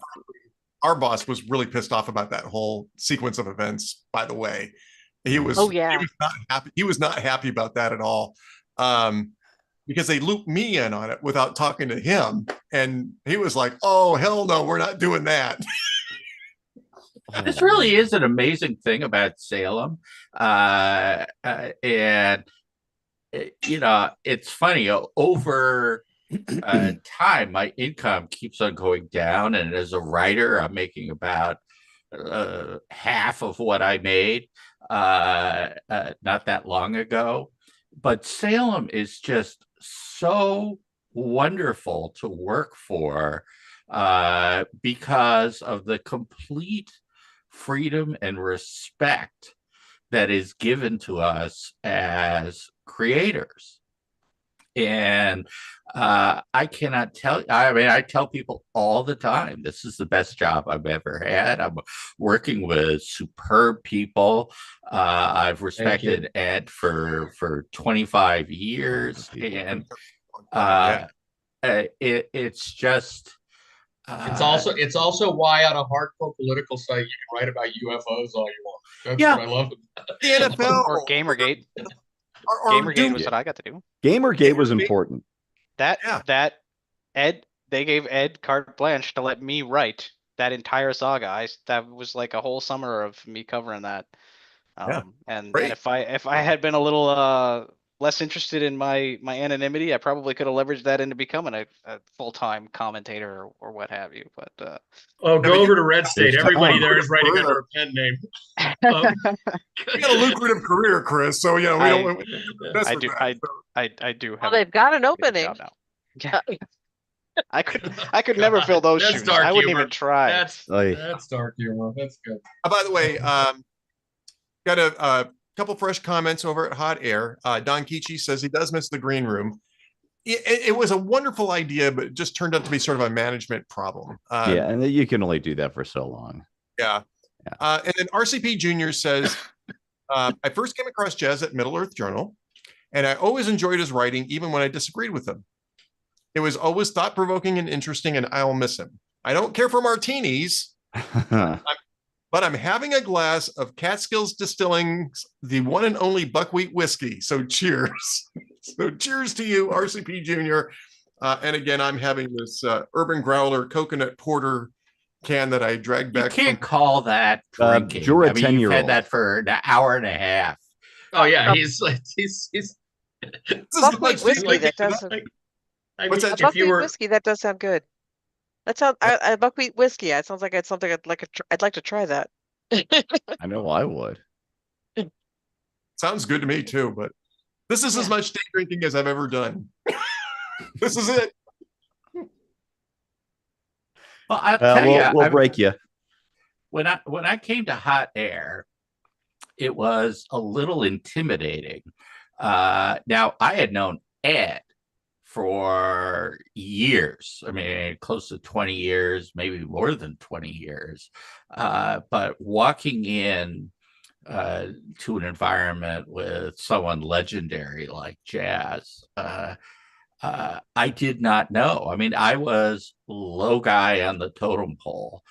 [SPEAKER 2] our boss was really pissed off about that whole sequence of events. By the way, he was
[SPEAKER 1] Oh, yeah.
[SPEAKER 2] he was not happy. He was not happy about that at all, because they looped me in on it without talking to him, and he was like, "Oh hell no, we're not doing that."
[SPEAKER 3] This really is an amazing thing about Salem, and you know, it's funny over time, my income keeps on going down, and as a writer, I'm making about half of what I made not that long ago. But Salem is just so wonderful to work for because of the complete freedom and respect that is given to us as creators. And I cannot tell, I mean, I tell people all the time, this is the best job I've ever had. I'm working with superb people. I've respected Ed for 25 years. And it's just,
[SPEAKER 5] it's also why on a hardcore political site you can write about UFOs all you want. That's what I love.
[SPEAKER 2] The NFL
[SPEAKER 9] Or Gamergate.
[SPEAKER 2] or
[SPEAKER 9] Gamergate was what I got to do.
[SPEAKER 6] Gamergate was important.
[SPEAKER 9] That Ed, they gave Ed carte blanche to let me write that entire saga. That was like a whole summer of me covering that. And if I had been a little less interested in my anonymity, I probably could have leveraged that into becoming a full-time commentator or what have you. But
[SPEAKER 5] go over to Red State. Everybody there is writing under a pen name.
[SPEAKER 2] You got a lucrative career, Chris. So we don't.
[SPEAKER 9] I do. I do.
[SPEAKER 1] Well, they've got an opening.
[SPEAKER 9] Yeah. I could never fill those shoes. I wouldn't even try.
[SPEAKER 5] That's dark humor. That's good.
[SPEAKER 2] By the way, got a couple fresh comments over at Hot Air. Don Kichi says he does miss the green room. It was a wonderful idea, but it just turned out to be sort of a management problem.
[SPEAKER 6] And you can only do that for so long.
[SPEAKER 2] Yeah. And then RCP Jr. says, I first came across Jazz at Middle Earth Journal, and I always enjoyed his writing, even when I disagreed with him. It was always thought-provoking and interesting, and I'll miss him. I don't care for martinis, but I'm having a glass of Catskills Distilling's the one and only buckwheat whiskey. So cheers. So cheers to you, RCP Jr. And again, I'm having this Urban Growler coconut porter can that I dragged back.
[SPEAKER 3] You can't call that drinking.
[SPEAKER 6] You're a
[SPEAKER 3] I mean,
[SPEAKER 6] 10-year-old.
[SPEAKER 3] You've had that for an hour and a half.
[SPEAKER 5] Oh yeah, he's
[SPEAKER 1] buckwheat whiskey that doesn't.
[SPEAKER 2] What's that?
[SPEAKER 1] Buckwheat whiskey that does sound good. That sounds buckwheat whiskey. It sounds like it's something I'd like to try that.
[SPEAKER 6] I know I would.
[SPEAKER 2] Sounds good to me too, but this is as much day drinking as I've ever done. This is it.
[SPEAKER 3] Well, I'll tell you,
[SPEAKER 6] we'll break you.
[SPEAKER 3] When I came to Hot Air, it was a little intimidating. Now I had known Ed for years. I mean, close to 20 years, maybe more than 20 years. But walking in to an environment with someone legendary like Jazz, I did not know. I mean, I was low guy on the totem pole,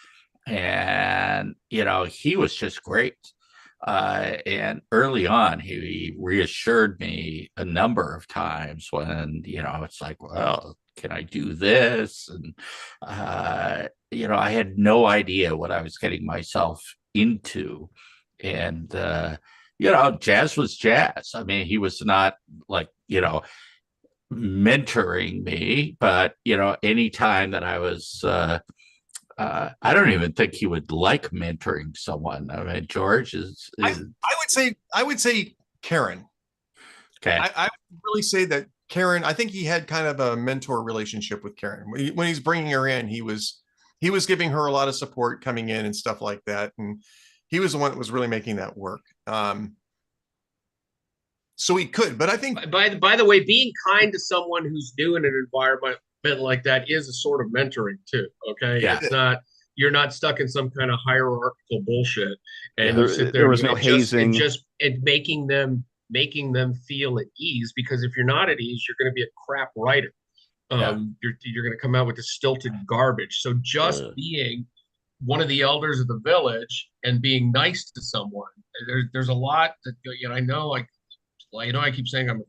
[SPEAKER 3] and he was just great. And early on, he reassured me a number of times when, it's like, well, can I do this? And, I had no idea what I was getting myself into. And, Jazz was Jazz. I mean, he was not like, mentoring me, but, anytime that I was, I don't even think he would like mentoring someone. I mean, George is...
[SPEAKER 2] I would say Karen.
[SPEAKER 3] Okay.
[SPEAKER 2] I would really say that Karen, I think he had kind of a mentor relationship with Karen. When he's bringing her in, he was giving her a lot of support coming in and stuff like that. And he was the one that was really making that work. So he could, but I think...
[SPEAKER 5] By the way, being kind to someone who's new in an environment like that is a sort of mentoring too. Okay.
[SPEAKER 3] Yeah.
[SPEAKER 5] It's not, you're not stuck in some kind of hierarchical bullshit. And
[SPEAKER 6] there was no hazing.
[SPEAKER 5] And making them feel at ease, because if you're not at ease, you're going to be a crap writer. You're going to come out with the stilted garbage. So just being one of the elders of the village and being nice to someone, there's a lot that, you know, I keep saying I'm a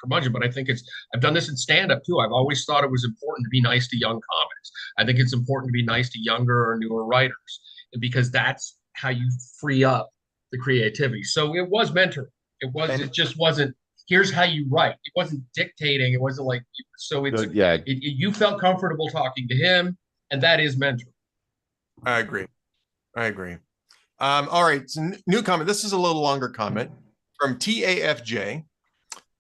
[SPEAKER 5] curmudgeon, but I think I've done this in stand-up too. I've always thought it was important to be nice to young comics. I think it's important to be nice to younger or newer writers, because that's how you free up the creativity. So it was mentoring. It just wasn't, here's how you write. It wasn't dictating. It wasn't like, so you felt comfortable talking to him, and that is mentoring.
[SPEAKER 2] I agree. All right. So new comment. This is a little longer comment from TAFJ.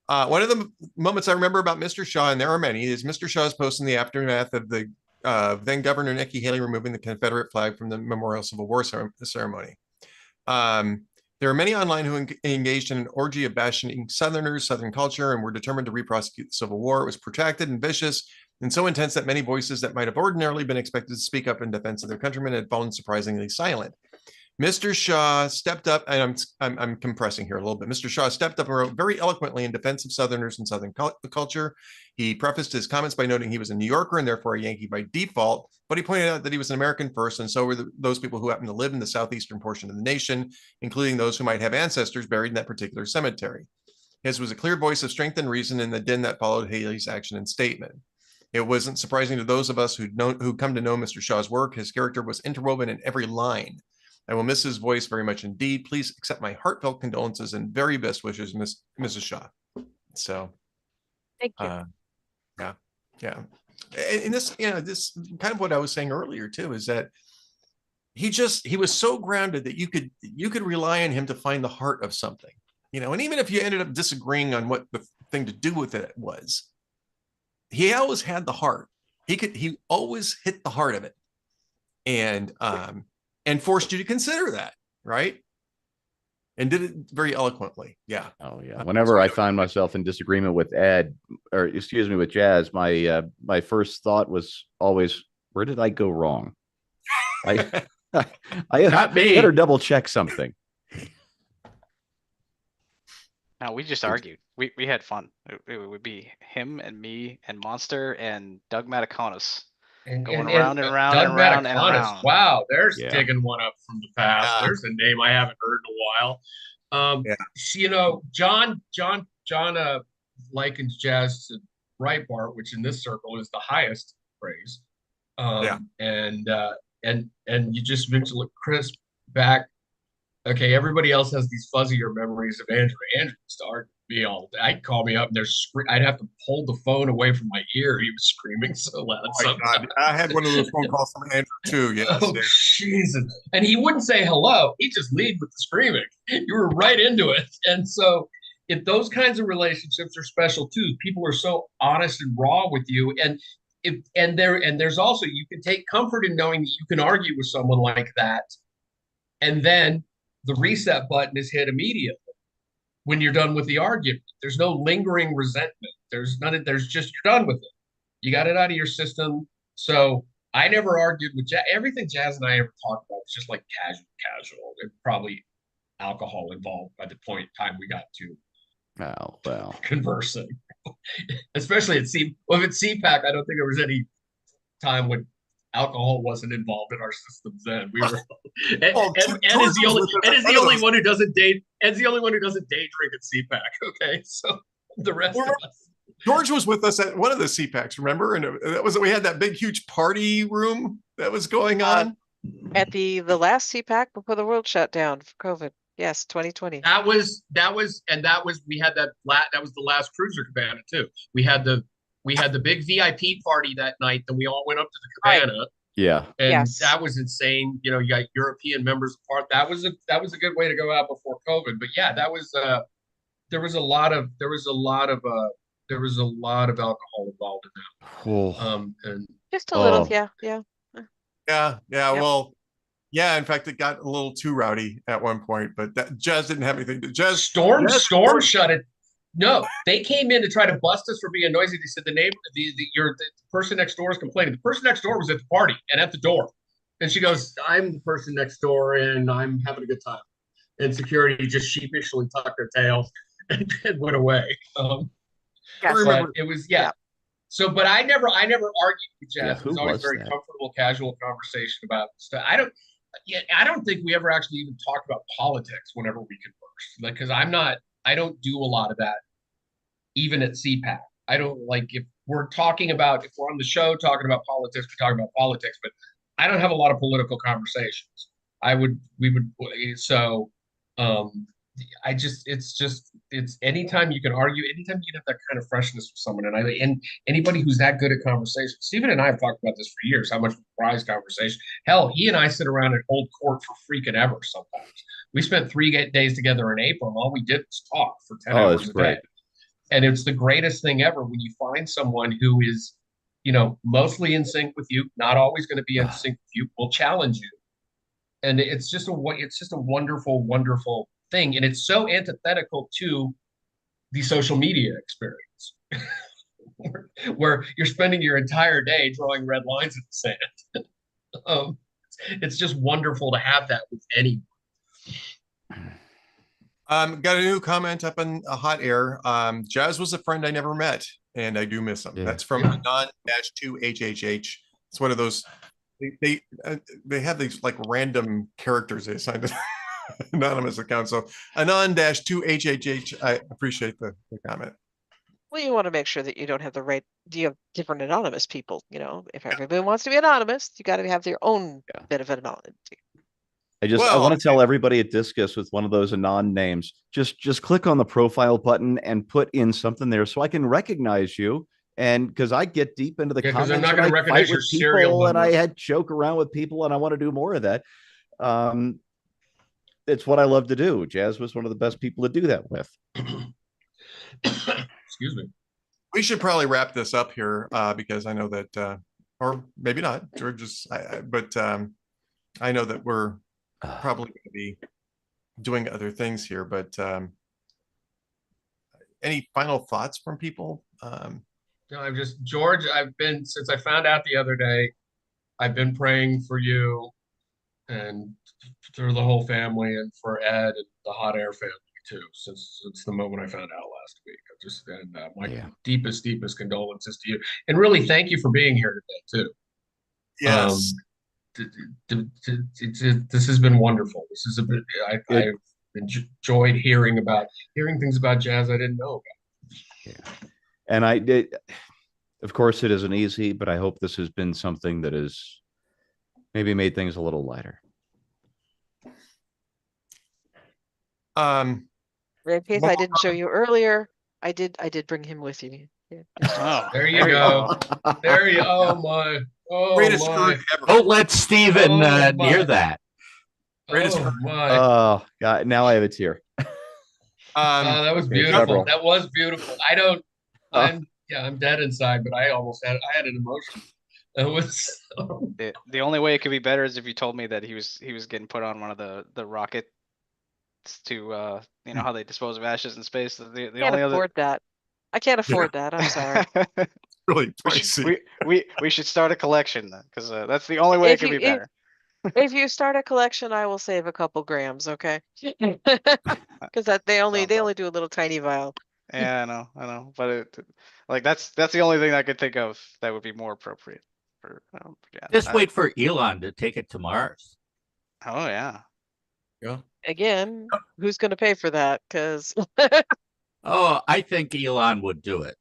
[SPEAKER 2] One of the moments I remember about Mr. Shaw, and there are many, is Mr. Shaw's post in the aftermath of the then Governor Nikki Haley removing the Confederate flag from the Memorial Civil War ceremony. There are many online who engaged in an orgy of bashing Southerners, Southern culture, and were determined to re-prosecute the Civil War. It was protracted and vicious and so intense that many voices that might have ordinarily been expected to speak up in defense of their countrymen had fallen surprisingly silent. Mr. Shaw stepped up, and I'm compressing here a little bit. Mr. Shaw stepped up and wrote very eloquently in defense of Southerners and Southern culture. He prefaced his comments by noting he was a New Yorker and therefore a Yankee by default, but he pointed out that he was an American first, and so were those people who happen to live in the southeastern portion of the nation, including those who might have ancestors buried in that particular cemetery. His was a clear voice of strength and reason in the din that followed Haley's action and statement. It wasn't surprising to those of us who come to know Mr. Shaw's work. His character was interwoven in every line. I will miss his voice very much indeed. Please accept my heartfelt condolences and very best wishes, Mrs. Shaw. So,
[SPEAKER 1] thank you.
[SPEAKER 2] Yeah. And this, this kind of what I was saying earlier too, is that he was so grounded that you could rely on him to find the heart of something, and even if you ended up disagreeing on what the thing to do with it was, he always had the heart. He always hit the heart of it. And forced you to consider that, right? And did it very eloquently. Yeah.
[SPEAKER 6] Oh yeah. Whenever I find myself in disagreement with Ed, or excuse me, with Jazz, my first thought was always, where did I go wrong? I
[SPEAKER 3] Not me.
[SPEAKER 6] Better double check something.
[SPEAKER 9] No, we just argued. We had fun. It would be him and me and Monster and Doug Mataconis. Going around and around and around and around.
[SPEAKER 5] Wow, there's digging one up from the past. There's a name I haven't heard in a while. John likens Jazz to Breitbart, which in this circle is the highest praise. And you just mentioned Chris back. Okay, everybody else has these fuzzier memories of Andrew. Andrew used to argue with me all day. I'd call me up and I'd have to pull the phone away from my ear. He was screaming so loud.
[SPEAKER 2] Oh my God. I had one of those phone calls from Andrew too. Yes.
[SPEAKER 5] Oh, Jesus. And he wouldn't say hello. He'd just lead with the screaming. You were right into it. And so if those kinds of relationships are special too, people are so honest and raw with you. And there's also, you can take comfort in knowing that you can argue with someone like that. And then the reset button is hit immediately when you're done with the argument. There's no lingering resentment. There's just, you're done with it. You got it out of your system. So I never argued with Jazz. Everything Jazz and I ever talked about was just like casual. There's probably alcohol involved by the point in time we got to conversing. Especially at CPAC, I don't think there was any time when alcohol wasn't involved in our systems then. We were Ed is the only one who doesn't day drink at CPAC. Okay, so the rest of us.
[SPEAKER 2] George was with us at one of the CPACs, remember? And we had that big huge party room that was going on
[SPEAKER 1] at the last CPAC before the world shut down for COVID. Yes, 2020.
[SPEAKER 5] That was that was the last Cruiser Cabana too. We had the big VIP party that night. Then we all went up to the Cabana.
[SPEAKER 6] Right. Yeah,
[SPEAKER 5] and that was insane. You got European members apart. That was a good way to go out before COVID. But yeah, that was there was a lot of alcohol involved in that.
[SPEAKER 6] Cool.
[SPEAKER 5] And
[SPEAKER 1] just a little, yeah.
[SPEAKER 2] Well, yeah. In fact, it got a little too rowdy at one point, but Jazz didn't have anything to. Jazz
[SPEAKER 5] Storm shut it. No, they came in to try to bust us for being noisy. They said the person next door is complaining. The person next door was at the party and at the door. And she goes, I'm the person next door and I'm having a good time. And security just sheepishly tucked their tail and went away. But it was, but I never argued with
[SPEAKER 6] Yeah,
[SPEAKER 5] Jazz. It
[SPEAKER 6] who
[SPEAKER 5] was always
[SPEAKER 6] was
[SPEAKER 5] very
[SPEAKER 6] that?
[SPEAKER 5] comfortable, casual conversation about stuff. I don't think we ever actually even talked about politics whenever we conversed. Like, because I don't do a lot of that, even at CPAC. I don't like if we're on the show talking about politics, we talk about politics, but I don't have a lot of political conversations. So, it's anytime you can argue, anytime you can have that kind of freshness with someone, and anybody who's that good at conversation. Stephen and I have talked about this for years, how much we prize conversation. Hell, he and I sit around and hold court for freaking ever sometimes. We spent 3 days together in April, and all we did was talk for 10 hours a day. And it's the greatest thing ever when you find someone who is, mostly in sync with you, not always going to be in sync with you, will challenge you. And it's just a wonderful, wonderful thing. And it's so antithetical to the social media experience where you're spending your entire day drawing red lines in the sand. It's just wonderful to have that with anyone.
[SPEAKER 2] Got a new comment up in a hot air. Jazz was a friend I never met, and I do miss him.
[SPEAKER 6] Yeah.
[SPEAKER 2] That's from Anon-2HHH. It's one of those. They have these like random characters they assigned to anonymous accounts. So Anon-2HHH. I appreciate the comment.
[SPEAKER 1] Well, you want to make sure that you don't have you have different anonymous people. If everybody wants to be anonymous, you got to have your own bit of anonymity.
[SPEAKER 6] I want to tell everybody at Discus with one of those anon names, just click on the profile button and put in something there so I can recognize you. And because I get deep into the comments,
[SPEAKER 5] I'm not going to recognize your serial
[SPEAKER 6] and I had joke around with people, and I want to do more of that. It's what I love to do. Jazz was one of the best people to do that with.
[SPEAKER 5] Excuse me.
[SPEAKER 2] We should probably wrap this up here because I know that, or maybe not, George. But I know that we're probably going to be doing other things here. But any final thoughts from people?
[SPEAKER 5] No, George, since I found out the other day, I've been praying for you and through the whole family, and for Ed and the Hot Air family too, since the moment I found out last week. My deepest condolences to you, and really thank you for being here today too.
[SPEAKER 2] Yes.
[SPEAKER 5] This has been wonderful. I've enjoyed hearing things about Jazz I didn't know about.
[SPEAKER 6] Yeah. And I did, of course, it isn't easy, but I hope this has been something that has maybe made things a little lighter.
[SPEAKER 1] In case I didn't show you earlier, I did bring him with you. Yeah.
[SPEAKER 5] Oh, there you go. Oh my. Oh,
[SPEAKER 2] greatest
[SPEAKER 5] my.
[SPEAKER 2] ever.
[SPEAKER 3] Don't let Steven near that.
[SPEAKER 2] Greatest
[SPEAKER 5] my.
[SPEAKER 6] Oh, God. Now I have a tear.
[SPEAKER 5] That was beautiful. That was beautiful. I'm dead inside, but I had an emotion. It was
[SPEAKER 9] the only way it could be better is if you told me that he was getting put on one of the rockets to how they dispose of ashes in space. The
[SPEAKER 1] can't
[SPEAKER 9] only
[SPEAKER 1] afford that. I can't afford that. I'm sorry.
[SPEAKER 2] Really pricey.
[SPEAKER 9] We should start a collection then, because that's the only way it could be better.
[SPEAKER 1] If you start a collection, I will save a couple grams, okay? Because they only do a little tiny vial.
[SPEAKER 9] Yeah, I know, but that's the only thing I could think of that would be more appropriate for.
[SPEAKER 3] Just wait for Elon to take it to Mars.
[SPEAKER 9] Oh yeah.
[SPEAKER 2] Yeah.
[SPEAKER 1] Again, who's going to pay for that? Because
[SPEAKER 3] Oh, I think Elon would do it.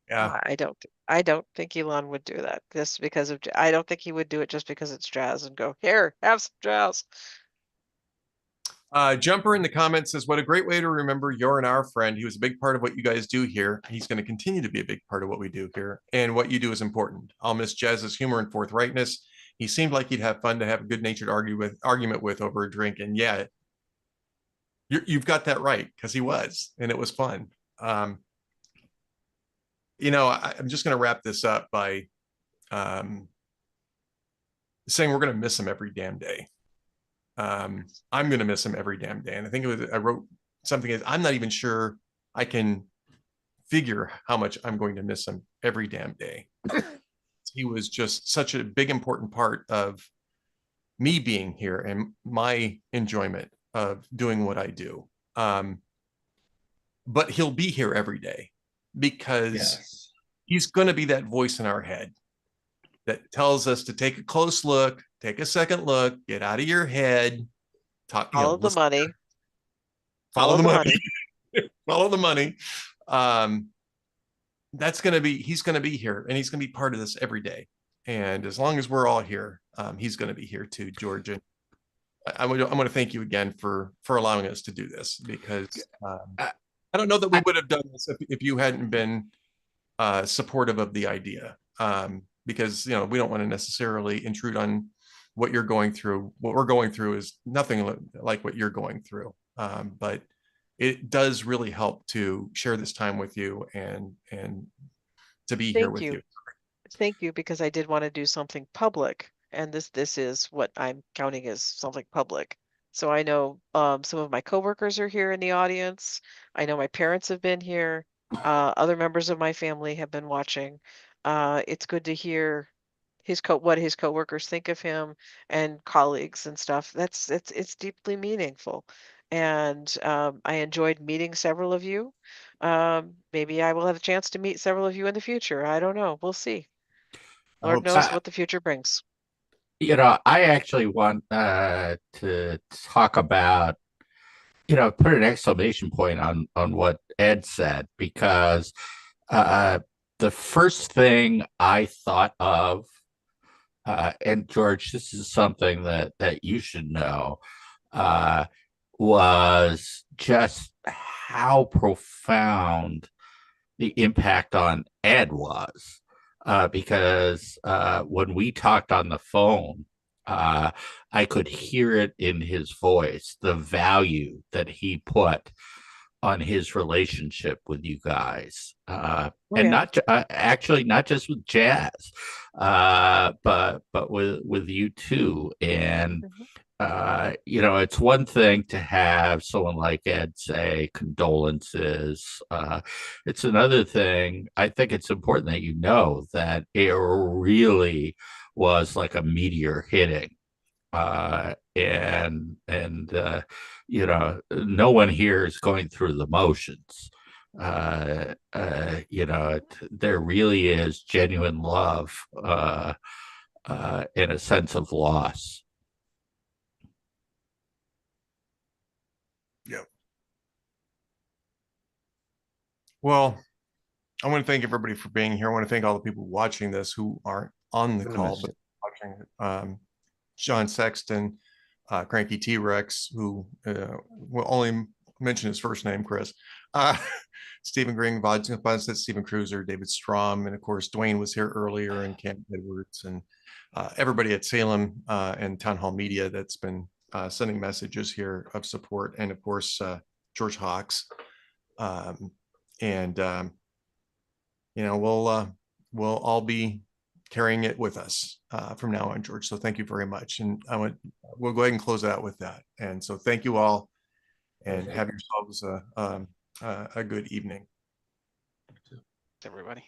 [SPEAKER 2] Yeah.
[SPEAKER 1] I don't think Elon would do that just because of. I don't think he would do it just because it's Jazz and go here, have some Jazz.
[SPEAKER 2] Jumper in the comments says, what a great way to remember you're and our friend. He was a big part of what you guys do here. He's going to continue to be a big part of what we do here. And what you do is important. I'll miss Jazz's humor and forthrightness. He seemed like he'd have fun to have a good-natured argument with over a drink. And yeah, you've got that right, because he was, and it was fun. I'm just going to wrap this up by saying we're going to miss him every damn day. I'm going to miss him every damn day. And I think I wrote something as I'm not even sure I can figure how much I'm going to miss him every damn day. He was just such a big, important part of me being here and my enjoyment of doing what I do. But he'll be here every day because he's going to be that voice in our head that tells us to take a close look, take a second look, get out of your head, talk,
[SPEAKER 1] Follow the money.
[SPEAKER 2] follow the money, follow the money. That's going to be, he's going to be here, and he's going to be part of this every day. And as long as we're all here, he's going to be here too, George. And I'm going to thank you again for allowing us to do this, because I don't know that we would have done this if you hadn't been supportive of the idea. Because, you know, we don't want to necessarily intrude on what you're going through. What we're going through is nothing like what you're going through. But it does really help to share this time with you and to be here with you.
[SPEAKER 1] Thank you, because I did want to do something public, and this is what I'm counting as something public. So I know some of my coworkers are here in the audience. I know my parents have been here. Other members of my family have been watching. It's good to hear what his coworkers think of him and colleagues and stuff. It's deeply meaningful. And I enjoyed meeting several of you. Maybe I will have a chance to meet several of you in the future. I don't know. We'll see. Lord knows what the future brings.
[SPEAKER 3] You know, I actually want to talk about, you know, put an exclamation point on what Ed said, because the first thing I thought of, and George, this is something that you should know, was just how profound the impact on Ed was. Because when we talked on the phone, I could hear it in his voice, the value that he put on his relationship with you guys. And not actually not just with Jazz, but with you too. And you know, it's one thing to have someone like Ed say condolences. It's another thing. I think it's important that you know that it really was like a meteor hitting. And you know, no one here is going through the motions. You know, there really is genuine love and a sense of loss.
[SPEAKER 2] Yep. Well, I want to thank everybody for being here. I want to thank all the people watching this who aren't on the call, but watching. John Sexton, Cranky T-Rex, who will only mention his first name, Chris. Stephen Green, Vodstead, Stephen Cruiser, David Strom, and of course Dwayne was here earlier, and Cam Edwards, and everybody at Salem and Town Hall Media that's been sending messages here of support, and of course George Hawks, and you know, we'll all be carrying it with us from now on, George. So thank you very much, and we'll go ahead and close it out with that. And so thank you all, and have yourselves a good evening.
[SPEAKER 9] Everybody.